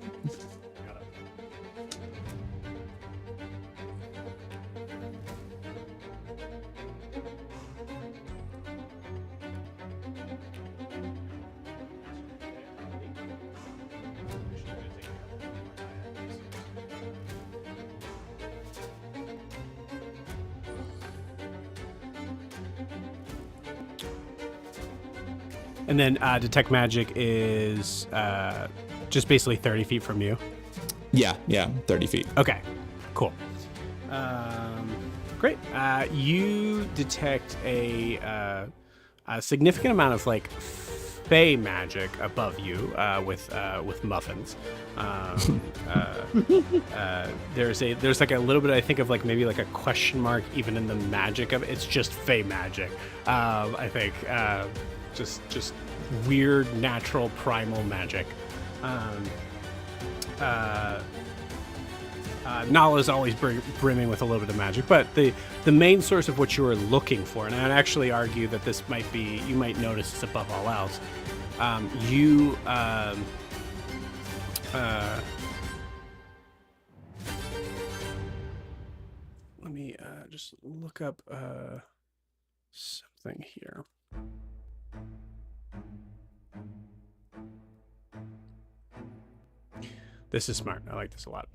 And then detect magic is just basically 30 feet from you. Yeah, 30 feet. Okay, cool. Great. You detect a significant amount of like fey magic above you with muffins. There's like a little bit, I think, of like maybe like a question mark even in the magic of it. It's just fey magic. I think just weird natural primal magic. Nala is always brimming with a little bit of magic, but the main source of what you are looking for, and I'd actually argue that this might be, you might notice this above all else, let me just look up something here. This is smart. I like this a lot.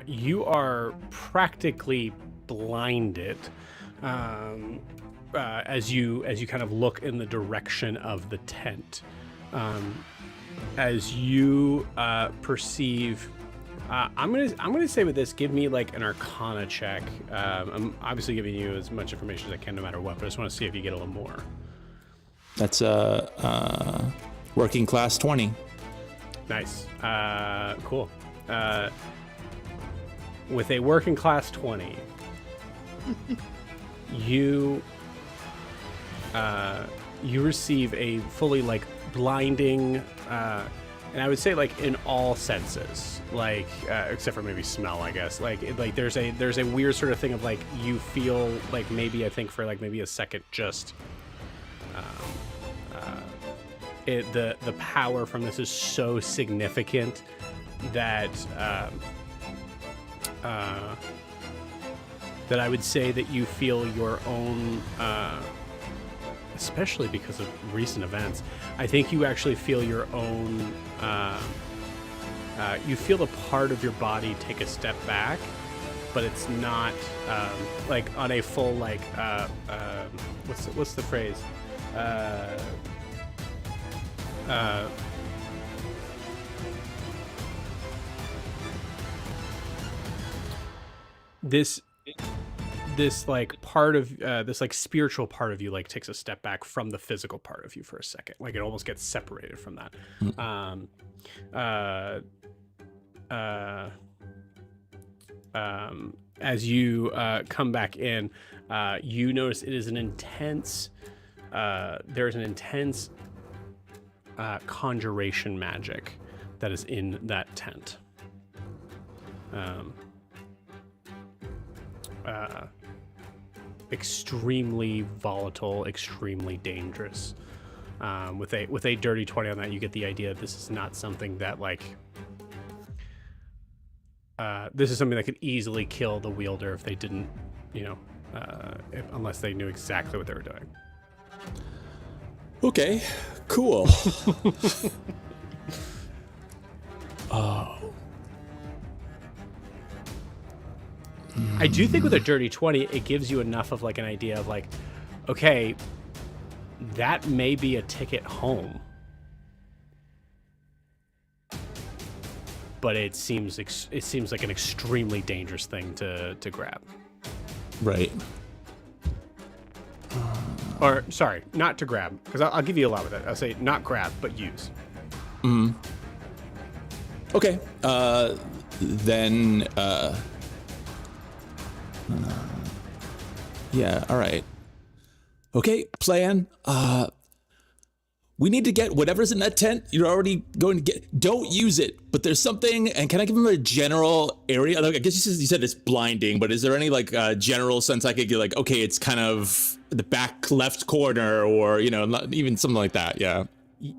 You are practically blinded as you kind of look in the direction of the tent. As you perceive, I'm gonna say with this, give me like an Arcana check. I'm obviously giving you as much information as I can, no matter what, but I just want to see if you get a little more. That's working class 20. Nice. Cool. With a working class 20, you you receive a fully like blinding, and I would say like in all senses, like except for maybe smell, I guess. Like there's a weird sort of thing of like you feel like maybe I think for like maybe a second just the power from this is so significant that that I would say that you feel your own, especially because of recent events, I think you actually feel your own, you feel the part of your body take a step back, but it's not like on a full like, what's the phrase? This like part of this like spiritual part of you like takes a step back from the physical part of you for a second, like it almost gets separated from that. As you come back in, you notice it is an intense there's an intense conjuration magic that is in that tent. Extremely volatile, extremely dangerous. With a dirty 20 on that, you get the idea that this is not something that like this is something that could easily kill the wielder if they didn't, you know, unless they knew exactly what they were doing. Okay, cool. Oh. I do think with a dirty 20, it gives you enough of like an idea of like, okay, that may be a ticket home, but it seems like an extremely dangerous thing to grab. Right. Or sorry, not to grab, because I'll give you a lot with it. I'll say not grab, but use. Okay. Then. Yeah. All right. Okay. Plan. We need to get whatever's in that tent. You're already going to get. Don't use it. But there's something. And can I give him a general area? Like, I guess you said it's blinding. But is there any like general sense I could get? Like, okay, it's kind of the back left corner, or you know, not even something like that. Yeah.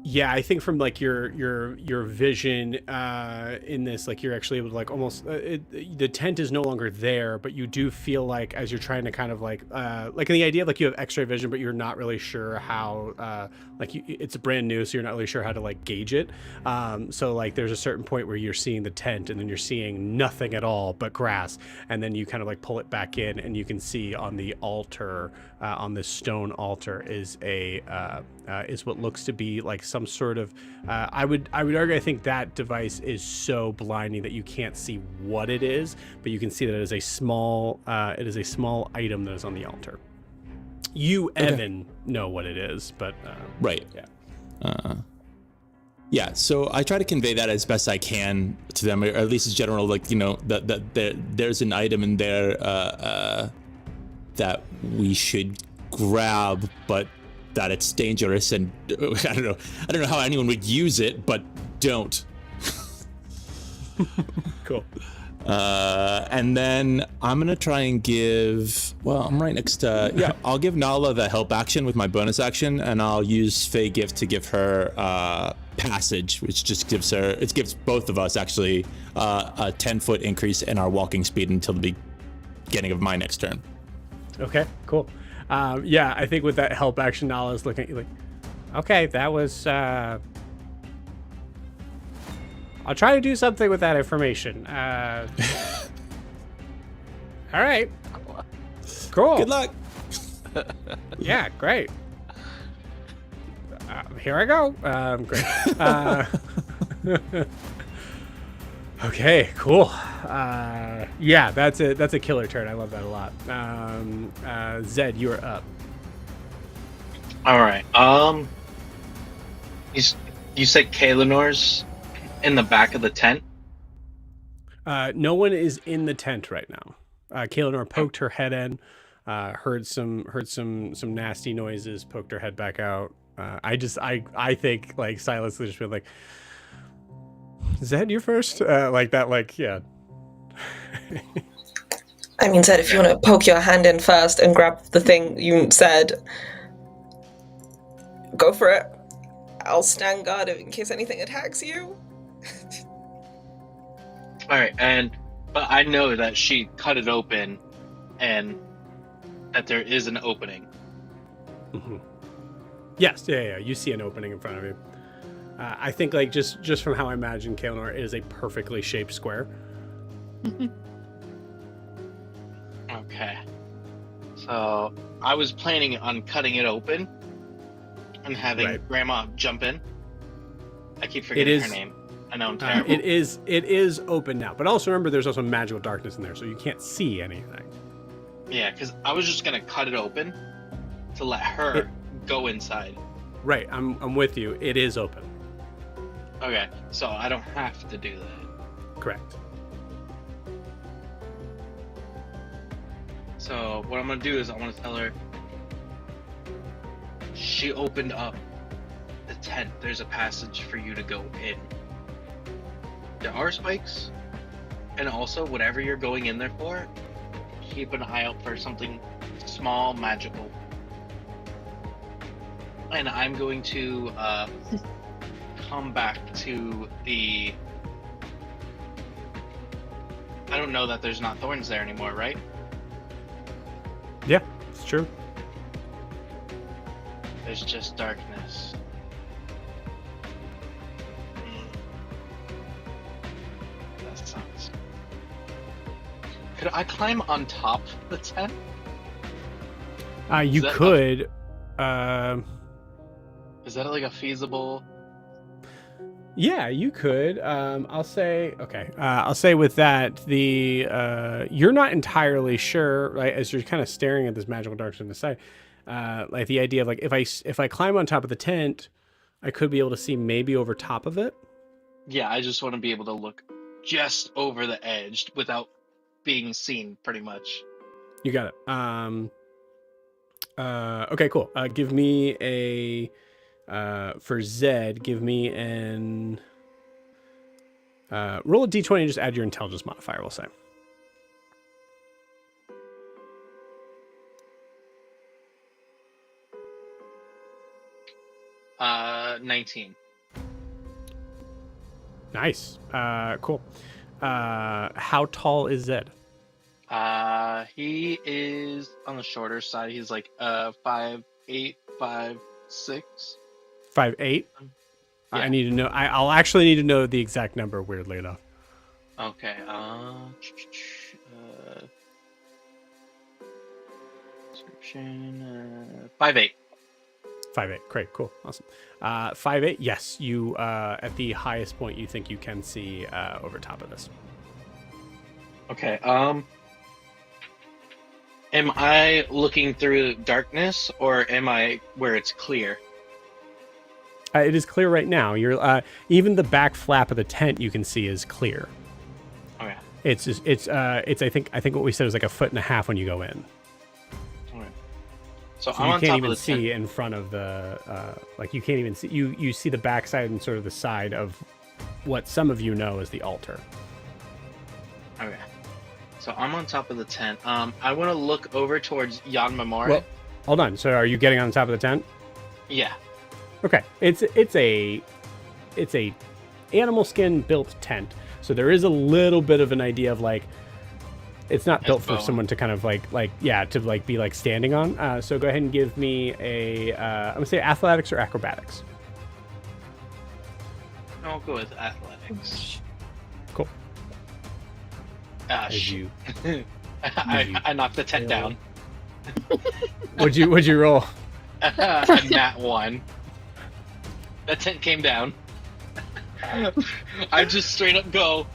Yeah, I think from like your vision in this, like you're actually able to like almost the tent is no longer there, but you do feel like as you're trying to kind of like in the idea of like you have X-ray vision, but you're not really sure how it's brand new, so you're not really sure how to like gauge it. So like there's a certain point where you're seeing the tent and then you're seeing nothing at all but grass, and then you kind of like pull it back in and you can see on the altar, on this stone altar is is what looks to be like some sort of I would argue I think that device is so blinding that you can't see what it is, but you can see that it is a small item that is on the altar. You, Evan, know what it is, but right. Yeah. Yeah, so I try to convey that as best I can to them, or at least as general, like, you know, that there's an item in there that we should grab, but that it's dangerous, and I don't know how anyone would use it, but don't. Cool. And then I'm gonna try and give. Well, I'm right next to. I'll give Nala the help action with my bonus action, and I'll use Fey Gift to give her passage, which just gives both of us actually a 10-foot increase in our walking speed until the beginning of my next turn. Okay, cool. Yeah, I think with that help action, Nala's looking at you like, okay, that was. I'll try to do something with that information. All right. Cool. Good luck. Yeah, great. Here I go. Great. Okay, cool. Yeah, that's a killer turn. I love that a lot. Zed, you are up. All right. You said Kalinor's in the back of the tent? No one is in the tent right now. Kalinor poked her head in. heard some nasty noises, poked her head back out. I think like Silas just been like, Zed, you're first, like that, like yeah. I mean, Zed, if you want to poke your hand in first and grab the thing you said, go for it. I'll stand guard in case anything attacks you. Alright, but I know that she cut it open and that there is an opening. Mm-hmm. Yes, yeah. You see an opening in front of you. I think like just from how I imagine Kaelinor, it is a perfectly shaped square. Okay. So I was planning on cutting it open and having Grandma jump in. I keep forgetting her name. I know I'm terrible. It is open now, but also remember there's also magical darkness in there, so you can't see anything. Yeah, because I was just gonna cut it open to let her go inside. Right, I'm with you. It is open. Okay, so I don't have to do that. Correct. So what I'm gonna do is I want to tell her she opened up the tent. There's a passage for you to go in. There are spikes, and also whatever you're going in there for, keep an eye out for something small, magical. And I'm going to come back to the. I don't know that there's not thorns there anymore, right? Yeah, it's true. There's just darkness. That sucks. Could I climb on top of the tent? You could. Is that like a feasible? Yeah, you could. I'll say with that, you're not entirely sure, right? As you're kind of staring at this magical darkness on the side, like the idea of like if I climb on top of the tent, I could be able to see maybe over top of it. Yeah, I just want to be able to look just over the edge without being seen, pretty much. You got it. Okay, cool. Give me a. For Zed, give me an roll a d20 and just add your intelligence modifier, we'll say. Uh, 19. Nice. Cool. How tall is Zed? He is on the shorter side. He's like 5'8", 5'6". 5'8". Yeah. I need to know. I'll actually need to know the exact number. Weirdly enough. Okay. Description. 5'8". 5'8". Great. Cool. Awesome. 5'8". Yes, you at the highest point you think you can see over top of this. Okay. Am I looking through darkness, or am I where it's clear? It is clear right now. You're even the back flap of the tent you can see is clear. Okay. It's I think what we said is like 1.5 feet when you go in. Okay. So So I'm you on can't top even of the see tent. in front of the like you can't even see you see the backside and sort of the side of what some of you know as the altar. Okay. So I'm on top of the tent. I want to look over towards Yanmèmouri. Well, hold on. So are you getting on top of the tent? Yeah. Okay. It's a animal skin built tent. So there is a little bit of an idea of like it's not built for bone. someone to kind of like to like be like standing on. So go ahead and give me a I'm gonna say athletics or acrobatics. I'll go with athletics. Cool. Ah, As shit. you I knocked the tent down. would you roll? A nat 1. The tent came down. I just straight up go.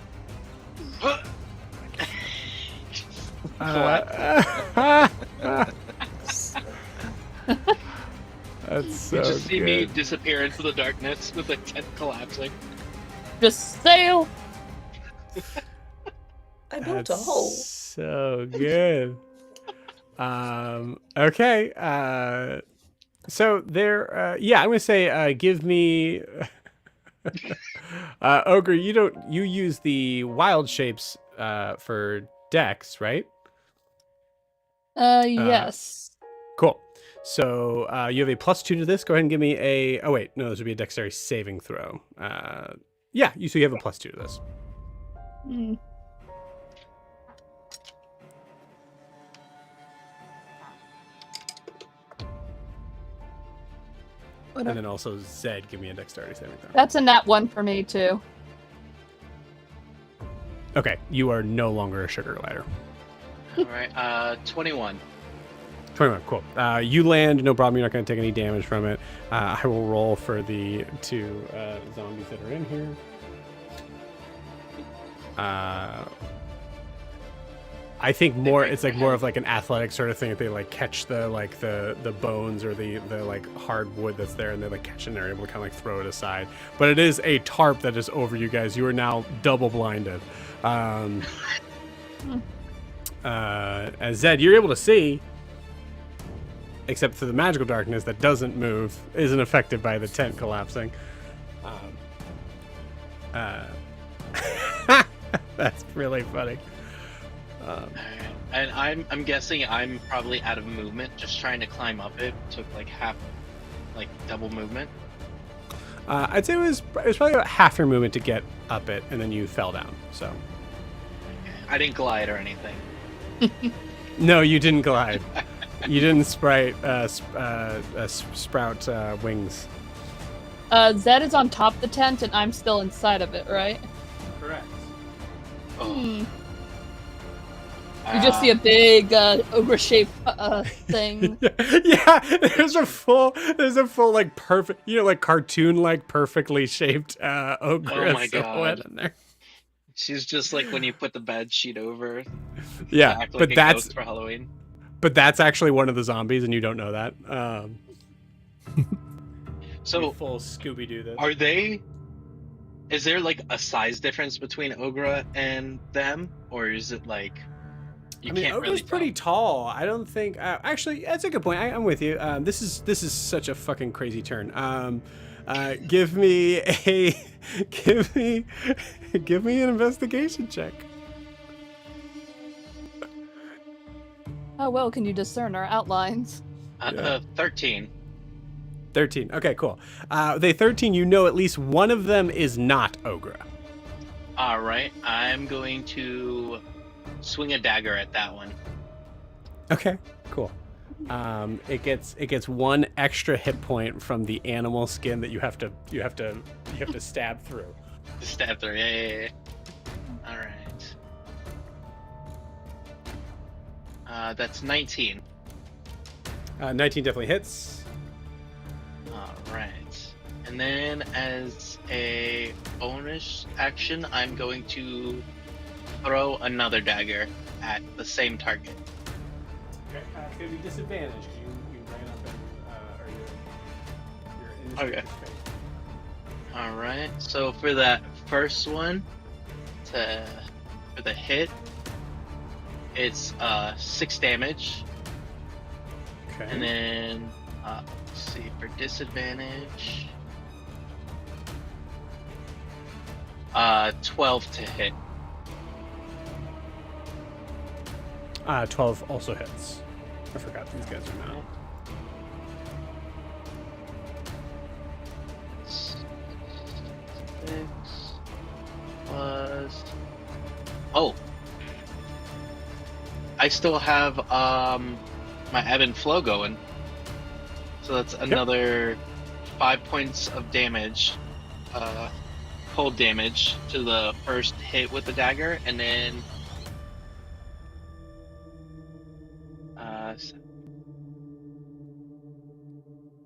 That's so You just see me good. disappear into the darkness with the tent collapsing. Just sail. I built a That's hole. so good. Okay. So there. Yeah, I'm gonna say. Give me. Ogre, you use the wild shapes for Dex, right? Yes. Cool. So you have a +2 to this. Go ahead and give me a. Oh wait, no, this would be a dexterity saving throw. Yeah, so you have a +2 to this. Hmm. And then also Zed, give me a dexterity saving throw. That's a nat 1 for me too. Okay, you are no longer a sugar glider. All right, 21. 21, cool. You land, no problem. You're not going to take any damage from it. I will roll for the 2 zombies that are in here. I think more. It's like more of like an athletic sort of thing. That they like catch the bones or the like hard wood that's there, and they like catch it and they're able to kind of like throw it aside. But it is a tarp that is over you guys. You are now double blinded. As Zed, you're able to see, except for the magical darkness that doesn't move, isn't affected by the tent collapsing. That's really funny. And I'm guessing I'm probably out of movement. Just trying to climb up it took like double movement. I'd say it was probably about half your movement to get up it, and then you fell down. So I didn't glide or anything. no, you didn't glide. You didn't sprout wings. Zed is on top of the tent, and I'm still inside of it, right? Correct. Oh. You just see a big ogre-shaped thing. Yeah, there's a full like perfect, like cartoon like perfectly shaped ogre. Oh my silhouette God. in there. She's just like when you put the bed sheet over. Yeah, to act like but a that's ghost for Halloween. But that's actually one of the zombies, and you don't know that. So full Scooby-Doo this. are they? Is there like a size difference between Ogre and them, or is it like you can't Ogre's really pretty tell? tall. I don't think. Actually, that's a good point. I'm with you. This is such a fucking crazy turn. Give me an investigation check. How well can you discern our outlines? 13. 13. Okay, cool. The 13. You know, at least one of them is not Ogre. All right, I'm going to swing a dagger at that one. Okay, cool. It gets 1 extra hit point from the animal skin that you have to stab through. Stab through. Yeah. All right. That's 19. 19 definitely hits. All right. And then as a bonus action, I'm going to throw another dagger at the same target. Okay, it's gonna be disadvantaged. You ran up and you're in Okay. All right. So for that first one, for the hit, it's 6 damage. Okay. And then let's see, for disadvantage, 12 to hit. 12 also hits. I forgot these guys are now. 6 plus. Oh, I still have my ebb and flow going, so that's another 5 points of damage, cold damage to the first hit with the dagger, and then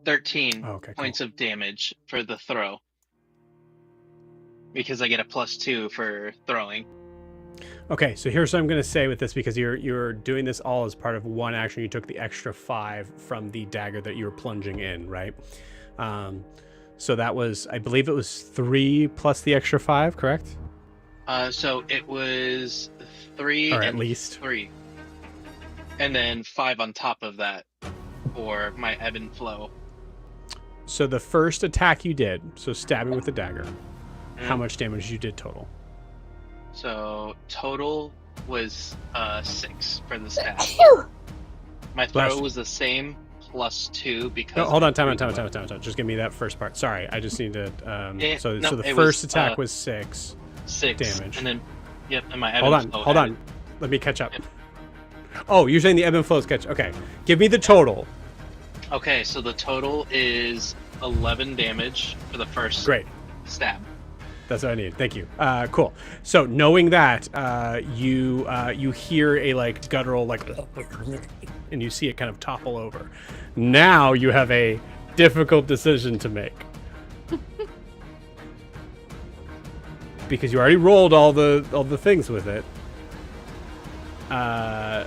13 points of damage for the throw, because I get a +2 for throwing. Okay, so here's what I'm gonna say with this, because you're doing this all as part of one action. You took the extra 5 from the dagger that you were plunging in, right? So that was, I believe it was 3 plus the extra 5, correct? So it was 3 or and at least 3. and then 5 on top of that for my ebb and flow. So the first attack you did, so stabbing with the dagger, how Mhm. much damage you did total? So total was 6 for the stab. Phew! My Bless throw you. was the same plus 2 because. No, hold I on, time. threw the weapon. Just give me that first part. Sorry, I just need to. So no, the it first was, attack was 6 6 damage. and then yep, and my ebb Hold and on, flow hold added- on. Let me catch up. Yep. Oh, you're saying the ebb and flow is catch. Okay, give me the total. Okay, so the total is 11 damage for the first Great. stab. That's what I need. Thank you. Cool. So knowing that, you hear a like guttural like, and you see it kind of topple over. Now you have a difficult decision to make because you already rolled all the things with it. I'm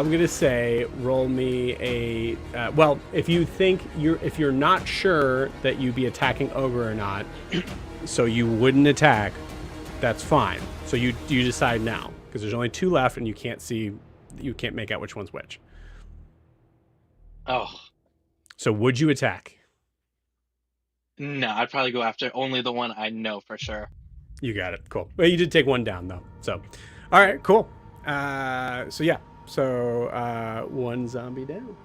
gonna say roll me a. Well, if you're not sure that you'd be attacking ogre or not. So you wouldn't attack, that's fine. So you decide now, because there's only 2 left and you can't make out which one's which. Oh, So would you attack? no, I'd probably go after only the one I know for sure. You got it, cool. Well, you did take 1 down though, so. All right, cool. So yeah, so 1 zombie down.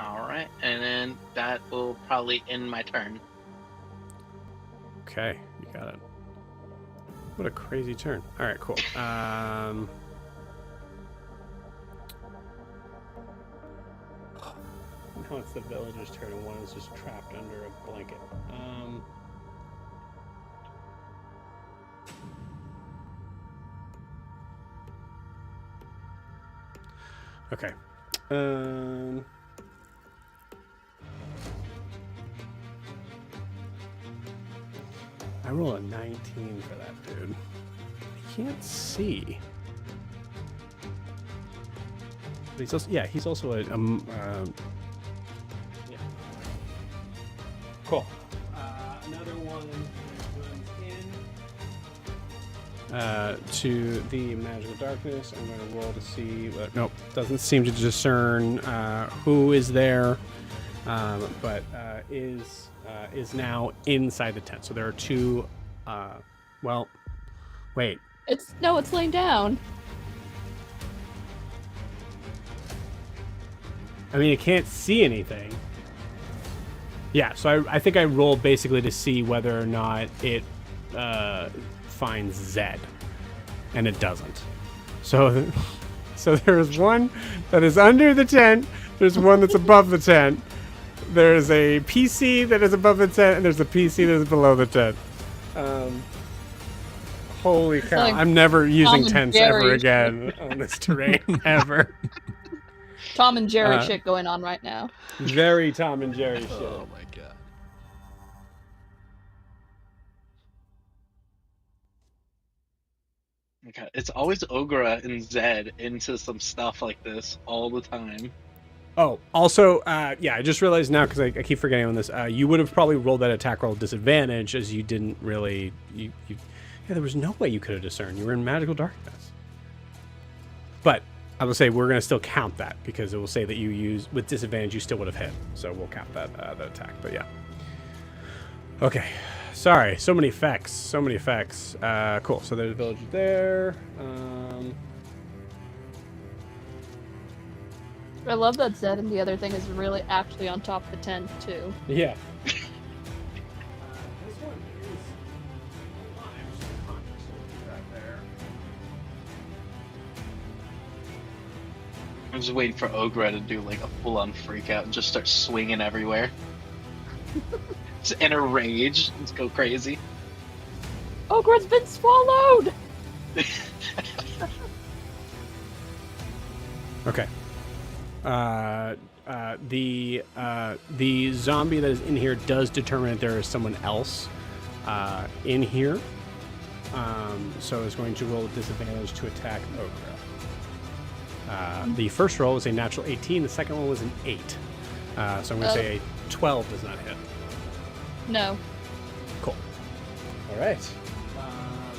Alright, and then that will probably end my turn. Okay, you got it. What a crazy turn. All right, cool. Now it's the villager's turn and one is just trapped under a blanket. Okay. I roll a 19 for that dude. I can't see. But he's also, yeah, he's also a yeah. Cool. Another one runs in to the magical darkness. I'm going to roll to see. Nope, doesn't seem to discern who is there, but is now inside the tent. So there are 2. Well, wait. It's laying down. I mean, it can't see anything. Yeah, so I think I rolled basically to see whether or not it finds Zed, and it doesn't. So there's one that is under the tent. There's one that's above the tent. There's a PC that is above the tent, and there's a PC that is below the tent. Holy cow! like I'm never using Tom and tents ever Jerry. again on this terrain ever. Tom and Jerry shit going on right now. Very Tom and Jerry shit. Oh my god. Okay, it's always Ogra and Zed into some stuff like this all the time. Oh, also, yeah, I just realized now because I keep forgetting on this. You would have probably rolled that attack roll disadvantage as you didn't really. Yeah, there was no way you could have discerned. You were in magical darkness. But I will say we're going to still count that because it will say that you use with disadvantage you still would have hit. So we'll count that attack. But yeah. Okay. Sorry. So many effects. So many effects. Cool. So there's a villager there. I love that Zed and the other thing is really actually on top of the tent too. Yeah. I'm just waiting for Ogra to do like a full-on freak out and just start swinging everywhere. Just in a rage, just go crazy. Ogre's been swallowed! Okay. The zombie that is in here does determine that there is someone else in here. So it's going to roll with disadvantage to attack Ogra. The first roll was a natural 18. The second one was an 8. So I'm going to say a 12 does not hit. No. Cool. All right.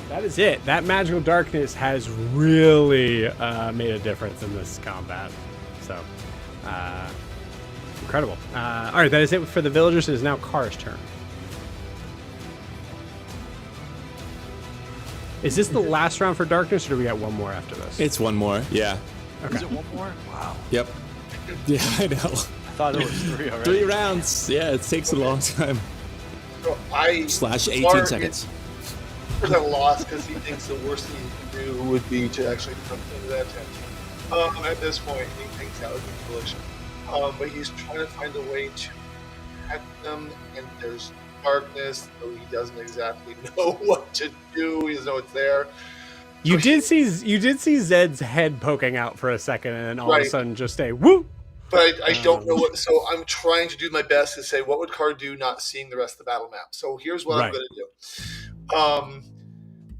That is it. That magical darkness has really made a difference in this combat. So, incredible. All right, that is it for the villagers. It is now Kara's turn. Is this the last round for darkness, or do we got one more after this? It's one more. Yeah. Okay. Is it one more? Wow. Yep. Yeah, I know. I thought it was 3 already. 3 rounds. Yeah, it takes a long time. So Slash 18 Clark seconds. is at a loss because he thinks the worst thing he can do would be to actually come into that tent. At this point, he thinks that would be foolish. But he's trying to find a way to protect them, and there's darkness, so he doesn't exactly know what to do. He doesn't know it's there. You did see Zed's head poking out for a second, and then all of a Right. sudden just a whoop. But I don't know what. So I'm trying to do my best to say what would Carr do, not seeing the rest of the battle map. So here's what I'm Right. going to do.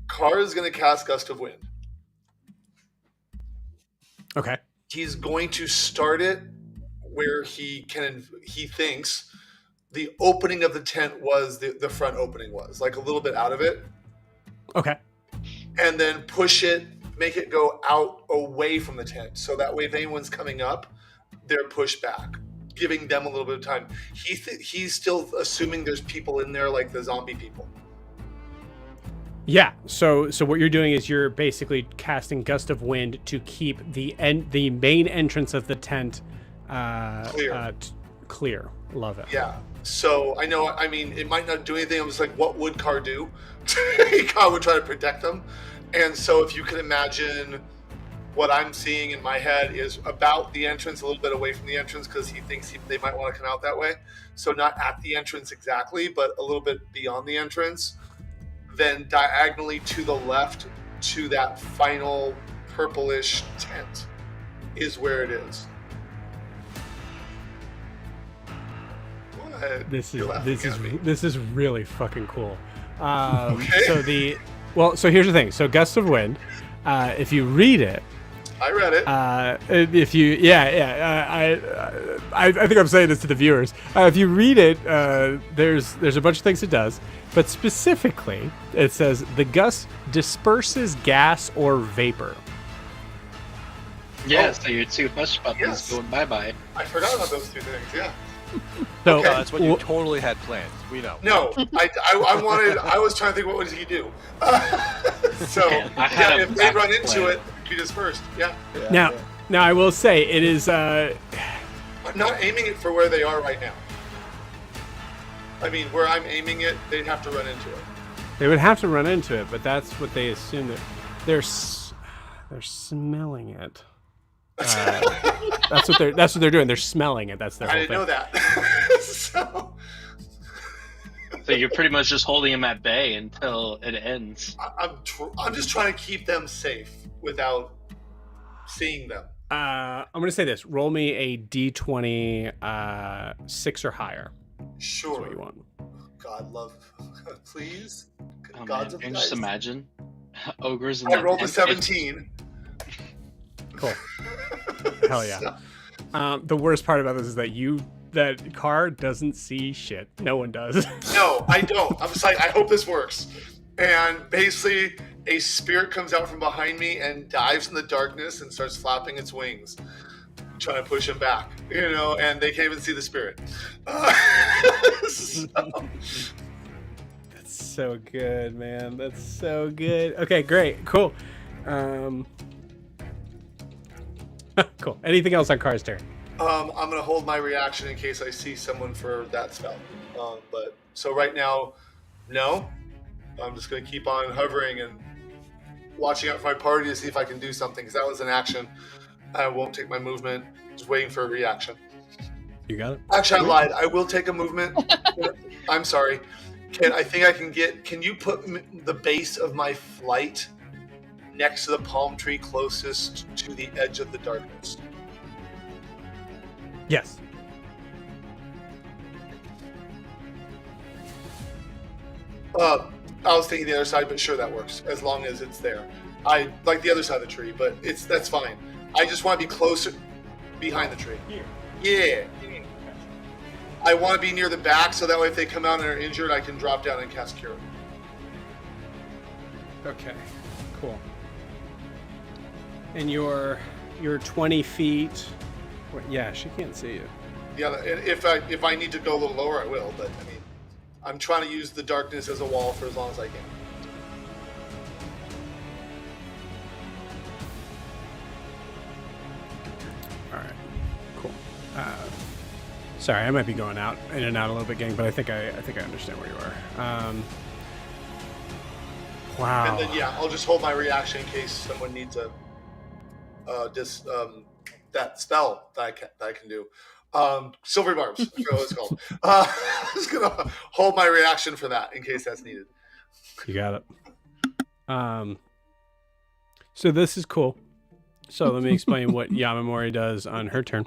Carr is going to cast Gust of Wind. Okay. He's going to start it where he thinks the opening of the tent was the front opening was, like a little bit out of it, Okay. and then push it, make it go out away from the tent. So that way, if anyone's coming up, they're pushed back, giving them a little bit of time. He's still assuming there's people in there, like the zombie people. Yeah. So what you're doing is you're basically casting Gust of Wind to keep the main entrance of the tent Clear. Clear. Love it. Yeah. So I know. I mean, it might not do anything. I'm just like, what would Carr do? Carr would try to protect them. And so, if you can imagine, what I'm seeing in my head is about the entrance, a little bit away from the entrance, because he thinks they might want to come out that way. So not at the entrance exactly, but a little bit beyond the entrance. Then diagonally to the left, to that final purplish tent, is where it is. What? This You're laughing at me. is really fucking cool. Okay. So here's the thing. So Gust of Wind, if you read it, I read it. if you I think I'm saying this to the viewers. If you read it, there's a bunch of things it does, but specifically it says the gust disperses gas or vapor. Yeah, Oh. so your 2 hush buttons Yes. going bye-bye. I forgot about those two things. Yeah. So Okay. That's what you totally had planned. We know. No, I was trying to think, what would he do? So Man, I had a if they run backup into plan. it, be dispersed. Yeah. now I will say it is I'm not aiming it for where they are right now. I mean, where I'm aiming it, they'd have to run into it. they would have to run into it, but that's what they assume that they're smelling it. That's what they're doing. They're smelling it. That's their I whole didn't thing. know that. So So you're pretty much just holding them at bay until it ends. I'm just trying to keep them safe without seeing them. I'm gonna say this. Roll me a d20, 6 or higher. That's Sure. what you want. God love, please. Oh, Gods man. of And the just dice. imagine ogres in I that rolled a tent. 17. Cool. Hell yeah. The worst part about this is that Carr doesn't see shit. No one does. No, I don't. I'm just like, I hope this works. And basically, a spirit comes out from behind me and dives in the darkness and starts flapping its wings, trying to push him back. And they can't even see the spirit. So, That's so good, man. That's so good. Okay, great. Cool. Cool. Anything else on Carr's turn? I'm gonna hold my reaction in case I see someone for that spell. But so right now, no. I'm just gonna keep on hovering and watching out for my party to see if I can do something, because that was an action. I won't take my movement. Just waiting for a reaction. You got it. Actually, I lied. I will take a movement. I'm sorry. Can you put the base of my flight next to the palm tree closest to the edge of the darkness? Yes. I was thinking the other side, but sure, that works as long as it's there. I like the other side of the tree, but that's fine. I just want to be closer behind the tree. Yeah. I want to be near the back, so that way if they come out and are injured, I can drop down and cast Cure. Okay, cool. And you're 20 feet. Yeah, she can't see you. Yeah, if I need to go a little lower, I will. But I mean, I'm trying to use the darkness as a wall for as long as I can. All right, cool. Sorry, I might be going out in and out a little bit, gang, but I think I understand where you are. Wow. And then I'll just hold my reaction in case someone needs a that spell that I can do. Silvery Barbs, I forgot what it's called. I'm just gonna hold my reaction for that in case that's needed. You got it. So this is cool. So let me explain what Yanmèmouri does on her turn.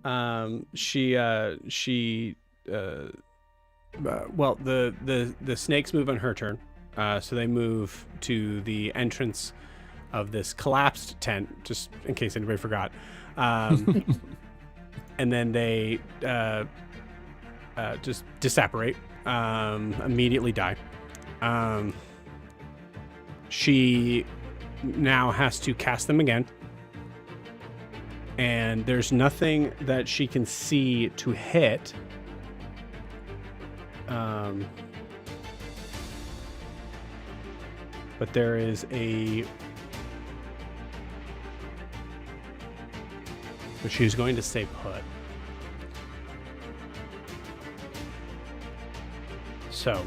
Well, the snakes move on her turn. So they move to the entrance of this collapsed tent, just in case anybody forgot. And then they just disapparate, immediately die. She now has to cast them again. And there's nothing that she can see to hit. But there is but she's going to stay put. So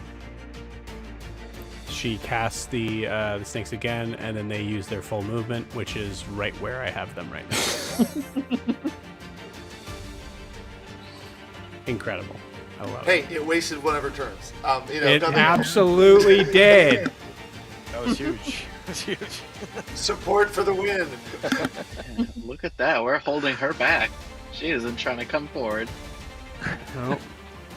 she casts the snakes again, and then they use their full movement, which is right where I have them right now. Incredible. I love it. Hey, it wasted one of her turns. It absolutely did. That was huge. That's huge. Support for the win. Look at that. We're holding her back. She isn't trying to come forward. No.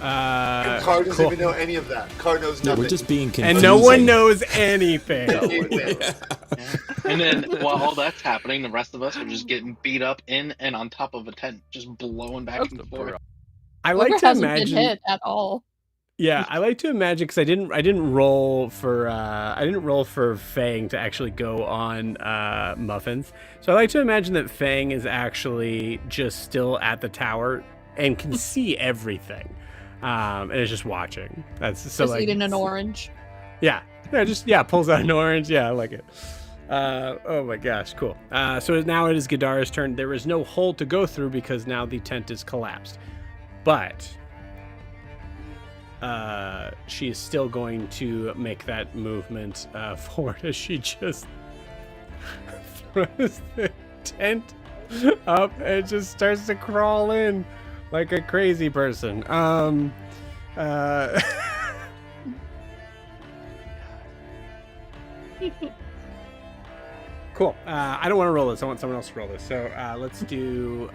And Car doesn't even know any of that. Car knows nothing. We're just being confusing. And no one knows anything. And then while all that's happening, the rest of us are just getting beat up in and on top of a tent, just blowing back and forth. I like Whoever to hasn't been imagine. hit at all. Yeah, I like to imagine because I didn't roll for Fang to actually go on Muffins. So I like to imagine that Fang is actually just still at the tower and can see everything, and is just watching. That's so Just like eating an orange. Yeah, pulls out an orange. Yeah, I like it. Oh my gosh, cool. So now it is Gadara's turn. There is no hole to go through because now the tent is collapsed, but. She is still going to make that movement forward as she just throws the tent up and just starts to crawl in like a crazy person. Cool. I don't want to roll this. I want someone else to roll this. So let's do...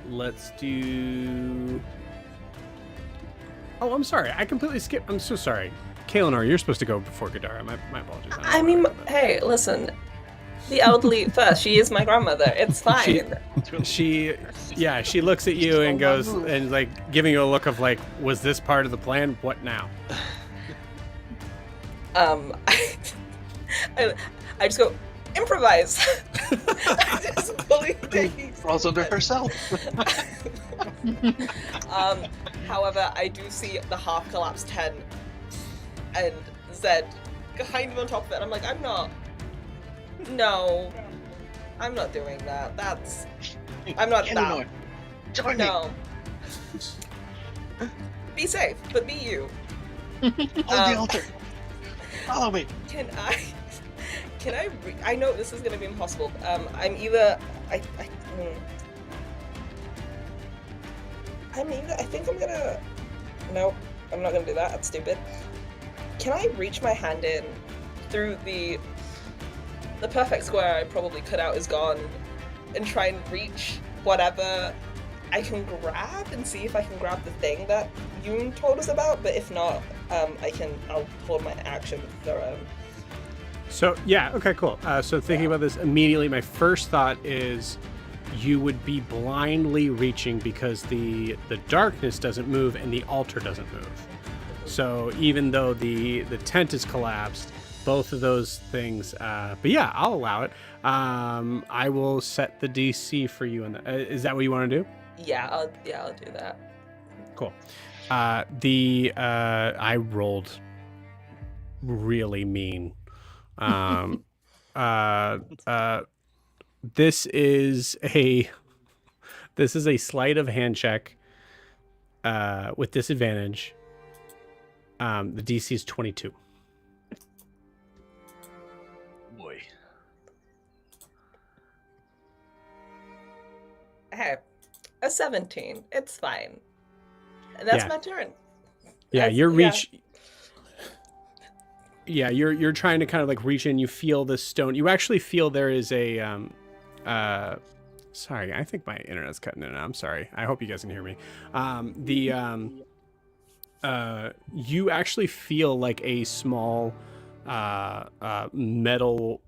let's do... Oh, I'm sorry. I completely skipped. I'm so sorry. Kailinor, you're supposed to go before Gadara. My apologies. I mean, hey, listen. The elderly first. She is my grandmother. It's fine. She looks at you and goes, and like giving you a look of like, was this part of the plan? What now? I just go, improvise. I just fully take Falls under herself. However, I do see the half collapsed tent and Zed kind of on top of it. I'm like, I'm not doing that. I'm not that. Join No. Be safe, but be you. me. Hold the altar. Follow me. Can I know this is gonna be impossible. I'm either I think I'm gonna. Nope, I'm not gonna do that. That's stupid. Can I reach my hand in through the perfect square I probably cut out is gone, and try and reach whatever I can grab and see if I can grab the thing that Yoon told us about? But if not, I'll hold my action for So yeah, okay, cool. So thinking about this immediately, my first thought is you would be blindly reaching because the darkness doesn't move and the altar doesn't move. So even though the tent is collapsed, both of those things. But yeah, I'll allow it. I will set the DC for you. Is that what you want to do? Yeah, I'll do that. Cool. I rolled really mean. This is a sleight of hand check with disadvantage. The DC is 22. Boy. Hey, a 17. It's fine. And that's Yeah. my turn. Yeah, That's- your reach. Yeah, you're trying to kind of like reach in. You feel this stone. You actually feel there is a sorry, I think my internet's cutting in and out. I'm sorry. I hope you guys can hear me. You actually feel like a small metal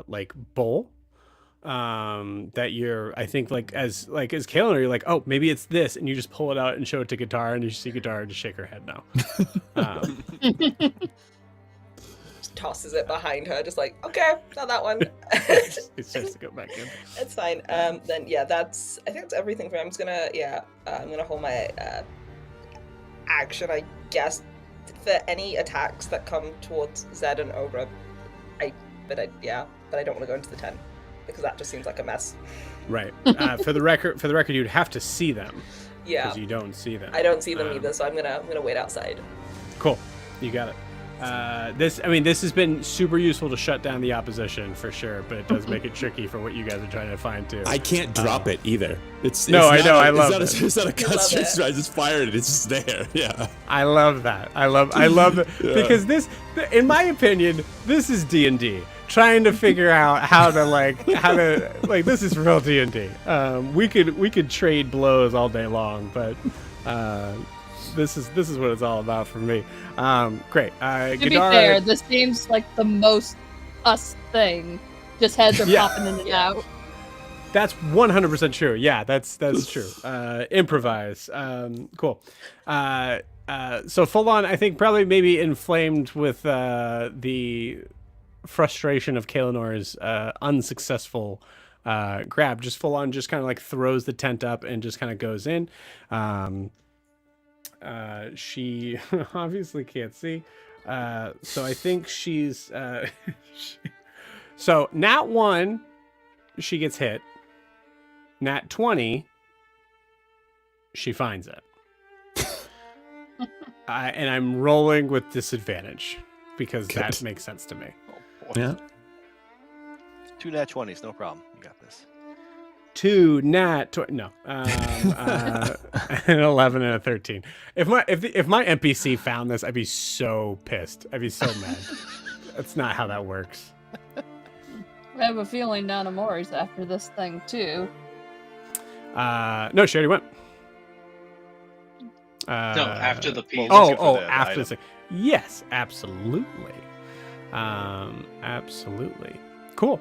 like bowl that I think as Kaylin, you're like, oh, maybe it's this, and you just pull it out and show it to Guitar, and you see Guitar just shake her head no. Just tosses it behind her, just like, okay, not that one. It's just to go back in. It's fine. Then yeah, I think that's everything for me. I'm just gonna I'm gonna hold my action, I guess, for any attacks that come towards Zed and Ogra. But I don't want to go into the tent because that just seems like a mess. Right. For the record, you'd have to see them. Yeah. Because you don't see them. I don't see them either, so I'm gonna wait outside. Cool. You got it. This has been super useful to shut down the opposition for sure, but it does make it tricky for what you guys are trying to find too. I can't drop it either. It's I know. I love it. it. It's not a concentration. I just fired it. It's just there. Yeah. I love that. I love that because this, in my opinion, this is D&D. Trying to figure out how to this is real D&D. We could trade blows all day long, but this is what it's all about for me. Great. To be fair, this seems like the most us thing. Just heads are popping in and out. That's 100% true. Yeah, that's true. Improvise. Cool. So full on, I think probably maybe inflamed with the frustration of Kalinor's unsuccessful grab. Just full on, just kind of like throws the tent up and just kind of goes in. She obviously can't see. So I think she's so nat 1, she gets hit. Nat 20, she finds it. And I'm rolling with disadvantage because Good. that makes sense to me. Oh, boy. Yeah. 2 nat 20s, no problem. You got this. 2 nat 20, no, an 11 and a 13. If my NPC found this, I'd be so pissed. I'd be so mad. That's not how that works. I have a feeling Yanmèmouri's after this thing too. No, she already went. No, after the piece. Well, looking for the After item. this thing. Yes, absolutely. Absolutely. Cool.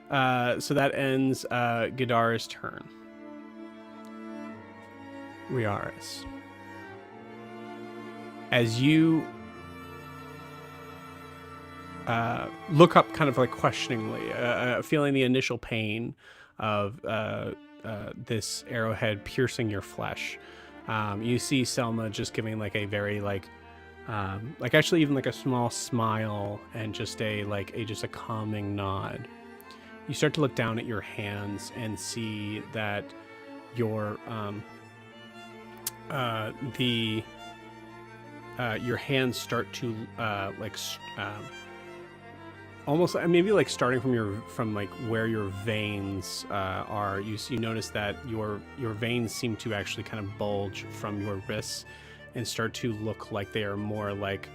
So that ends Gadar's turn. Riarris. As you look up kind of like questioningly, feeling the initial pain of this arrowhead piercing your flesh, you see Selma just giving like a very like actually even like a small smile and just a calming nod. You start to look down at your hands and see that your your hands start to almost maybe like starting from like where your veins are. You notice that your veins seem to actually kind of bulge from your wrists and start to look like they are more like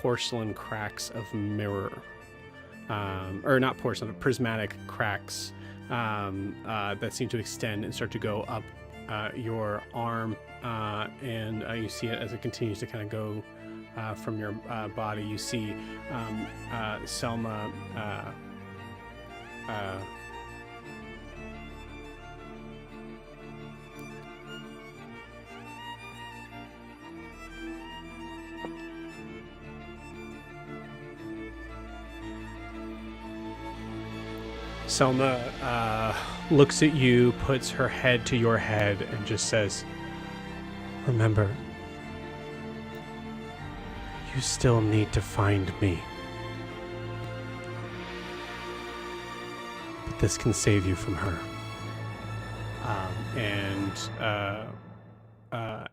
porcelain cracks of mirror. Or not porcelain, prismatic cracks that seem to extend and start to go up your arm, and you see it as it continues to kind of go from your body. You see Selma Selma looks at you, puts her head to your head, and just says, "Remember, you still need to find me. But this can save you from her."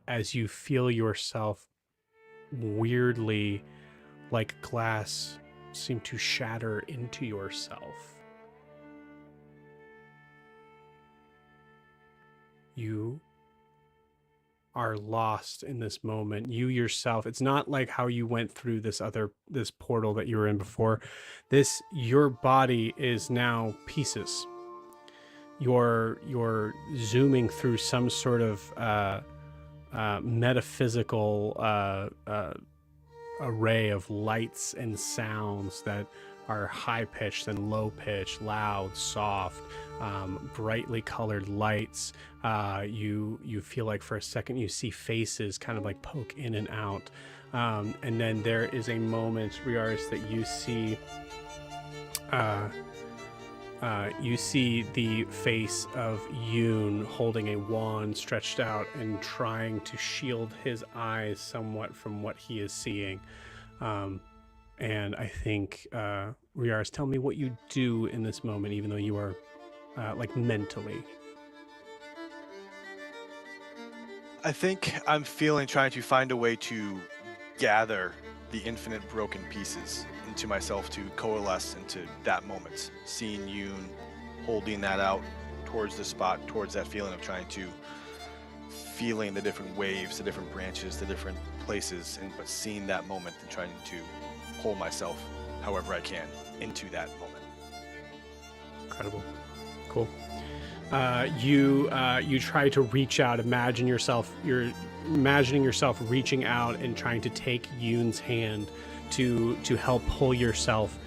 As you feel yourself weirdly, like glass, seem to shatter into yourself, you are lost in this moment. You yourself, it's not like how you went through this portal that you were in before. Your body is now pieces. You're zooming through some sort of metaphysical array of lights and sounds that are high-pitched and low-pitched, loud, soft, brightly colored lights. You feel like for a second you see faces kind of like poke in and out. And then there is a moment, Riarris, that you see the face of Yoon holding a wand stretched out and trying to shield his eyes somewhat from what he is seeing. And I think, Riarris, tell me what you do in this moment, even though you are, mentally. I think I'm trying to find a way to gather the infinite broken pieces into myself to coalesce into that moment. Seeing Yoon holding that out towards the spot, towards that feeling of feeling the different waves, the different branches, the different places, but seeing that moment and trying to pull myself however I can into that moment. Incredible. Cool. You try to reach out, you're imagining yourself reaching out and trying to take Yoon's hand to help pull yourself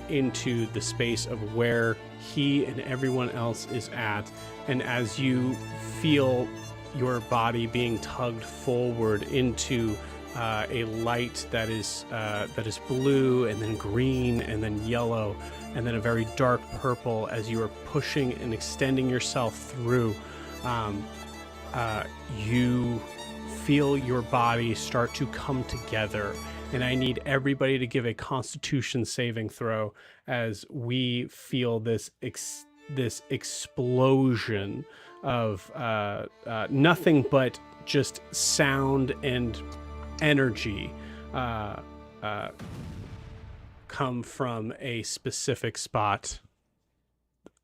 into the space of where he and everyone else is at. And as you feel your body being tugged forward into a light that is blue and then green and then yellow and then a very dark purple, as you are pushing and extending yourself through, you feel your body start to come together. And I need everybody to give a Constitution saving throw as we feel this explosion of nothing but just sound and energy come from a specific spot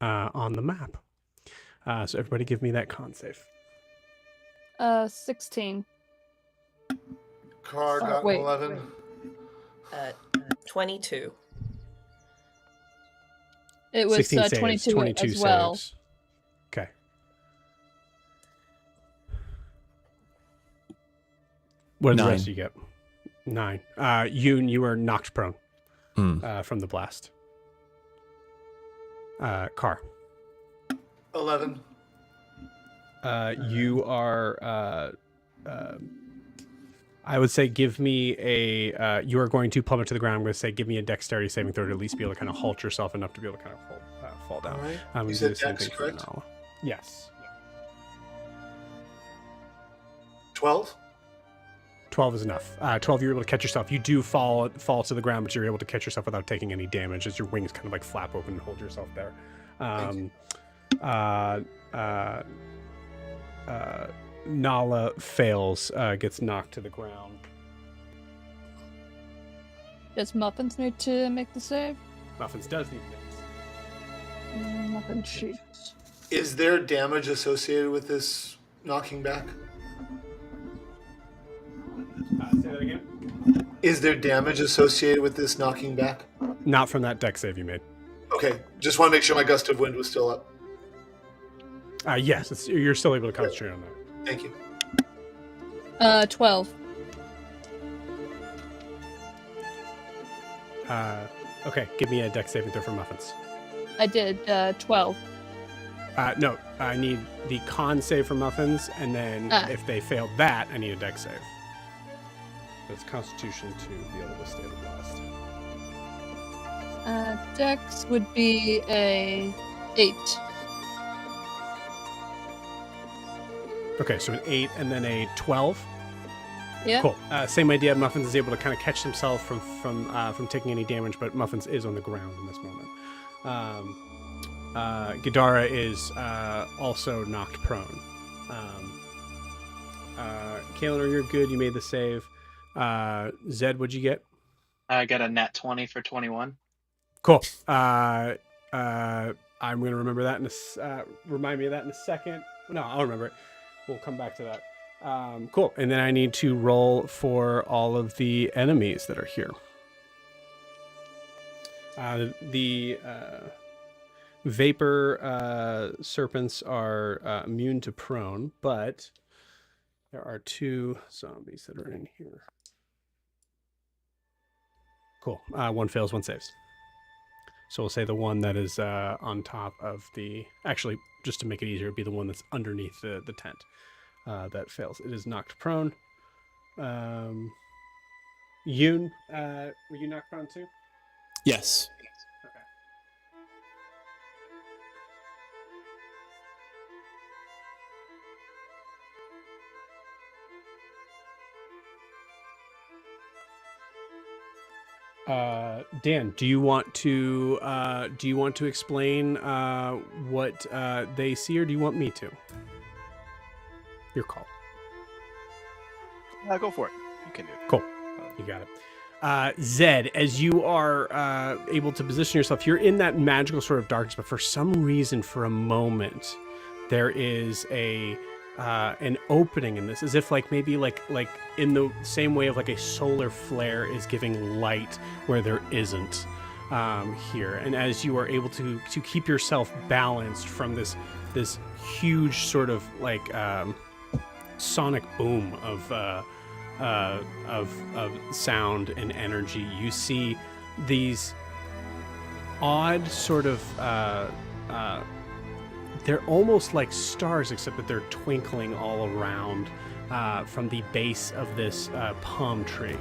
on the map. So everybody give me that con save. 16. Car got wait. 11. 22. It was 16 saves, 22 22 as well. saves. Okay. What did the 9. rest of you get? 9. You were knocked prone from the blast. Car. 11. You are... I would say give me a... you are going to plummet to the ground. I'm going to say give me a dexterity saving throw to at least be able to kind of halt yourself enough to be able to kind of fall down. All right. I'm You going to said do the same dex, thing for correct? Nala. Yes. 12. 12 is enough. 12, you're able to catch yourself. You do fall to the ground, but you're able to catch yourself without taking any damage as your wings kind of like flap open and hold yourself there. Nala fails, gets knocked to the ground. Does Muffins need to make the save? Muffins does need things. Muffin shoots. Is there damage associated with this knocking back? Say that again? Is there damage associated with this knocking back? Not from that dex save you made. Okay, just want to make sure my gust of wind was still up. Yes, you're still able to concentrate on that. Thank you. 12. Okay, give me a dex saving throw for Muffins. I did 12. No, I need the con save for Muffins, and then if they failed that, I need a dex save. That's Constitution to be able to stay the blast. Dex would be a 8. Okay, so an 8 and then a 12. Yeah. Cool. Same idea. Muffins is able to kind of catch himself from taking any damage, but Muffins is on the ground in this moment. Gadara is also knocked prone. Kaelinor, you're good. You made the save. Zed, what'd you get? I got a nat 20 for 21. Cool. I'm going to remember that remind me of that in a second. No, I'll remember it. We'll come back to that. Cool. And then I need to roll for all of the enemies that are here. The vapor serpents are immune to prone, but there are 2 zombies that are in here. Cool. 1 fails, 1 saves. So we'll say the one that is on top of the... Actually, just to make it easier, it'd be the one that's underneath the tent that fails. It is knocked prone. Yoon, were you knocked prone too? Yes. Dan, do you want to explain what they see, or do you want me to? Your call. Go for it. You can do it. Cool. You got it. Zed, as you are able to position yourself, you're in that magical sort of darkness, but for some reason, for a moment, there is an opening in this, as if maybe in the same way of a solar flare is giving light where there isn't here. And as you are able to keep yourself balanced from this huge sort of sonic boom of sound and energy, you see these odd sort of they're almost like stars, except that they're twinkling all around from the base of this palm tree.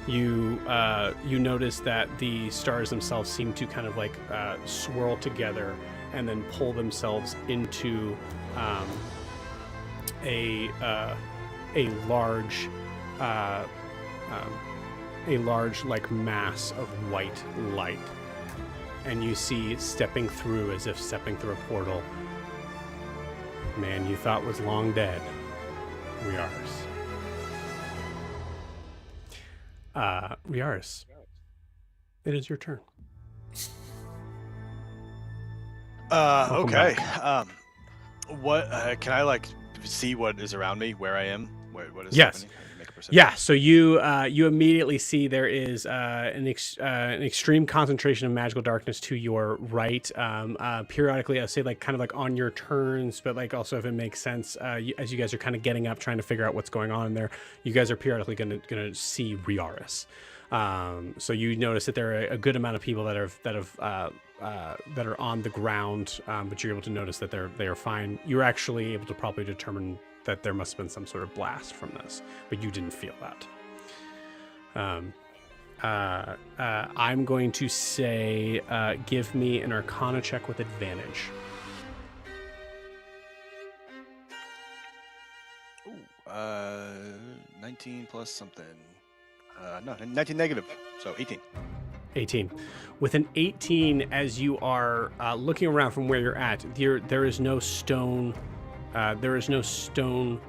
You notice that the stars themselves seem to kind of swirl together and then pull themselves into a large mass of white light. And you see, stepping through a portal, man you thought was long dead, Riarris. Riarris, it is your turn. Okay. What can I see what is around me, where I am, what is Yes. happening? Make a perception. Yeah, so you immediately see there is an extreme concentration of magical darkness to your right. Periodically, I'll say on your turns, but also if it makes sense, as you guys are kind of getting up, trying to figure out what's going on in there, you guys are periodically gonna see Riarris. So you notice that there are a good amount of people that are on the ground, but you're able to notice that they are fine. You're actually able to probably determine that there must have been some sort of blast from this, but you didn't feel that. I'm going to say, give me an Arcana check with advantage. 19 plus something. No, 19 negative, so 18. 18. With an 18, as you are looking around from where you're at, there is no stone. There is no stone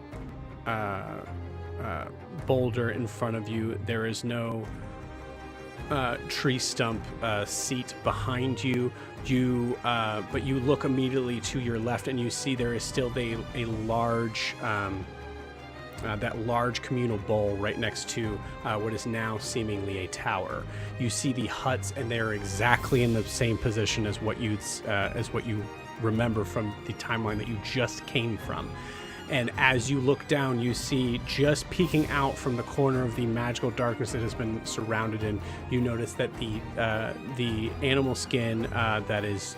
boulder in front of you. There is no tree stump seat behind you. But you look immediately to your left, and you see there is still a large. That large communal bowl right next to what is now seemingly a tower. You see the huts, and they're exactly in the same position as what you remember from the timeline that you just came from. And as you look down, you see, just peeking out from the corner of the magical darkness that has been surrounded in, you notice that the animal skin that is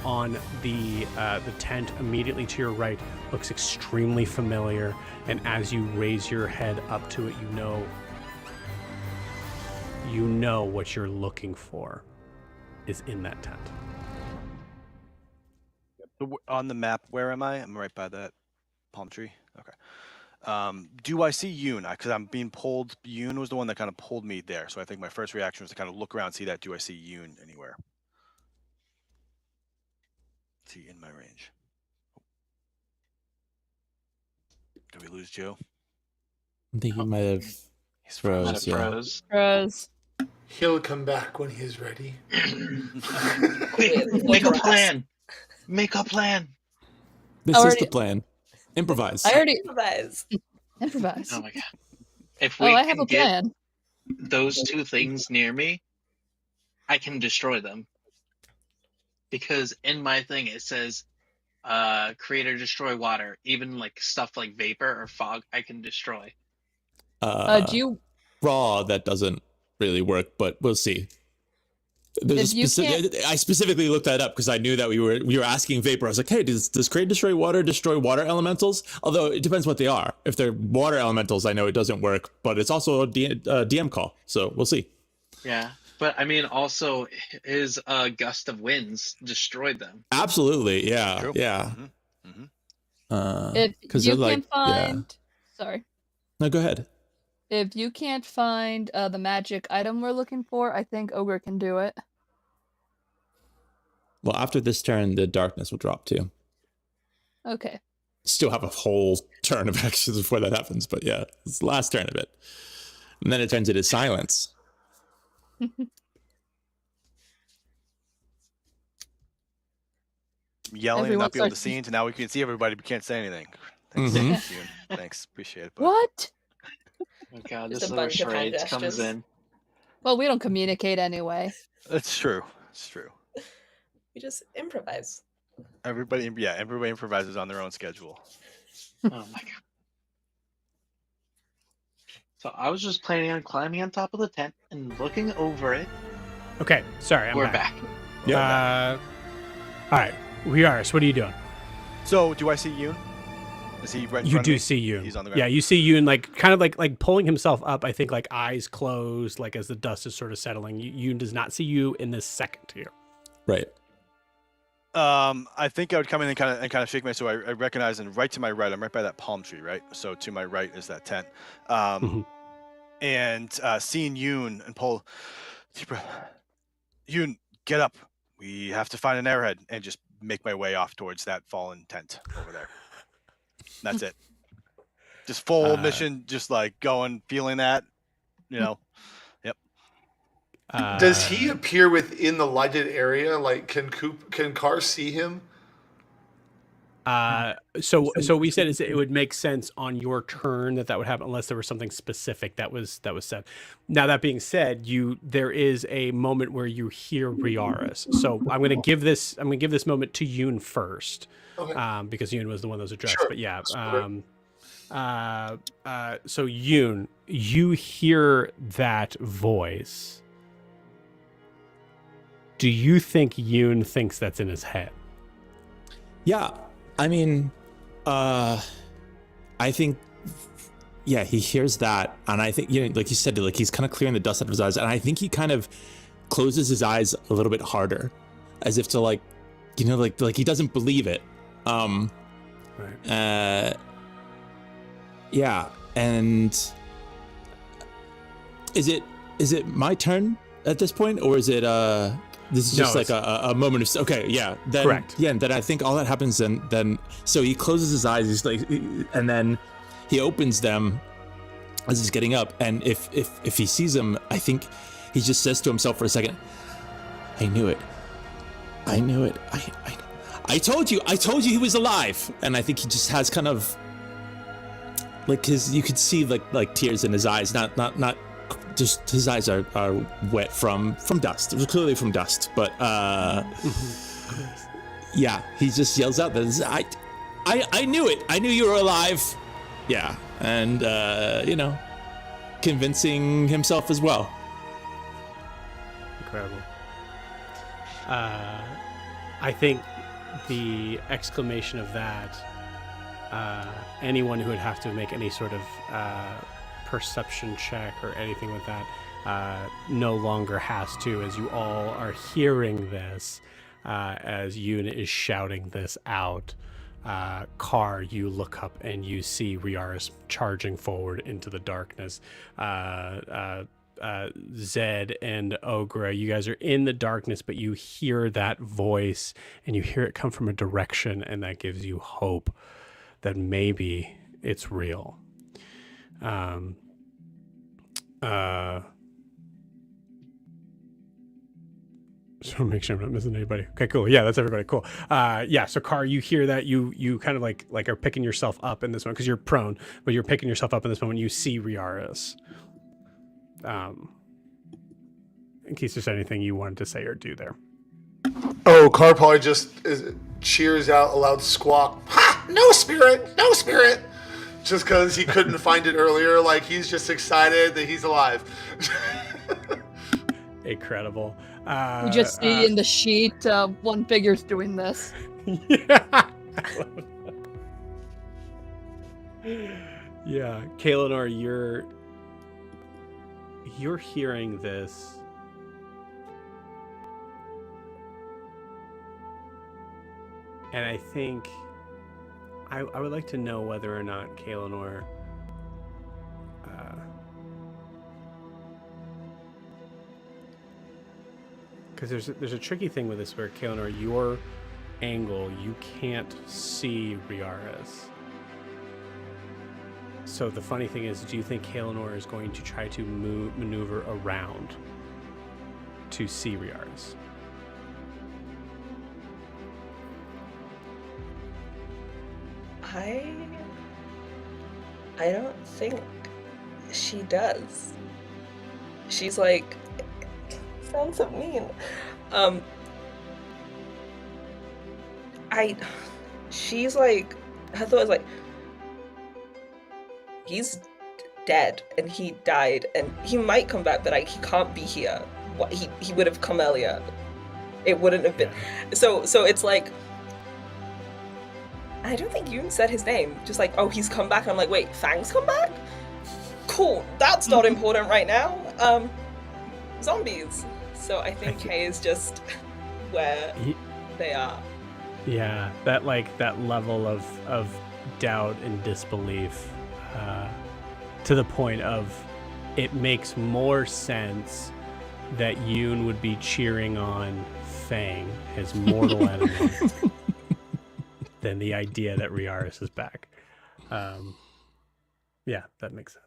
on the tent immediately to your right looks extremely familiar. And as you raise your head up to it, you know what you're looking for. is in that tent. On the map, where am I? I'm right by that palm tree. Okay. Do I see Yoon? Because I'm being pulled. Yoon was the one that kind of pulled me there. So I think my first reaction was to kind of look around, see that. Do I see Yoon anywhere? Is he in my range? Did we lose Joe? I think he might have He's froze. Yeah. Froze. Rose. He'll come back when he's ready. Quick, make a plan. Make a plan. This is Already- the plan. Improvise. I already Improvise. improvise. Oh my god. If Oh, we I have can a get plan. those two things near me, I can destroy them. Because in my thing it says create or destroy water. Even like stuff like vapor or fog, I can destroy. Do you Raw, that doesn't really work, but we'll see. There's If you I specifically looked that up because I knew that we were asking vapor. I was like, hey, does create destroy water elementals? Although it depends what they are. If they're water elementals, I know it doesn't work, but it's also a DM call, so we'll see. Yeah. But I mean also his gust of winds destroyed them. Absolutely, yeah, True. yeah. Mm-hmm. if 'cause you they're can like, yeah. find sorry. No, go ahead. If you can't find the magic item we're looking for, I think Ogre can do it. Well, after this turn, the darkness will drop too. Okay. Still have a whole turn of actions before that happens, but yeah, it's the last turn of it. And then it turns into silence. Yelling and Everyone not be able to starts- see into now we can see everybody but can't say anything. Thanks, Mhm. Yoon. Thanks, appreciate it. bud. What? Oh god, Just this a is where bunch of hand charades comes gestures. in. Well, we don't communicate anyway. It's true. It's true. We just improvise. Everybody improvises on their own schedule. Oh my god. So I was just planning on climbing on top of the tent and looking over it. Okay, sorry, I'm We're back. back. All right, Riarris, what are you doing? So, do I see Yoon? Is he right in You front of do me? see Yoon. He's on the ground. Yeah, you see Yoon like kind of like pulling himself up. I think like eyes closed, like as the dust is sort of settling. Yoon does not see you in this second here. Right. I think I would come in and kind of shake my. So I recognize, and right to my right, I'm right by that palm tree, right? So to my right is that tent. And seeing Yoon and pull, deep breath. Yoon, get up. We have to find an arrowhead, and just make my way off towards that fallen tent over there. That's it. Just full mission, just like going, feeling that, you know. Yep. Does he appear within the lighted area? Like, can Carr see him? So we said it would make sense on your turn that would happen unless there was something specific that was said. Now that being said, there is a moment where you hear Riarris. So I'm going to give this moment to Yoon first, Okay. because Yoon was the one that was addressed. Sure. But yeah, so Yoon, you hear that voice. Do you think Yoon thinks that's in his head? Yeah. I mean, I think, yeah, he hears that, and I think, you know, like you said, like he's kind of clearing the dust out of his eyes, and I think he kind of closes his eyes a little bit harder, as if to like, you know, like he doesn't believe it. Right. Yeah, and is it my turn at this point, or is it this is No, just like a moment of okay, yeah. Then, Correct. Yeah, and then I think all that happens. Then so he closes his eyes. He's like, and then he opens them as he's getting up. And if he sees him, I think he just says to himself for a second, "I knew it. I knew it. I told you. I told you he was alive." And I think he just has kind of like you could see like tears in his eyes. Not. Just his eyes are wet from dust. It was clearly from dust, but yeah, he just yells out that I knew it. I knew you were alive. Yeah, and you know, convincing himself as well. Incredible. I think the exclamation of that, anyone who would have to make any sort of perception check or anything with that, no longer has to, as you all are hearing this, as Yoon is shouting this out. Car, you look up and you see Riarris charging forward into the darkness. Zed and Ogra, you guys are in the darkness, but you hear that voice and you hear it come from a direction, and that gives you hope that maybe it's real. So make sure I'm not missing anybody. Okay, cool. Yeah, that's everybody. Cool. Yeah. So Car, you hear that, you kind of like are picking yourself up in this one because you're prone, but you're picking yourself up in this moment. You see Riarris. In case there's anything you wanted to say or do there. Oh, Car probably just cheers out a loud squawk. Ha! No spirit! No spirit! Just because he couldn't find it earlier. Like, he's just excited that he's alive. Incredible. You just see in the sheet one figure's doing this. Yeah. Yeah. Kaelinor, you're hearing this. And I think I would like to know whether or not Kaelinor because there's a tricky thing with this where Kaelinor, your angle, you can't see Riarris. So the funny thing is, do you think Kaelinor is going to try to maneuver around to see Riarris? I don't think she does. She's like, sounds so mean. She's like, her thought is like, he's dead and he died and he might come back, but like he can't be here. What he would have come earlier. It wouldn't have been. So it's like, I don't think Yoon said his name. Just like, oh, he's come back. And I'm like, wait, Fang's come back? Cool. That's not important right now. Zombies. So I think Kay is just where they are. Yeah, that level of doubt and disbelief, to the point of it makes more sense that Yoon would be cheering on Fang, his mortal enemy, than the idea that Riarris is back. Yeah, that makes sense.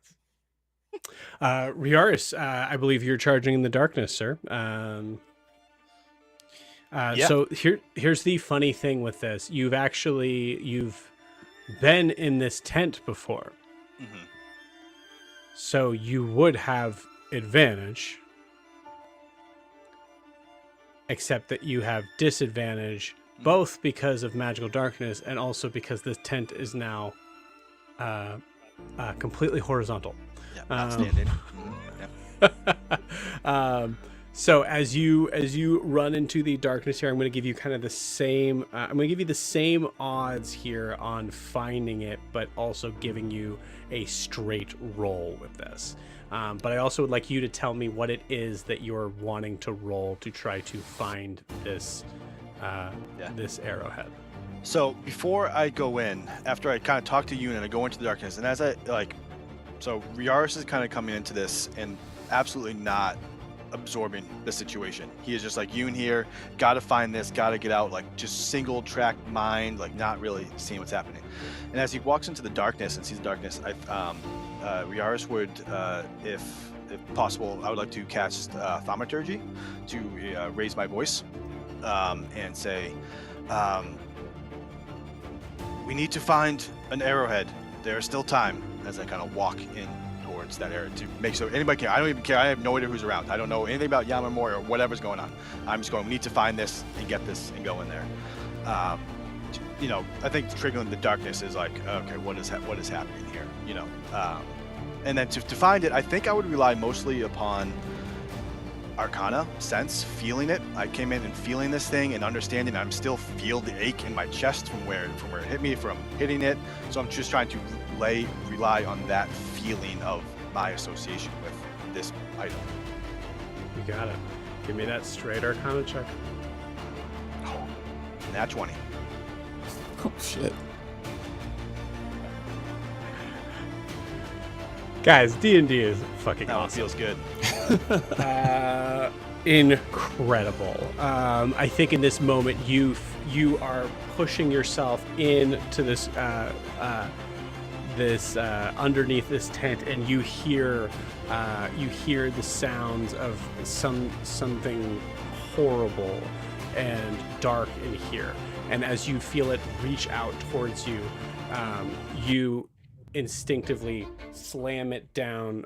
Riarris, I believe you're charging in the darkness, sir. Yeah. So here's the funny thing with this. You've been in this tent before. Mm-hmm. So you would have advantage, except that you have disadvantage, both because of magical darkness and also because this tent is now completely horizontal. Yeah, outstanding. So as you run into the darkness here, I'm going to give you kind of the same. I'm going to give you the same odds here on finding it, but also giving you a straight roll with this. But I also would like you to tell me what it is that you're wanting to roll to try to find this this arrowhead. So before I go in, after I kind of talk to Yoon and I go into the darkness, and as I so Riarris is kind of coming into this and absolutely not absorbing the situation. He is just like, Yoon here, gotta find this, gotta get out, like just single track mind, like not really seeing what's happening. And as he walks into the darkness and sees the darkness, Riarris would, if possible, I would like to cast thaumaturgy to raise my voice and say, we need to find an arrowhead. There is still time, as I kind of walk in towards that area to make sure anybody can. I don't even care. I have no idea who's around. I don't know anything about Yanmèmouri or whatever's going on. I'm just going, we need to find this and get this and go in there. I think triggering the darkness is like, okay, what is happening here? And then to find it, I think I would rely mostly upon Arcana, sense, feeling it. I came in and feeling this thing and understanding. I'm still feel the ache in my chest from where it hit me, from hitting it. So I'm just trying to rely on that feeling of my association with this item. You got it. Give me that straight Arcana check. Oh, nat 20. Oh shit. Guys, D&D is fucking Now it awesome. feels good. Incredible. I think in this moment you are pushing yourself into this underneath this tent, and you hear the sounds of something horrible and dark in here. And as you feel it reach out towards you, you instinctively slam it down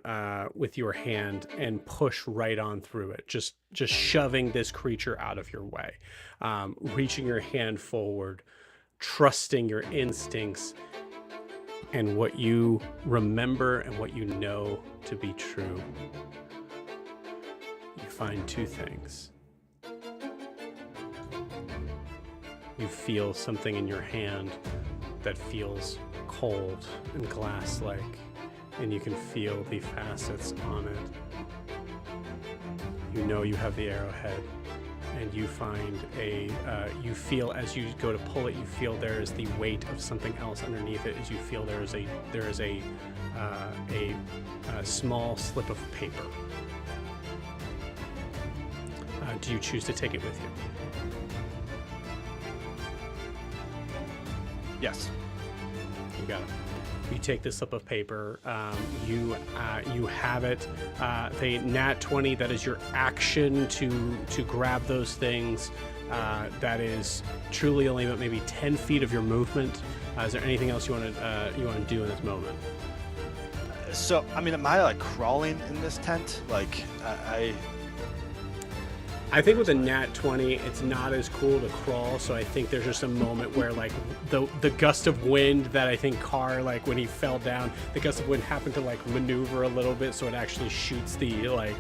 with your hand and push right on through it, just shoving this creature out of your way, reaching your hand forward, trusting your instincts and what you remember and what you know to be true. You find two things. You feel something in your hand that feels cold and glass-like, and you can feel the facets on it. You know you have the arrowhead, and you find you feel as you go to pull it, you feel there is the weight of something else underneath it. As you feel there is a small slip of paper. Do you choose to take it with you? Yes. You got it. You take this slip of paper. You have it. The nat 20. That is your action to grab those things. That is truly only about maybe 10 feet of your movement. Is there anything else you want to do in this moment? So, I mean, am I like crawling in this tent? Like, I think with a nat 20, it's not as cool to crawl, so I think there's just a moment where, like, the gust of wind that I think Carr, like, when he fell down, the gust of wind happened to, like, maneuver a little bit, so it actually shoots the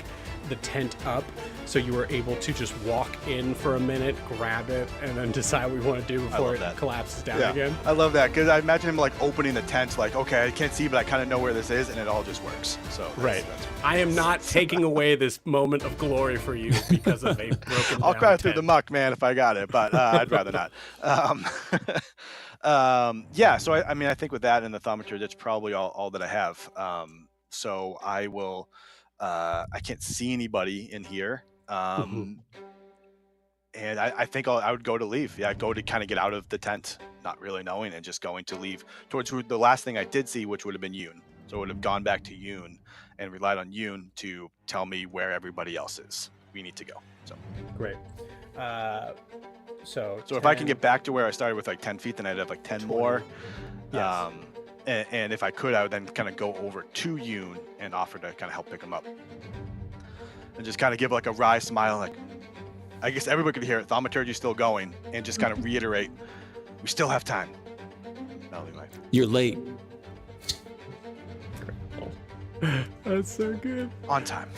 tent up, so you were able to just walk in for a minute, grab it, and then decide what you want to do before it collapses down again. I love that, because I imagine him, like, opening the tent, like, okay, I can't see, but I kind of know where this is, and it all just works. So that's I am not taking away this moment of glory for you because of a broken I'll down cry through tent. the muck, man, if I got it, but I'd rather not. Yeah, so I mean, I think with that and the thaumaturge, that's probably all that I have. So I will, I can't see anybody in here. And I think I would go to leave. Yeah, I'd go to kind of get out of the tent, not really knowing, and just going to leave towards the last thing I did see, which would have been Yoon. So I would have gone back to Yoon and relied on Yoon to tell me where everybody else is. We need to go. So Great. So if I can get back to where I started with like 10 feet, then I'd have like 10 20. more. Yes. And if I could, I would then kind of go over to Yoon and offer to kind of help pick him up. And just kind of give like a wry smile, like, I guess everybody could hear it. Thaumaturgy's still going, and just kind of reiterate, we still have time. You're late. That's so good. On time.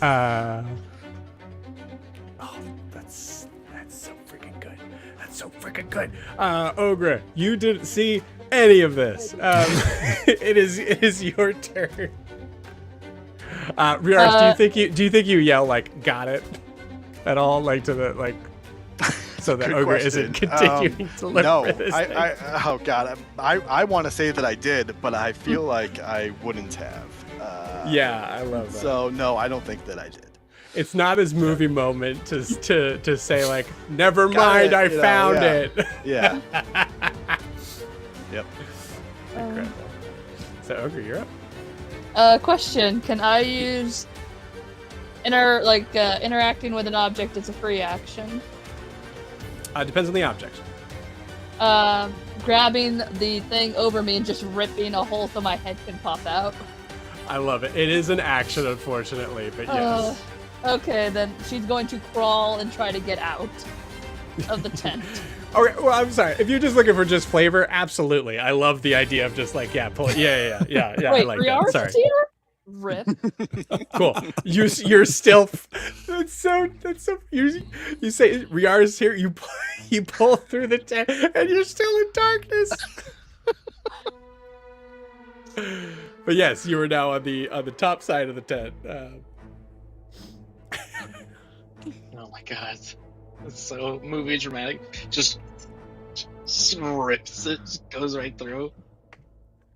That's so freaking good. That's so freaking good. Ogre, you didn't see any of this. It is your turn. Riarris, do you think you yell like "got it" at all, like to the like, so that Good Ogre question. isn't continuing to look No, for this thing? oh god, I want to say that I did, but I feel like I wouldn't have. Yeah, I love that. So no, I don't think that I did. It's not his movie moment to say like, never Got mind, it, I you know, found yeah. it. Yeah. Yep. Incredible. So Ogre, you're up. Question: can I use interacting with an object as a free action? Depends on the object. Grabbing the thing over me and just ripping a hole so my head can pop out. I love it. It is an action, unfortunately, but yes. Okay, then she's going to crawl and try to get out of the tent. Okay, well, I'm sorry. If you're just looking for just flavor, absolutely. I love the idea of just like, pull it. Yeah. Wait, I like that. Riarris Sorry. is here? Rip. Cool. You're still. That's so. You say Riarris here. You pull through the tent, and you're still in darkness. But yes, you are now on the top side of the tent. Oh my god. It's so movie dramatic. Just rips it, just goes right through.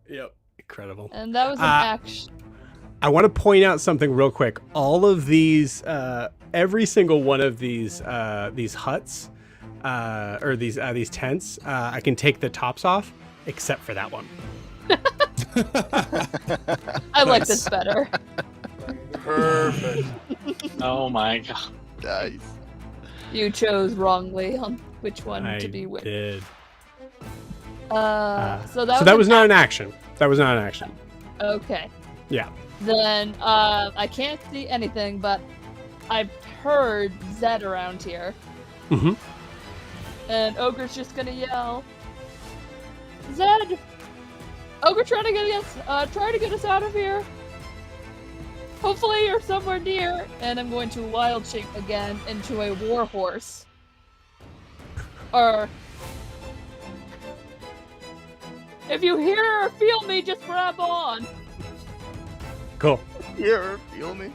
Yep. Incredible. And that was an action. I want to point out something real quick. All of these, every single one of these huts, or these tents, I can take the tops off, except for that one. I like this better. Perfect. Oh my god. Nice. You chose wrongly on which one to be with. Did. So that was was not an action. That was not an action. Okay. Yeah. Then I can't see anything, but I've heard Zed around here. Mm-hmm. And Ogre's just gonna yell, Zed! Ogre, try to get us out of here. Hopefully you're somewhere near. And I'm going to wild shape again into a war horse. Or if you hear or feel me, just grab on. Cool. Here, feel me.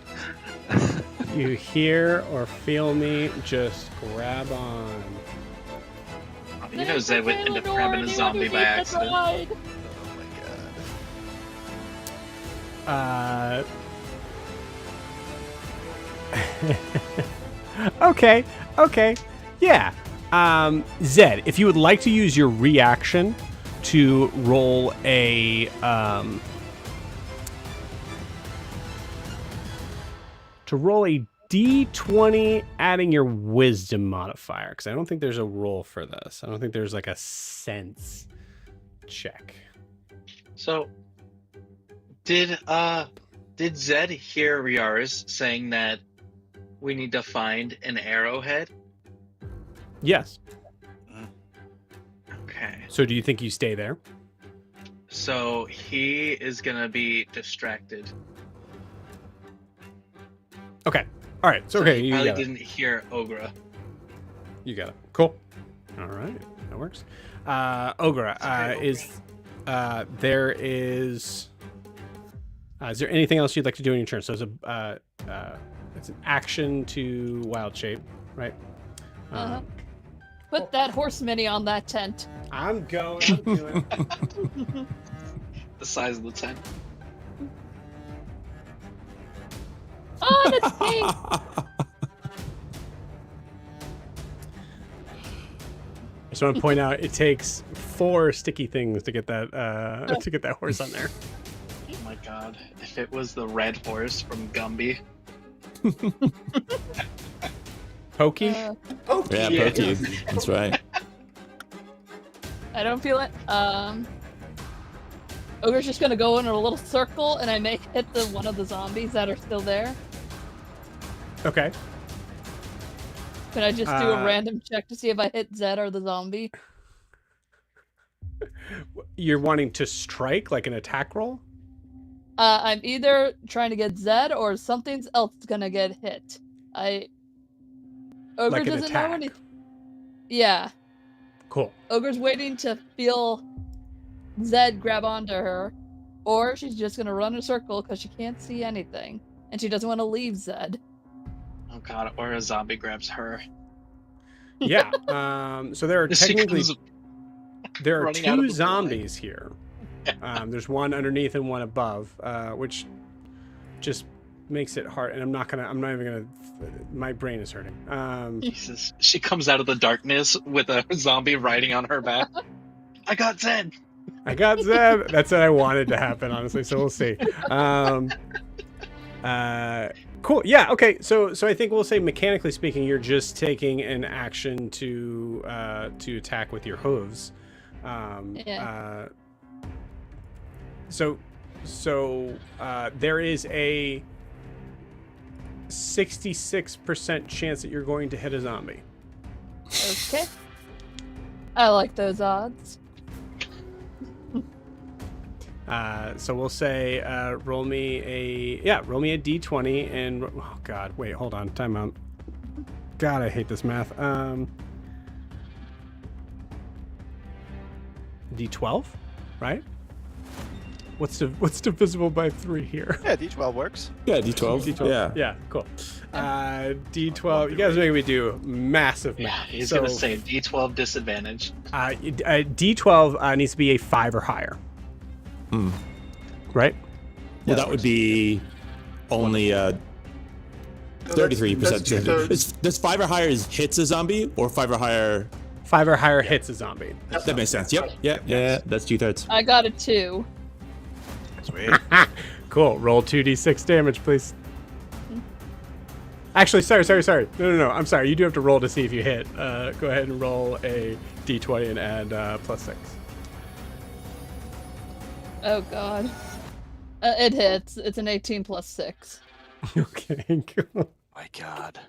You hear or feel me, just grab on. You know Zed would end up grabbing a zombie by accident. Oh my god. Okay. Yeah. Zed, if you would like to use your reaction to roll a D20, adding your wisdom modifier, because I don't think there's a roll for this. I don't think there's like a sense check. So, did Zed hear Riarris saying that we need to find an arrowhead? Yes. Okay. So do you think you stay there? So he is gonna be distracted. Okay. All right. So okay, he you probably got it. didn't hear Ogra. You got it. Cool. All right, that works. Ogra, is there anything else you'd like to do in your turn? So it's an action to wild shape, right? Put that horse mini on that tent. I'm doing it. The size of the tent. Oh, that's pink! I just want to point out it takes 4 sticky things to get that horse on there. Oh my god! If it was the red horse from Gumby. Pokey? Pokey. Yeah, Pokey. That's right. I don't feel it. Ogre's just gonna go in a little circle, and I may hit one of the zombies that are still there. Okay. Can I just do a random check to see if I hit Zed or the zombie? You're wanting to strike, like an attack roll? I'm either trying to get Zed or something else gonna get hit. Ogre Like an doesn't know attack. anything. Yeah. Cool. Ogre's waiting to feel Zed grab onto her, or she's just gonna run in a circle because she can't see anything, and she doesn't want to leave Zed. Oh god! Or a zombie grabs her. Yeah. So there are She technically comes there are running out of 2 the zombies here. There's one underneath and one above, which just makes it hard. And I'm not even gonna. My brain is hurting. Jesus. She comes out of the darkness with a zombie riding on her back. I got Zed. I got Zeb. That's what I wanted to happen, honestly. So we'll see. Cool. Yeah. Okay. So I think we'll say, mechanically speaking, you're just taking an action to attack with your hooves. So there is a 66% chance that you're going to hit a zombie. Okay. I like those odds. So we'll say, roll me a D20 and, oh god, wait, hold on, time out. God, I hate this math. D12, right? What's divisible by 3 here? Yeah, D12 works. Yeah, D12. D12. Yeah, cool. D12. You guys are making me do massive Yeah, math. he's So, gonna say D12 disadvantage. D12 needs to be a 5 or higher. Right? Well, that would be only 33%. Does 5 or higher hits a zombie, or 5 or higher? 5 or higher hits a zombie. That makes sense. Yep. Yeah. That's 2/3. I got a 2. Sweet. Cool. Roll 2d6 damage, please. Actually, sorry. No. I'm sorry. You do have to roll to see if you hit. Go ahead and roll a d20 and add +6. Oh god. It hits. It's an 18 plus 6. Okay, cool. My God.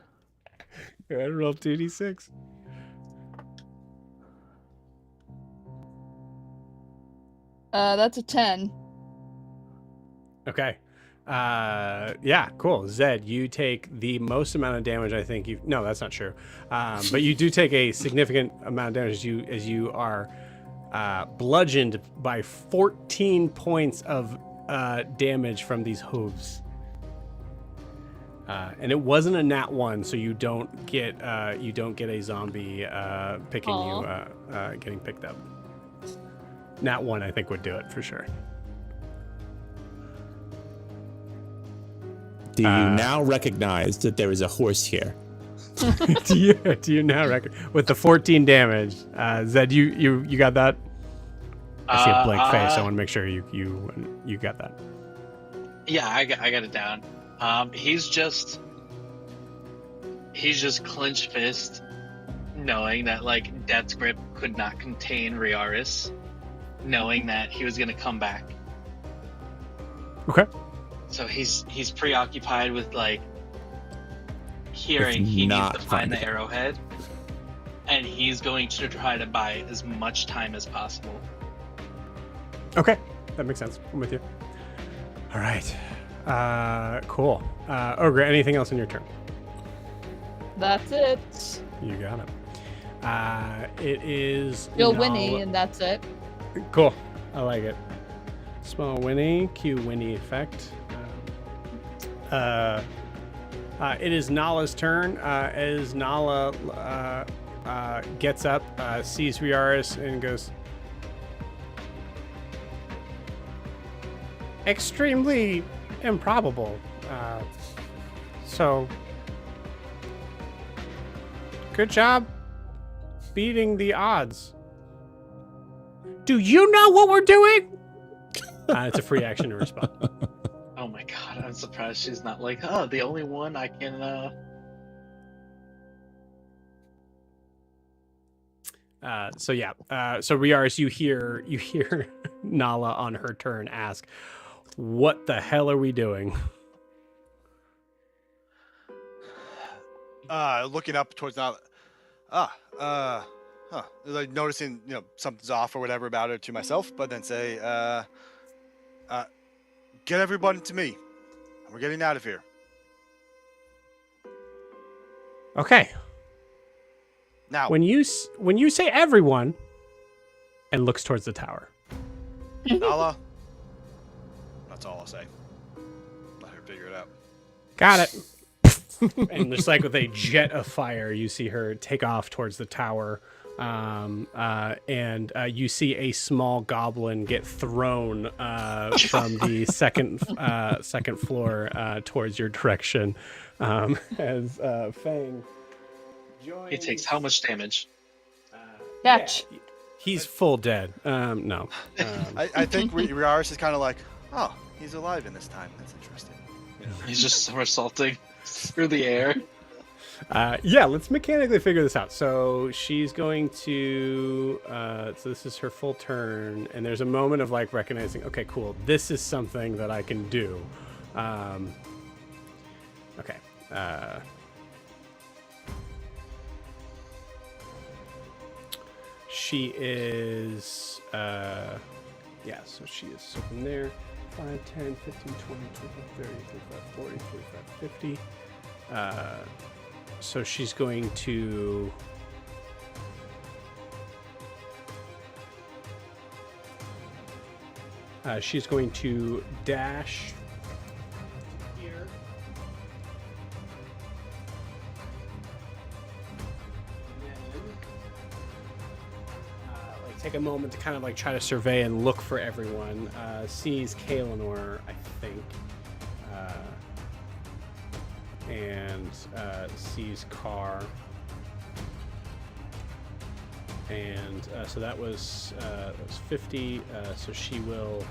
Go ahead and roll 2d6. That's a 10. Okay. Yeah, cool. Zed, you take the most amount of damage I think you... No, that's not true. But you do take a significant amount of damage as you are bludgeoned by 14 points of damage from these hooves. And it wasn't a nat 1, so you don't get a zombie picking you, getting picked up. Nat 1, I think, would do it for sure. Do you now recognize that there is a horse here? do you now recognize with the 14 damage? Zed, you got that? I see a blank face. I want to make sure you got that. Yeah, I got it down. He's just clenched fist, knowing that like Death's Grip could not contain Riarris, knowing that he was gonna come back. Okay. So he's preoccupied with like hearing he needs to find the arrowhead, and he's going to try to buy as much time as possible. Okay, that makes sense. I'm with you. All right. Cool. Ogre, anything else in your turn? That's it. You got it. It is... You'll Winnie, and that's it. Cool. I like it. Small Winnie. Cue Winnie effect. It is Nala's turn. As Nala gets up, sees Riarris, and goes... Extremely improbable. So... Good job beating the odds. Do you know what we're doing? It's a free action to respond. Oh my god, I'm surprised she's not like, oh, the only one I can So Riarris, you hear Nala on her turn ask, "What the hell are we doing?" Looking up towards Nala. Like noticing, something's off or whatever about it to myself, but then say, get everybody to me. We're getting out of here. Okay. Now, When you say everyone, and looks towards the tower. Nala, that's all I'll say. Let her figure it out. Got it. And just like with a jet of fire, you see her take off towards the tower, and you see a small goblin get thrown from the second floor towards your direction. As Fang joins. He takes how much damage? Catch. Yeah, he's full dead. No. I think Riarris is kind of like, oh, he's alive in this time. That's interesting. He's just somersaulting through the air. Yeah, let's mechanically figure this out. So she's going to, so this is her full turn, and there's a moment of like recognizing, okay, cool, this is something that I can do. Okay. She is, so she is, so from there, 5, 10, 15, 20, 25, 30, 35, 40, 45, 50. So she's going to... She's going to dash here. Take a moment to kind of like try to survey and look for everyone. Sees Kaelinor, I think, and sees Carr, and so that was 50. So she will,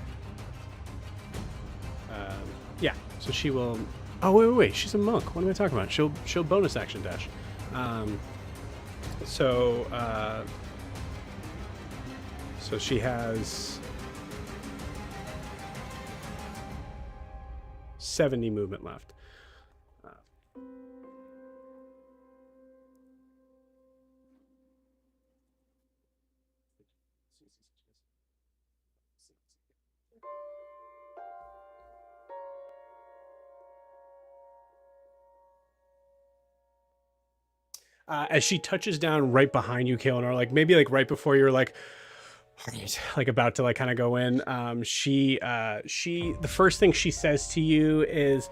yeah. So she will. Oh wait! She's a monk. What am I talking about? She'll bonus action dash. So she has 70 movement left. As she touches down right behind you, Kaelinor, like maybe like right before you're like about to like kind of go in, the first thing she says to you is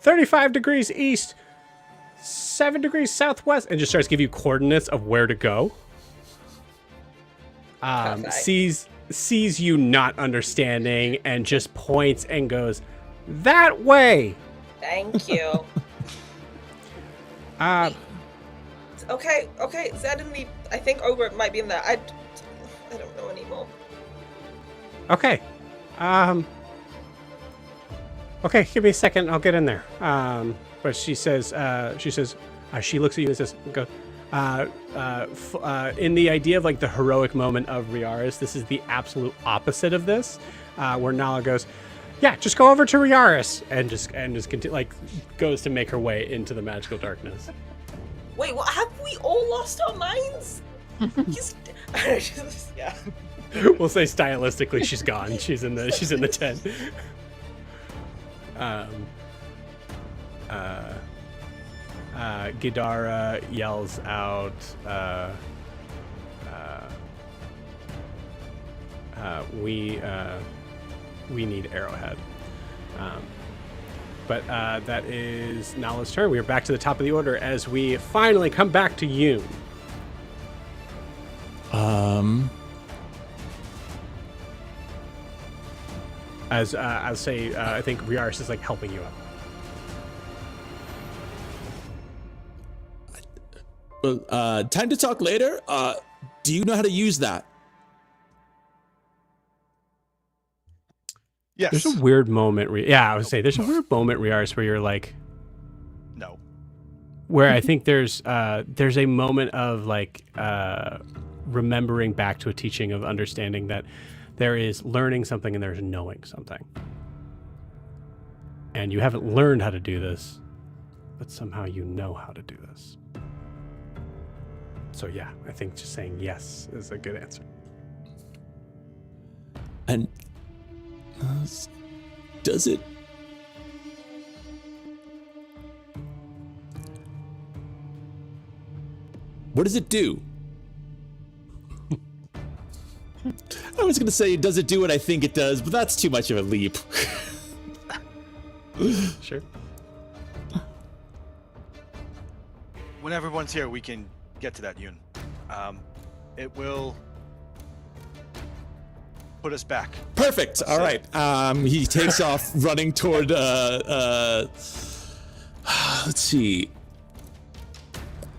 35 degrees east, 7 degrees southwest, and just starts to give you coordinates of where to go. Sees you not understanding and just points and goes that way. Thank you. Okay, Zed and me, I think Ogre might be in there. I don't know anymore. Okay. Okay, give me a second. I'll get in there. But she says, she looks at you and says, go. In the idea of like the heroic moment of Riarris, this is the absolute opposite of this, where Nala goes, yeah, just go over to Riarris and just continue, like goes to make her way into the magical darkness. Wait, what? Have we all lost our minds? Yeah. We'll say stylistically, she's gone. She's in the tent. Gidara yells out, we need Arrowhead. But that is Nala's turn. We are back to the top of the order as we finally come back to Yoon. As I'll say, I think Riarris is like helping you up. Well, time to talk later. Do you know how to use that? Yes. There's a weird moment. I would say there's a weird moment, Riarris, where you're like, no. Where I think there's a moment of like remembering back to a teaching of understanding that there is learning something and there's knowing something, and you haven't learned how to do this, but somehow you know how to do this. So yeah, I think just saying yes is a good answer. And does it? What does it do? I was gonna say, does it do what I think it does, but that's too much of a leap. Sure. When everyone's here, we can get to that, Yoon. It will put us back. Perfect. All right. He takes off running toward let's see.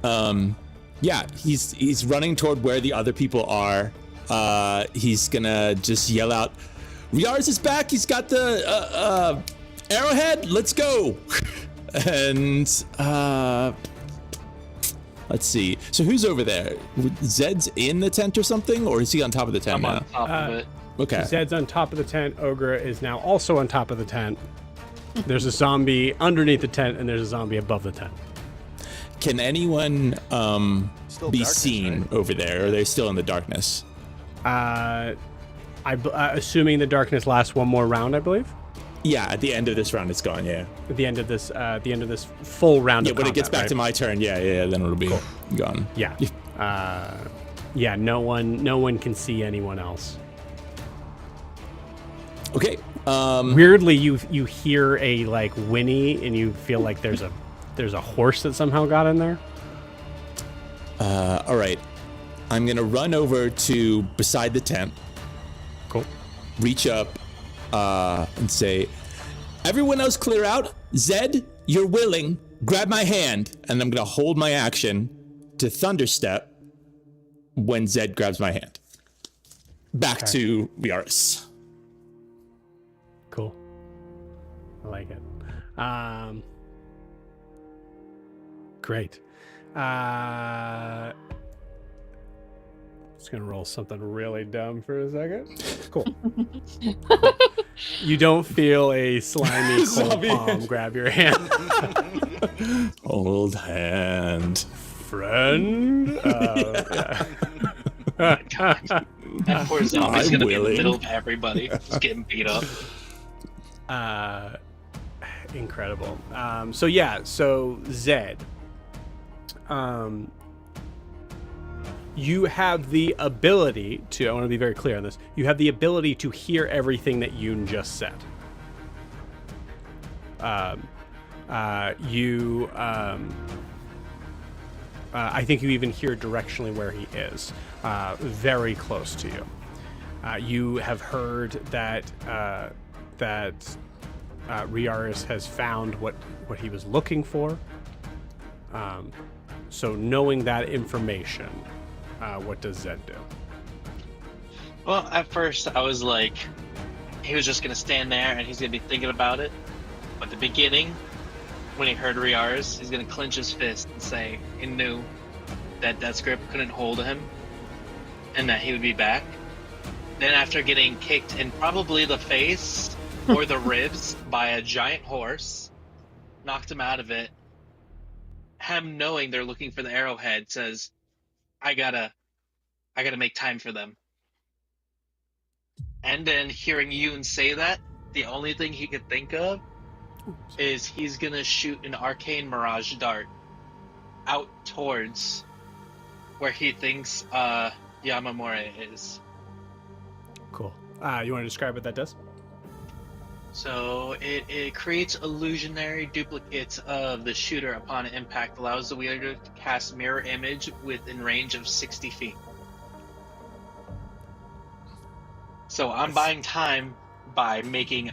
Yeah, he's running toward where the other people are. He's gonna just yell out, Riarris is back. He's got the arrowhead. Let's go. And let's see. So who's over there? Zed's in the tent or something, or is he on top of the tent now? I'm on top of it. Okay. Zed's on top of the tent. Ogre is now also on top of the tent. There's a zombie underneath the tent, and there's a zombie above the tent. Can anyone Still be darkness, seen right? over there, or are they still in the darkness? Assuming the darkness lasts one more round, I believe. Yeah, at the end of this round, it's gone. Yeah. At the end of this full round. Yeah, of when it combat, gets back right? to my turn, yeah, then it'll be gone. Yeah. Yeah. No one can see anyone else. Okay. Weirdly, you hear a like whinny, and you feel like there's a horse that somehow got in there. All right. I'm gonna run over to beside the tent. Cool. Reach up and say, "Everyone else clear out. Zed, you're willing. Grab my hand." And I'm gonna hold my action to thunderstep when Zed grabs my hand. Back to Riarris. Cool. I like it. Great. Just gonna roll something really dumb for a second. Cool. You don't feel a slimy cold palm grab your hand. Old hand. Friend. Yeah. That poor zombie's I'm gonna be in the willing. middle of everybody, just getting beat up. Incredible. So Zed, you have the ability to, I want to be very clear on this, you have the ability to hear everything that Yoon just said. I think you even hear directionally where he is, very close to you. You have heard that Riarris has found what he was looking for. So knowing that information, what does Zed do? Well, at first I was like, he was just gonna stand there and he's gonna be thinking about it. But at the beginning, when he heard Riarris, he's gonna clench his fist and say he knew that Death's Grip couldn't hold him and that he would be back. Then after getting kicked in probably the face or the ribs by a giant horse, knocked him out of it, him knowing they're looking for the arrowhead says, I gotta make time for them. And then hearing Yoon say that, the only thing he could think of is he's gonna shoot an arcane mirage dart out towards where he thinks Yanmèmouri is. Cool. You want to describe what that does? So it creates illusionary duplicates of the shooter upon impact, allows the wielder to cast mirror image within range of 60 feet. So I'm buying time by making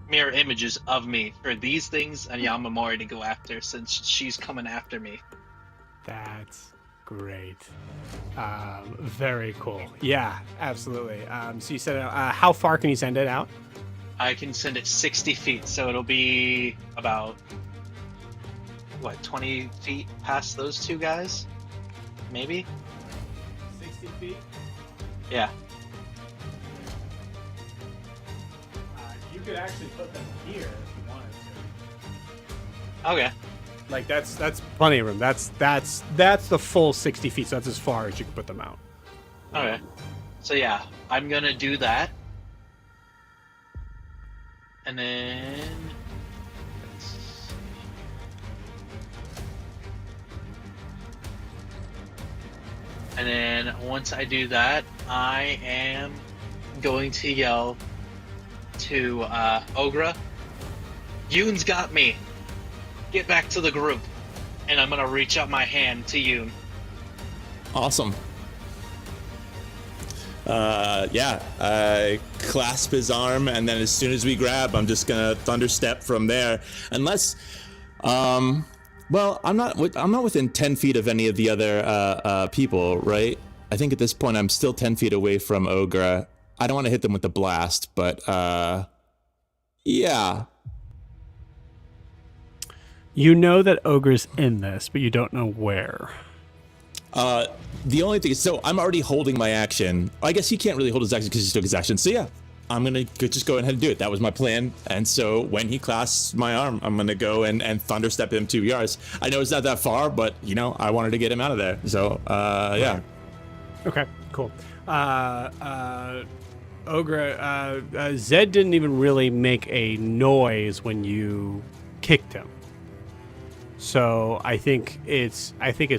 mirror images of me for these things and Yanmèmouri to go after, since she's coming after me. That's great. Very cool. Yeah, absolutely. So you said, how far can you send it out? I can send it 60 feet, so it'll be about, 20 feet past those two guys? Maybe? 60 feet? Yeah. You could actually put them here if you wanted to. Okay. Like, that's plenty of room. That's the full 60 feet, so that's as far as you can put them out. Okay. So yeah, I'm gonna do that. And then... And then once I do that, I am going to yell to Ogra, Yoon's got me. Get back to the group. And I'm gonna reach out my hand to Yoon. Awesome. I clasp his arm, and then as soon as we grab, I'm just gonna thunderstep from there. Unless, well, I'm not within 10 feet of any of the other people, right? I think at this point I'm still 10 feet away from Ogra. I don't want to hit them with the blast, but yeah. You know that Ogra's in this, but you don't know where. The only thing is, so I'm already holding my action. I guess he can't really hold his action because he took his action. So yeah, I'm gonna just go ahead and do it. That was my plan. And so when he clasps my arm, I'm gonna go and thunderstep him 2 yards. I know it's not that far, but you know, I wanted to get him out of there. So yeah. Okay, cool. Ogra, Zed didn't even really make a noise when you kicked him. So I think it's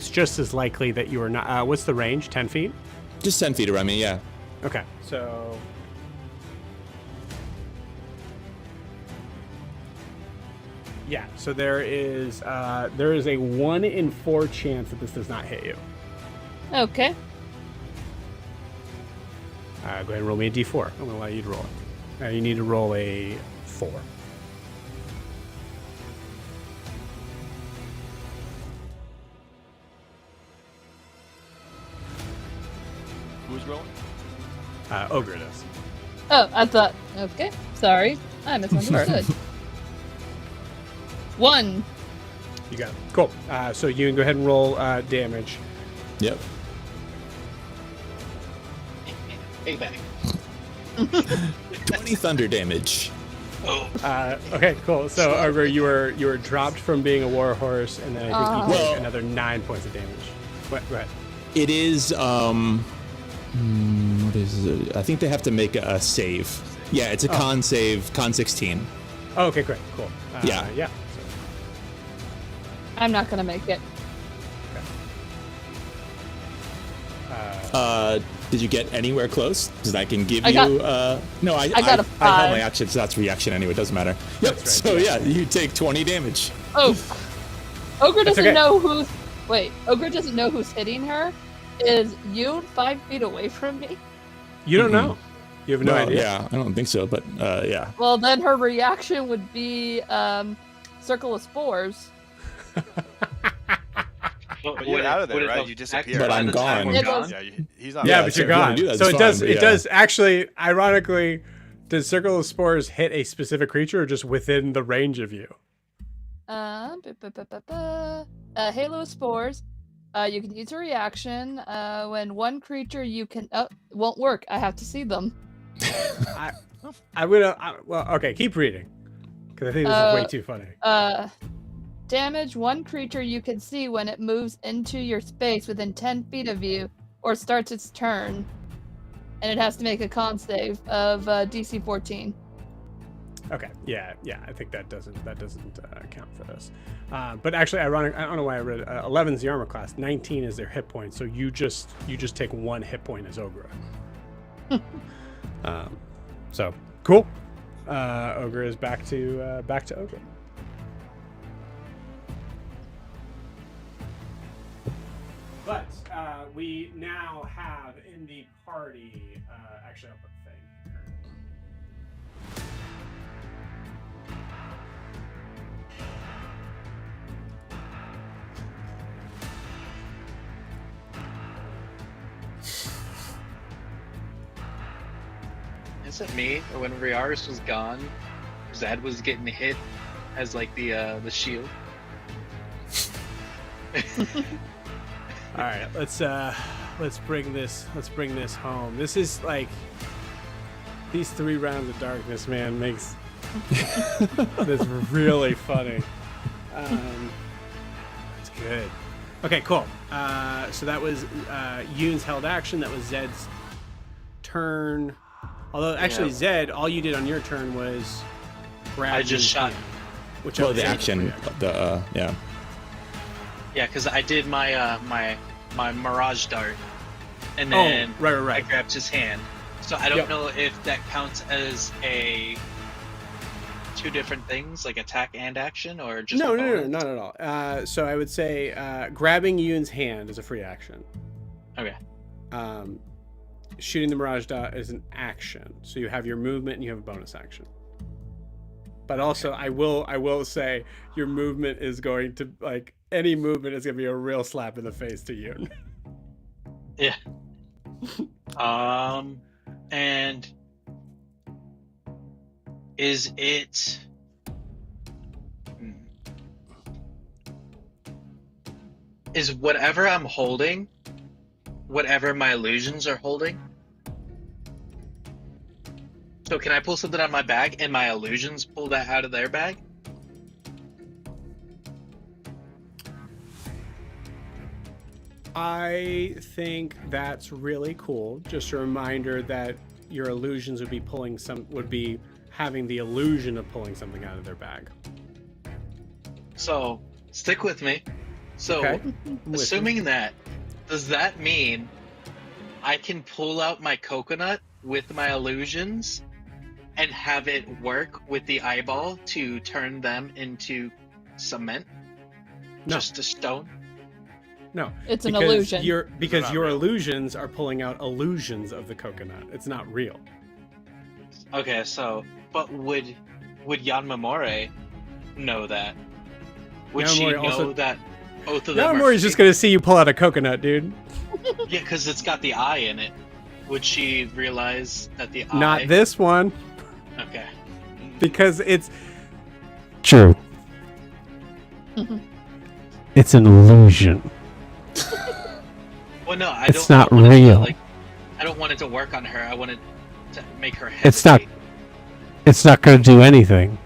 just as likely that you are not. What's the range? 10 feet? Just 10 feet around me, yeah. Okay, so Yeah. So there is a 1 in 4 chance that this does not hit you. Okay. Go ahead and roll me a d4. I'm gonna allow you to roll it. You need to roll a 4. Who's rolling? Ogre does. Oh, I thought. Okay. Sorry. I misunderstood. 1. You got it. Cool. So you can go ahead and roll damage. Yep. Payback. 20 thunder damage. Oh. Okay, cool. So Ogre, you were dropped from being a warhorse, and then I think you take Well- another 9 points of damage. What? Go ahead. It is, what is it? I think they have to make a save. Yeah, it's a con save, con 16. Oh, okay, great, cool. Yeah. Yeah. I'm not gonna make it. Did you get anywhere close? Because I can give I you. got- No, I got a I held 5. my action, so that's reaction anyway. It doesn't matter. Yep. That's right, So yeah, you take 20 damage. Oh. Ogre doesn't okay. know who's. Wait. Ogre doesn't know who's hitting her. Is Yoon 5 feet away from me? You don't know. You have no Well, idea. Yeah, I don't think so, but yeah. Well, then her reaction would be circle of spores. But you're out of there, right? You disappear. But I'm gone. It was- Yeah, he's not. Yeah, Yeah, but so you're if you wanna gone. do that, So it's it does. fine, It but does actually. Ironically, does Circle of Spores hit a specific creature or just within the range of you? Halo of spores. You can use a reaction when one creature you can. Oh, it won't work. I have to see them. Well, okay. Keep reading, because I think this is way too funny. Damage one creature you can see when it moves into your space within 10 feet of you or starts its turn. And it has to make a con save of DC 14. Okay. Yeah. I think that doesn't count for this. But actually, ironic. I don't know why I read 11 is the armor class. 19 is their hit point. So you just take 1 hit point as Ogre. So cool. Ogre is back to Ogre. But we now have in the party. Actually, I'll put the thing here. Is it me, or when Riarris was gone, Zed was getting hit as like the shield? All right, let's bring this home. This is like these 3 rounds of darkness, man, makes this really funny. It's good. Okay, cool. So that was Yoon's held action. That was Zed's turn. Although actually, Yeah. Zed, all you did on your turn was grab. I just Yoon's shot. hand, which Well, I would the say is a action, reaction. yeah. Yeah, because I did my my Mirage Dart, and then right. I grabbed his hand. So I don't Yep. know if that counts as a 2 different things, like attack and action, or just No, a bonus? not at all. So I would say grabbing Yoon's hand is a free action. Okay. Shooting the Mirage Dot is an action. So you have your movement and you have a bonus action. But also, I will say your movement is going to, like, any movement is going to be a real slap in the face to Yoon. Yeah. And is it? Is whatever I'm holding, whatever my illusions are holding? So can I pull something out of my bag and my illusions pull that out of their bag? I think that's really cool. Just a reminder that your illusions would be having the illusion of pulling something out of their bag. So stick with me. So Okay. I'm with you. assuming that, does that mean I can pull out my coconut with my illusions and have it work with the eyeball to turn them into cement? No. Just a stone? No, It's an because illusion. Because not your real. illusions are pulling out illusions of the coconut. It's not real. Okay, so but would Yanmèmouri know that? Would she Yanmèmouri know also- that both of them are Yanmèmouri's just gonna see you pull out a coconut, dude. Yeah, because it's got the eye in it. Would she realize that the eye? Not this one, Okay. because it's true. It's an illusion. Well, no, I It's don't. not I want it to, real. like, I don't want it to work on her. I want it to make her hesitate. It's not. It's not gonna do anything.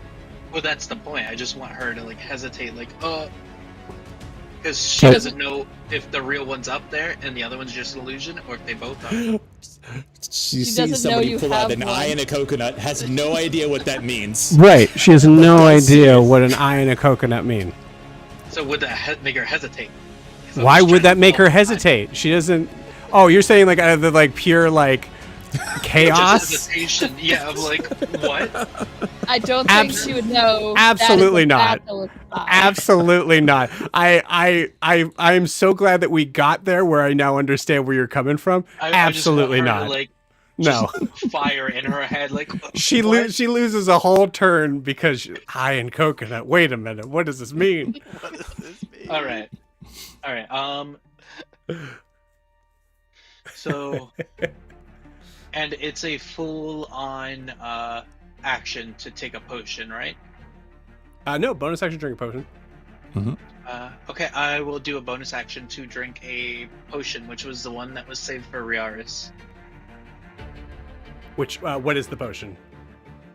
Well, that's the point. I just want her to like hesitate, like, because she So- doesn't know if the real one's up there and the other one's just an illusion, or if they both are. She doesn't sees know somebody you pull out have an eye one. in a coconut, has no idea what that means. Right. She has no does idea it? what an eye and a coconut mean. So would that make her hesitate? 'Cause I'm Why just would trying that to make her solve the eye. hesitate? She doesn't. Oh, you're saying like out of the like pure like chaos? Just hesitation. Yeah, I'm like, what? I don't think she would know. Absolutely that is not. a battle eye. Absolutely not. I'm so glad that we got there where I now understand where you're coming from. I Absolutely just want her not. to, like, No. just fire in her head, like She what? she loses a whole turn because eye and coconut. Wait a minute. What does this mean? What does this mean? All right. So, and it's a full-on action to take a potion, right? No, bonus action drink a potion. Okay, I will do a bonus action to drink a potion, which was the one that was saved for Riarris. Which what is the potion?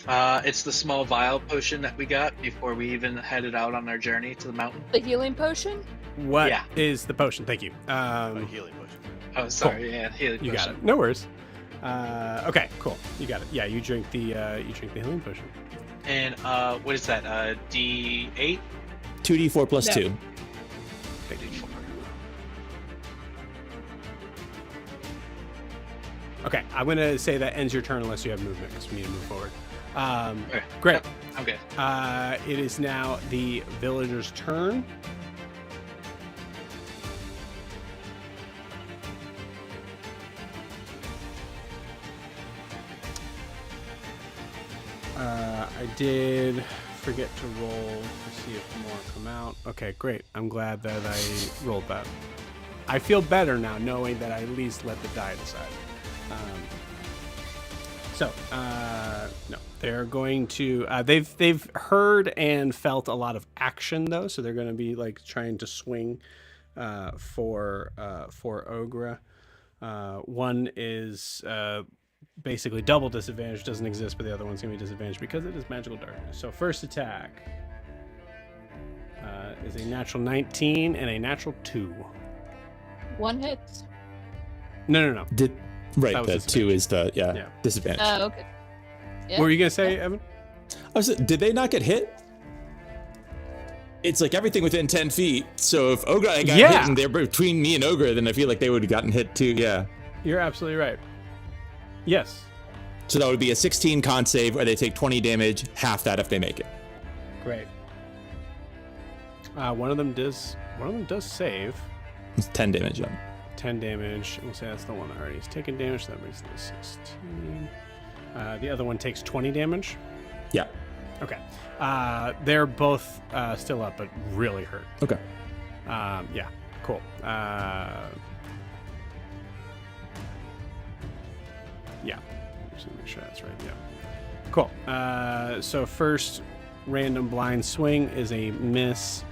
It's the small vial potion that we got before we even headed out on our journey to the mountain. The healing potion? What is Yeah. the potion? Thank you. A healing potion. Oh, sorry, yeah, healing You got potion. it. No worries. Okay, cool. You got it. Yeah, you drink the healing potion. And what is that? D8? 2d4 plus No. 2. Okay, I'm gonna say that ends your turn unless you have movement because we need to move forward. Okay. Great. Yep, I'm good. It is now the villager's turn. I did forget to roll to see if more come out. Okay, great. I'm glad that I rolled that. I feel better now knowing that I at least let the die decide. No, they're going to. They've heard and felt a lot of action though, so they're going to be like trying to swing for Ogre. One is basically double disadvantage, doesn't exist, but the other one's going to be disadvantaged because it is magical darkness. So first attack is a natural 19 and a natural 2. One hits. No. Right, That was the 2 is the Yeah. disadvantage. Oh, okay. Yeah. What were you going to say, Evan? Did they not get hit? It's like everything within 10 feet. So if Ogre got Yeah. hit and they're between me and Ogre, then I feel like they would have gotten hit too. Yeah. You're absolutely right. Yes. So that would be a 16 con save, where they take 20 damage, half that if they make it. Great. One of them does save. It's 10 damage. 10 damage. We'll say that's the one that already's taken damage. So that brings it to 16. The other one takes 20 damage. Yeah. Okay. They're both still up, but really hurt. Okay. Yeah. Cool. Yeah. Just make sure that's right. Yeah. Cool. So first random blind swing is a miss.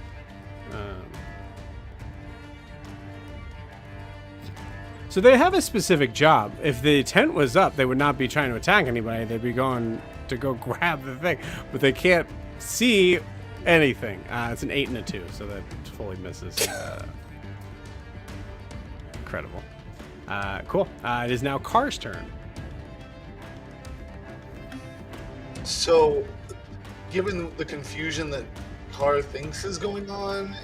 So they have a specific job. If the tent was up, they would not be trying to attack anybody. They'd be going to go grab the thing, but they can't see anything. It's an 8 and a 2, so that fully misses. Incredible. Cool. It is now Car's turn. So, given the confusion that Car thinks is going on,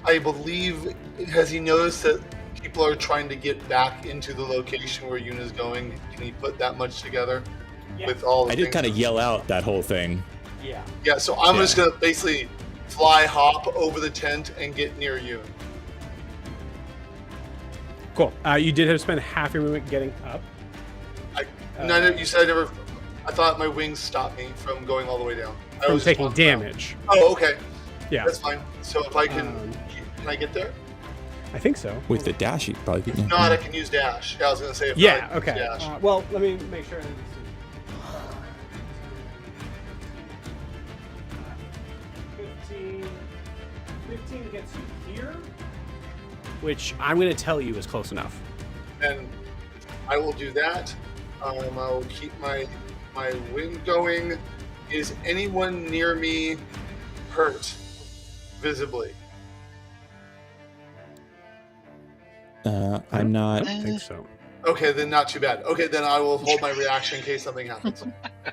I believe, has he noticed that people are trying to get back into the location where Yuna's going? Can he put that much together with all the I did things kind of that- yell out that whole thing. Yeah. Yeah, so I'm Yeah. just gonna basically fly hop over the tent and get near you. Cool. You did have to spend half your movement getting up. You said I never. I thought my wings stopped me from going all the way down. I From was just taking walking around. damage. Oh, okay. Yeah. That's fine. So if I can I get there? I think so. With the dash, you probably could. If not, I can use dash. Yeah, I was gonna say. If Yeah. not, I can use Okay. dash. Well, let me make sure. 15 gets you here, which I'm going to tell you is close enough. And I will do that. I will keep my wind going. Is anyone near me hurt visibly? I'm not. I think so. Okay, then not too bad. Okay, then I will hold my reaction in case something happens.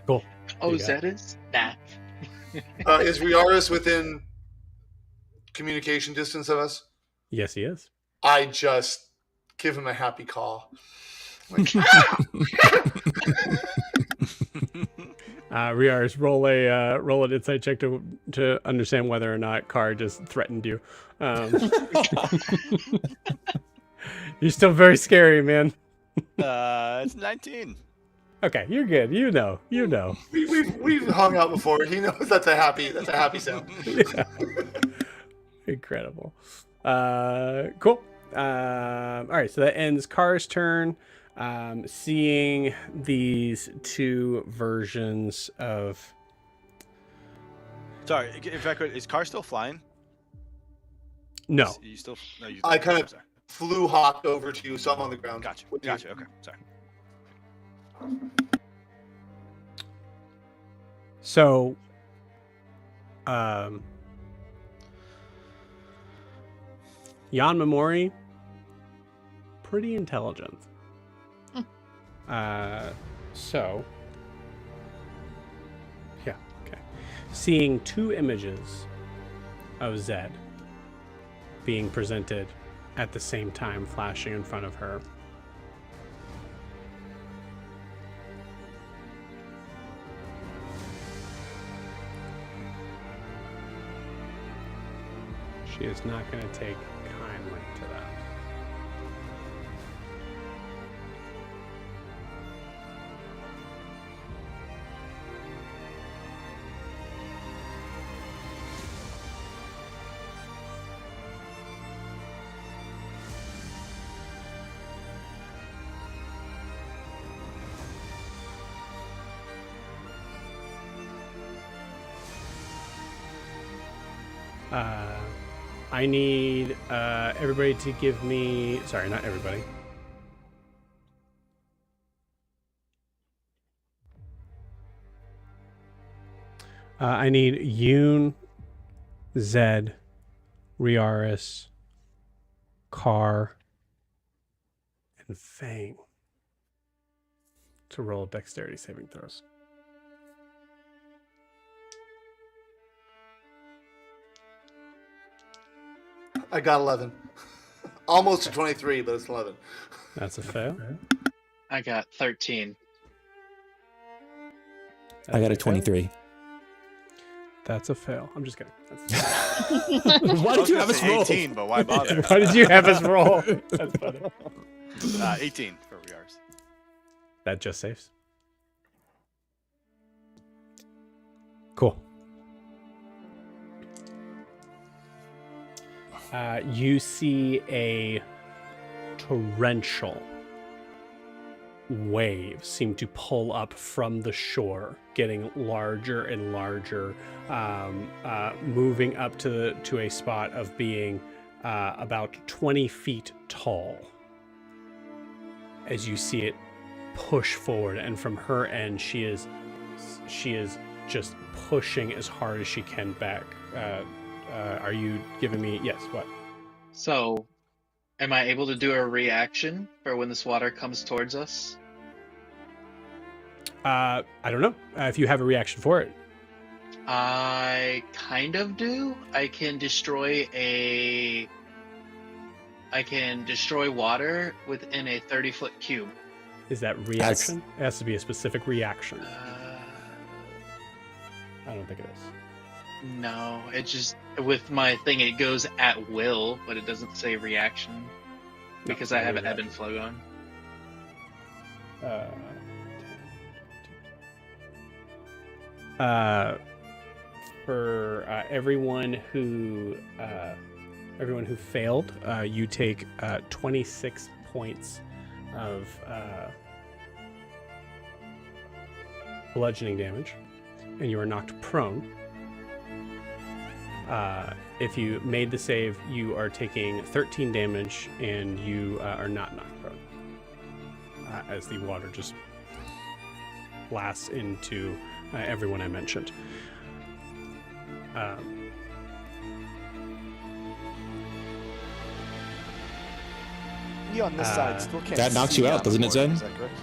Cool. Oh, You got that is? Nah. Is Riarris within communication distance of us? Yes, he is. I just give him a happy call. Like, Riarris, roll an insight check to understand whether or not Carr just threatened you. You're still very scary, man. It's 19. Okay, you're good. You know. we've hung out before. He knows that's a happy sound. Yeah. Incredible. Cool. All right, so that ends Carr's turn. Seeing these two versions of. Sorry, in fact, is Car still flying? No. Is you still? No, you. I kind I'm of sorry. flew hopped over to you, so I'm on the ground. Gotcha. with you. Gotcha. Okay. Sorry. So, Yanmèmouri, pretty intelligent. So, yeah, okay. Seeing two images of Zed being presented at the same time, flashing in front of her. She is not going to take kindly to that. I need everybody to give me... Sorry, not everybody. I need Yoon, Zed, Riarris, Carr, and Fang to roll dexterity saving throws. I got 11. Almost to 23, but it's 11. That's a fail. I got 13. I got a That's fail. 23. That's a fail. I'm just kidding. Why did you have us roll? 18, but why bother? Why did you have us roll? That's funny. 18 for Riarris. That just saves. Cool. You see a torrential wave seem to pull up from the shore, getting larger and larger, moving up to a spot of being about 20 feet tall. As you see it push forward, and from her end, she is just pushing as hard as she can back. Are you giving me... Yes, what? So, am I able to do a reaction for when this water comes towards us? I don't know. If you have a reaction for it. I kind of do. I can destroy water within a 30-foot cube. Is that reaction? It has to be a specific reaction. I don't think it is. No, it just with my thing it goes at will, but it doesn't say reaction because I have an ebb and flow going. For everyone who failed, you take 26 points of bludgeoning damage, and you are knocked prone. If you made the save, you are taking 13 damage, and you are not knocked prone, as the water just blasts into everyone I mentioned. Me on this side still can't. That knocks see you out, doesn't it, Yanmèmouri, Zen? Is that correct?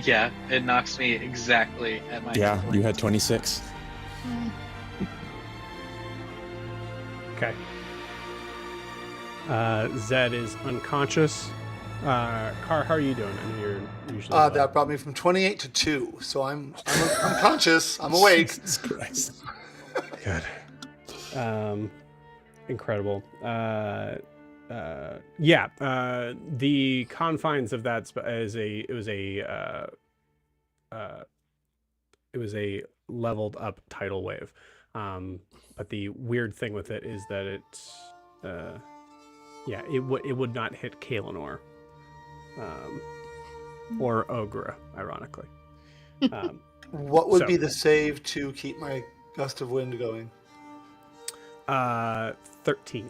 Yeah, it knocks me exactly at my. Yeah, hit point. you had 26. Okay. Zed is unconscious. Car, how are you doing? I mean, you're usually. That brought me from 28 to 2, so I'm unconscious. I'm awake. Jesus Christ. Good. Incredible. Yeah. The confines of that it was a leveled up tidal wave. But the weird thing with it is that it would not hit Kaelinor, or Ogra, ironically. What would So- be the save to keep my gust of wind going? 13. 13.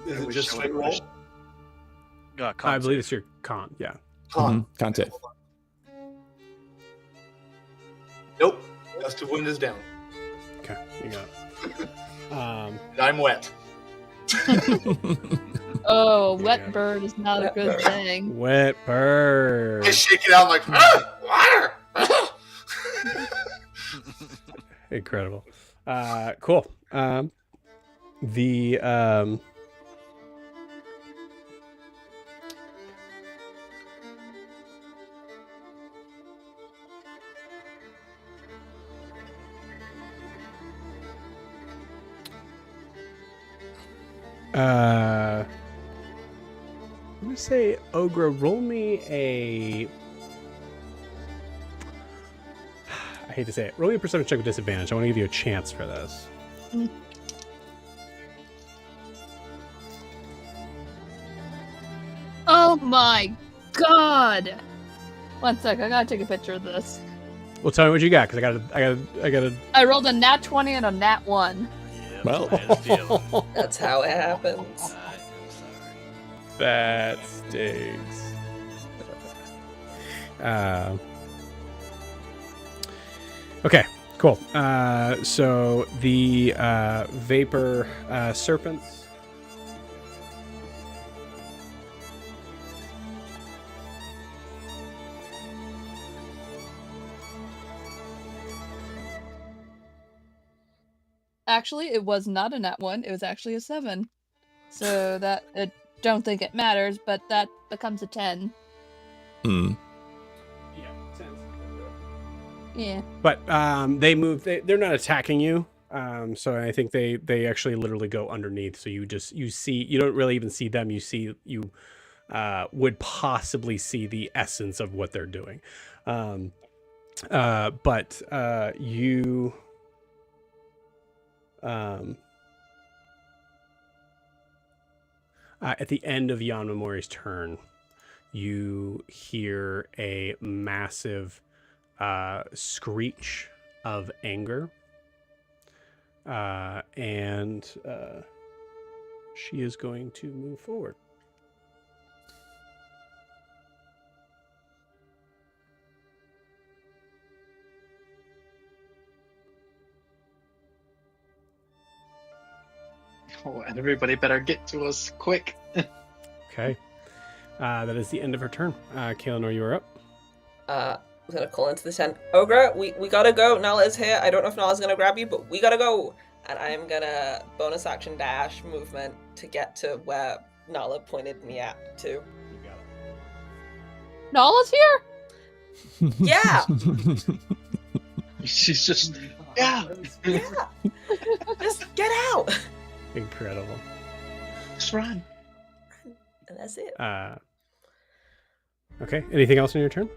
Is it wish just I straight would've roll? pushed. I believe it's your con. Yeah. Con. Can't it? Nope. Gust of wind is down. Okay. You got it. And I'm wet. Oh, Yeah. wet bird is not a good thing. Wet bird. I shake it out like, water! Incredible. Cool. The I'm gonna say, Ogra, roll me a. I hate to say it. Roll me a perception check with disadvantage. I want to give you a chance for this. Oh my god! One sec, I gotta take a picture of this. Well, tell me what you got, because I gotta. I rolled a nat 20 and a nat 1. Well, That's how it happens. I'm sorry. That stinks. Okay, cool. So the vapor serpents. Actually, it was not a nat 1, it was actually a 7. So that, I don't think it matters, but that becomes a 10. hmm. Yeah. But they move. They're not attacking you. So I think they actually literally go underneath. So you see. You don't really even see them. You would possibly see the essence of what they're doing. But you. At the end of Yanmèmouri's turn, you hear a massive screech of anger, and she is going to move forward. Oh, and everybody better get to us quick. Okay, that is the end of her turn. Kaelinor, you are up. I'm gonna call into the tent. Ogra, we gotta go. Nala's here. I don't know if Nala's gonna grab you, but we gotta go. And I'm gonna bonus action dash movement to get to where Nala pointed me at too. You got it. Nala's here? Yeah. She's just, yeah, Yeah. Just get out. Incredible. just run. And that's it. Okay. Anything else in your turn?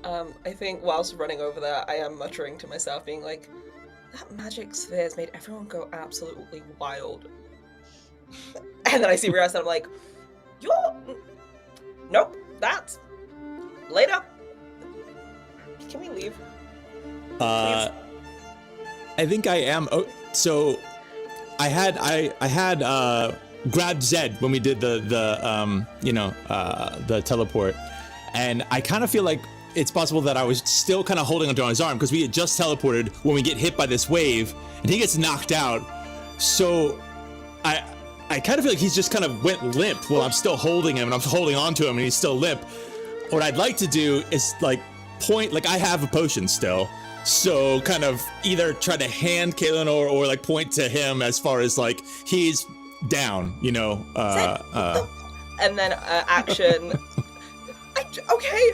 I think whilst running over there, I am muttering to myself, being like, that magic sphere has made everyone go absolutely wild. And then I see Riarris and I'm like, nope, that's later. Can we leave? I think I am. Oh, so I had grabbed Zed when we did the teleport, and I kind of feel like it's possible that I was still kind of holding onto his arm because we had just teleported when we get hit by this wave, and he gets knocked out. So I kind of feel like he's just kind of went limp while I'm still holding him, and I'm holding onto him, and he's still limp. What I'd like to do is like point, like I have a potion still. So kind of either try to hand Kalen or like point to him as far as like he's down, and then action. Okay.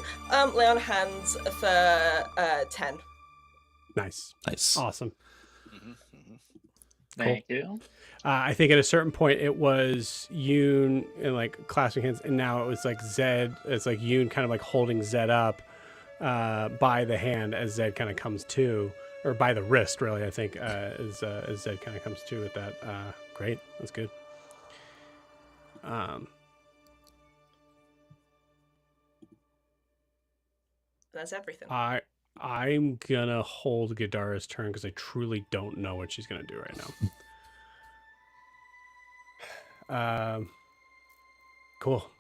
Lay on hands for 10. Nice. Awesome. Thank you. I think at a certain point it was Yoon and like clasping hands, and now it was like Zed. It's like Yoon kind of like holding Zed up by the hand as Zed kind of comes to, or by the wrist, really. I think as Zed kind of comes to with that. Great, that's good. That's everything. I'm gonna hold Gadara's turn because I truly don't know what she's gonna do right now. Cool.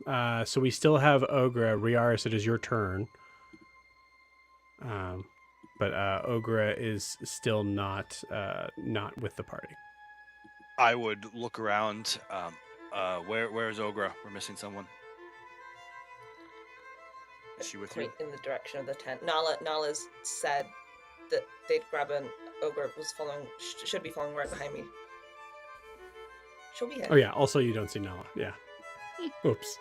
So we still have Ogra. Riarris, it is your turn. But Ogra is still not with the party. I would look around. Where's Ogra? We're missing someone. Is she with you? Point in the direction of the tent. Nala's said that they'd grab an Ogre was following, should be following right behind me. She'll be here. Oh yeah. Also, you don't see Nala. Yeah. Oops.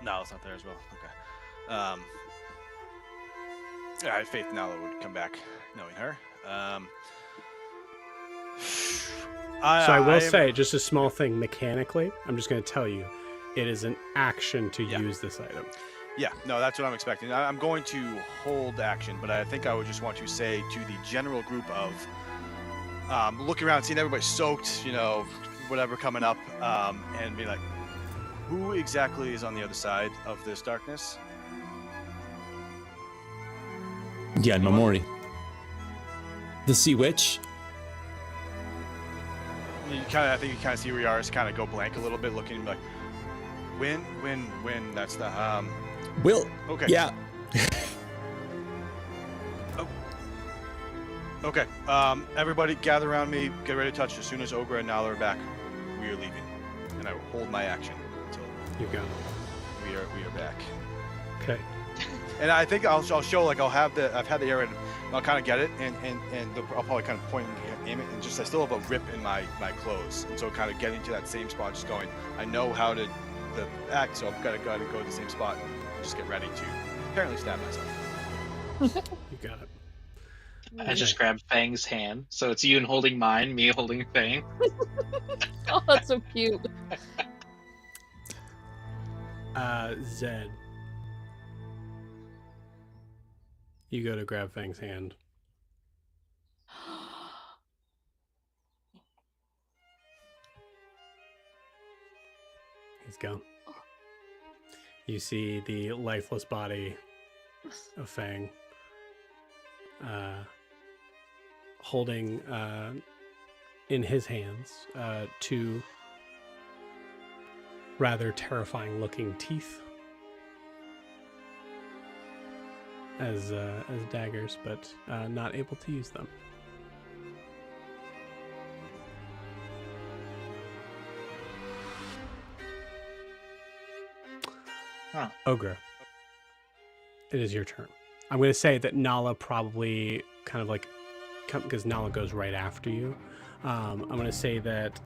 Nala's not there as well. Okay. I had faith Nala would come back, knowing her. I will say, just a small thing mechanically, I'm just going to tell you, it is an action to use this item. Yeah, no, that's what I'm expecting. I'm going to hold action, but I think I would just want to say to the general group of looking around, seeing everybody soaked, whatever coming up, and be like, who exactly is on the other side of this darkness? Yanmèmouri. The Sea Witch. I think you kind of see Riarris kind of go blank a little bit, looking like, when, that's the, Will. Okay. Yeah. Oh. Okay. Everybody gather around me, get ready to touch. As soon as Ogra and Nala are back, we are leaving. And I will hold my action until You go. we are back. Okay. And I think I'll show, like, I've had the arrow, I'll kind of get it, and I'll probably kind of point and aim it, and just I still have a rip in my clothes, and so kind of getting to that same spot, just going, I know how to act, so I've got to go to the same spot and just get ready to apparently stab myself. You got it. I just grabbed Fang's hand, so it's Yoon holding mine, me holding Fang. Oh, that's so cute. Zed. You go to grab Fang's hand. He's gone. You see the lifeless body of Fang holding in his hands two rather terrifying looking teeth as daggers, but not able to use them. Huh. Ogre, it is your turn. I'm going to say that Nala probably kind of like, because Nala goes right after you. I'm going to say that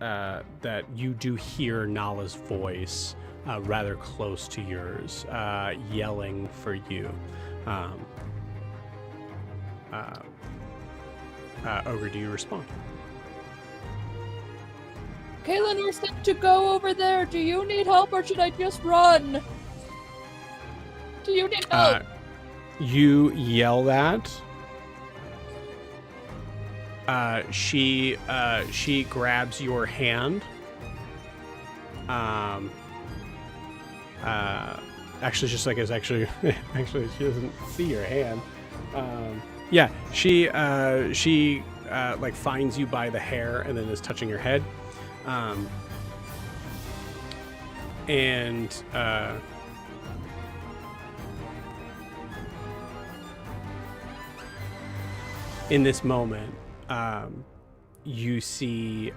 that you do hear Nala's voice rather close to yours, yelling for you. Ogre, do you respond? Kaylin, we're set to go over there. Do you need help or should I just run? Do you need help? You yell that. She grabs your hand. Actually, just like it's actually she doesn't see your hand. Yeah, she like finds you by the hair and then is touching your head. And in this moment, you see,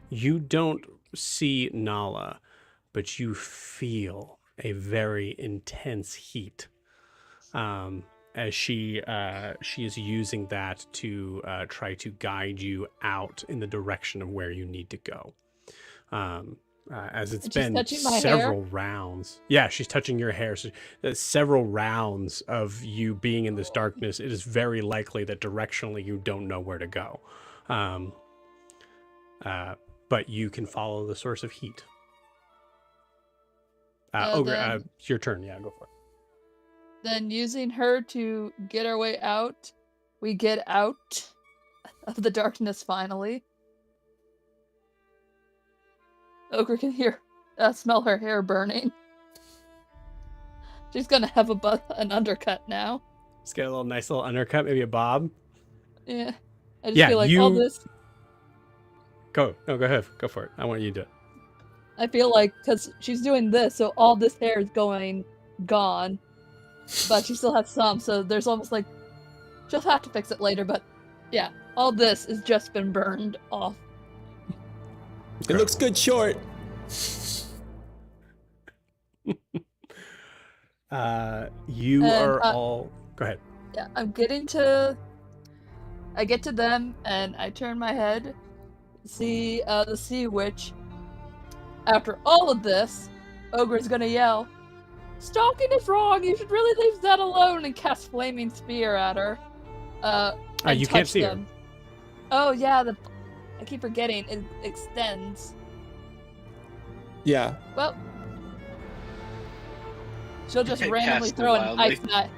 you don't see Nala, but you feel a very intense heat as she is using that to try to guide you out in the direction of where you need to go. As it's been several rounds. Yeah, she's touching your hair. So several rounds of you being in this darkness, it is very likely that directionally you don't know where to go. But you can follow the source of heat. Ogre, it's your turn. Yeah, go for it. Then using her to get our way out, we get out of the darkness finally. Ogre can smell her hair burning. She's gonna have an undercut now. Just get a nice little undercut, maybe a bob. Yeah. I just feel like all this... Go ahead. Go for it. I want you to do it. I feel like, because she's doing this, so all this hair is gone. But she still has some, so there's almost like... She'll have to fix it later, but yeah. All this has just been burned off. It looks good short. You are all... Go ahead. Yeah, I get to them, and I turn my head, see the sea witch. After all of this, Ogre's gonna yell, "Stalking is wrong! You should really leave that alone!" and cast Flaming Spear at her. You can't see her. Oh, yeah, I keep forgetting. It extends. Yeah. Well, she'll just randomly throw an ice knife.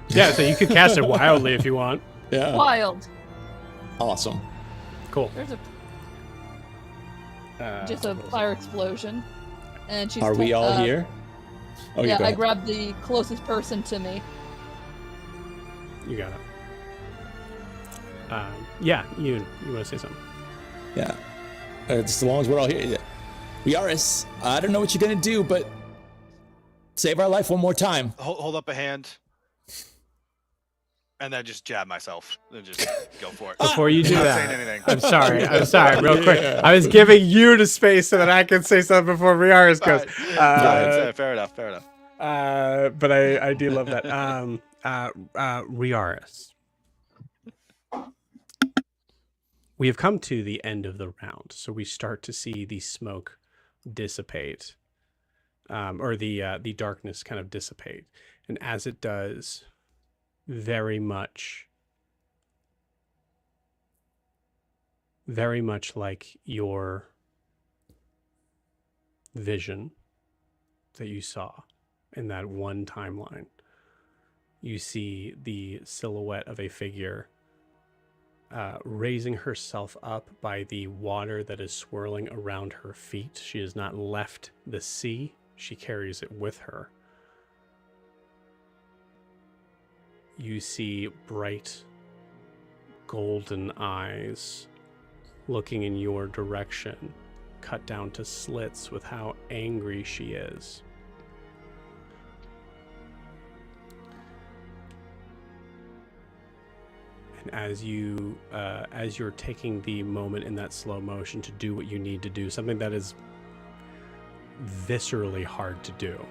Yeah, so you could cast it wildly if you want. Yeah. Wild. Awesome. Cool. There's just a fire explosion, and she's. Are we all here? Oh, yeah, I grabbed the closest person to me. You got it. Yeah, you want to say something? Yeah. As long as we're all here. Riarris, I don't know what you're gonna do, but save our life one more time. Hold up a hand. And then just jab myself. Then just go for it. Before you do I'm not that, saying anything. I'm sorry, real quick. Yeah. I was giving you the space so that I could say something before Riarris goes. Fair enough. But I do love that. Riarris. We have come to the end of the round, so we start to see the smoke dissipate, or the darkness kind of dissipate, and as it does, very much like your vision that you saw in that one timeline, you see the silhouette of a figure raising herself up by the water that is swirling around her feet. She has not left the sea. She carries it with her. You see bright golden eyes looking in your direction, cut down to slits with how angry she is. And as you're taking the moment in that slow motion to do what you need to do, something that is viscerally hard to do,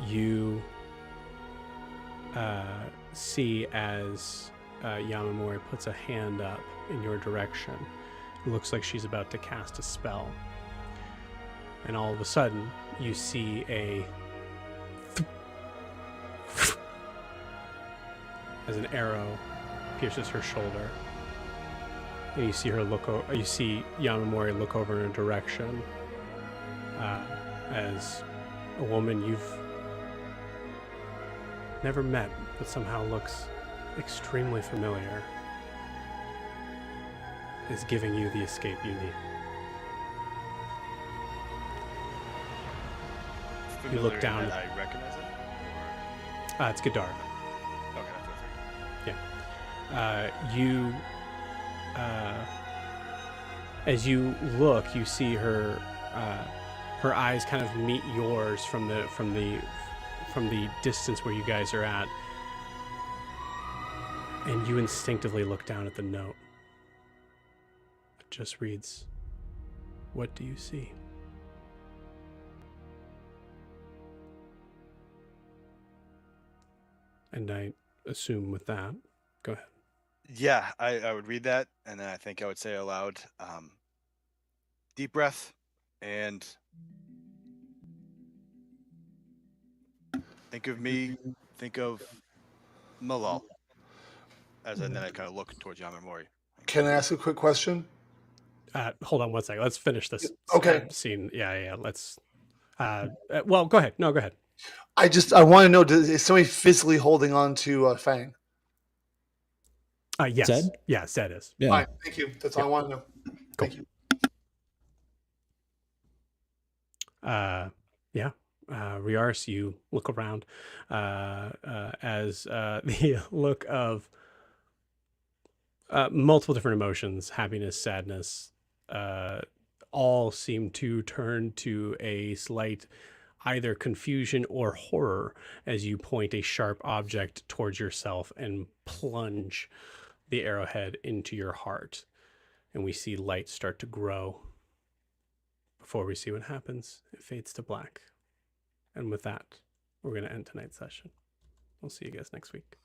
you see as Yanmèmouri puts a hand up in your direction. It looks like she's about to cast a spell. And all of a sudden, you see a as an arrow pierces her shoulder. And you see her you see Yanmèmouri look over in a direction as a woman you've never met, but somehow looks extremely familiar, is giving you the escape you need. You look down. I recognize it? It's Godard. Okay, that's what I figured. You, as you look, you see her, her eyes kind of meet yours from the distance where you guys are at, and you instinctively look down at the note. It just reads, "What do you see?" And I assume with that, go ahead. Yeah, I would read that, and then I think I would say aloud, deep breath, and think of me, think of Malal. And then I kind of look towards Yanmèmouri. Can I ask a quick question? Hold on one second. Let's finish this Okay. scene. Yeah. Let's. Well, go ahead. No, go ahead. I want to know: is somebody physically holding on to Fang? Yes. Zed? Yeah, Zed is. Yeah. All right, thank you. That's all I want to know. Thank you. Yeah. Riarris, you look around as the look of multiple different emotions, happiness, sadness, all seem to turn to a slight either confusion or horror as you point a sharp object towards yourself and plunge the arrowhead into your heart. And we see light start to grow. Before we see what happens, it fades to black. And with that, we're going to end tonight's session. We'll see you guys next week.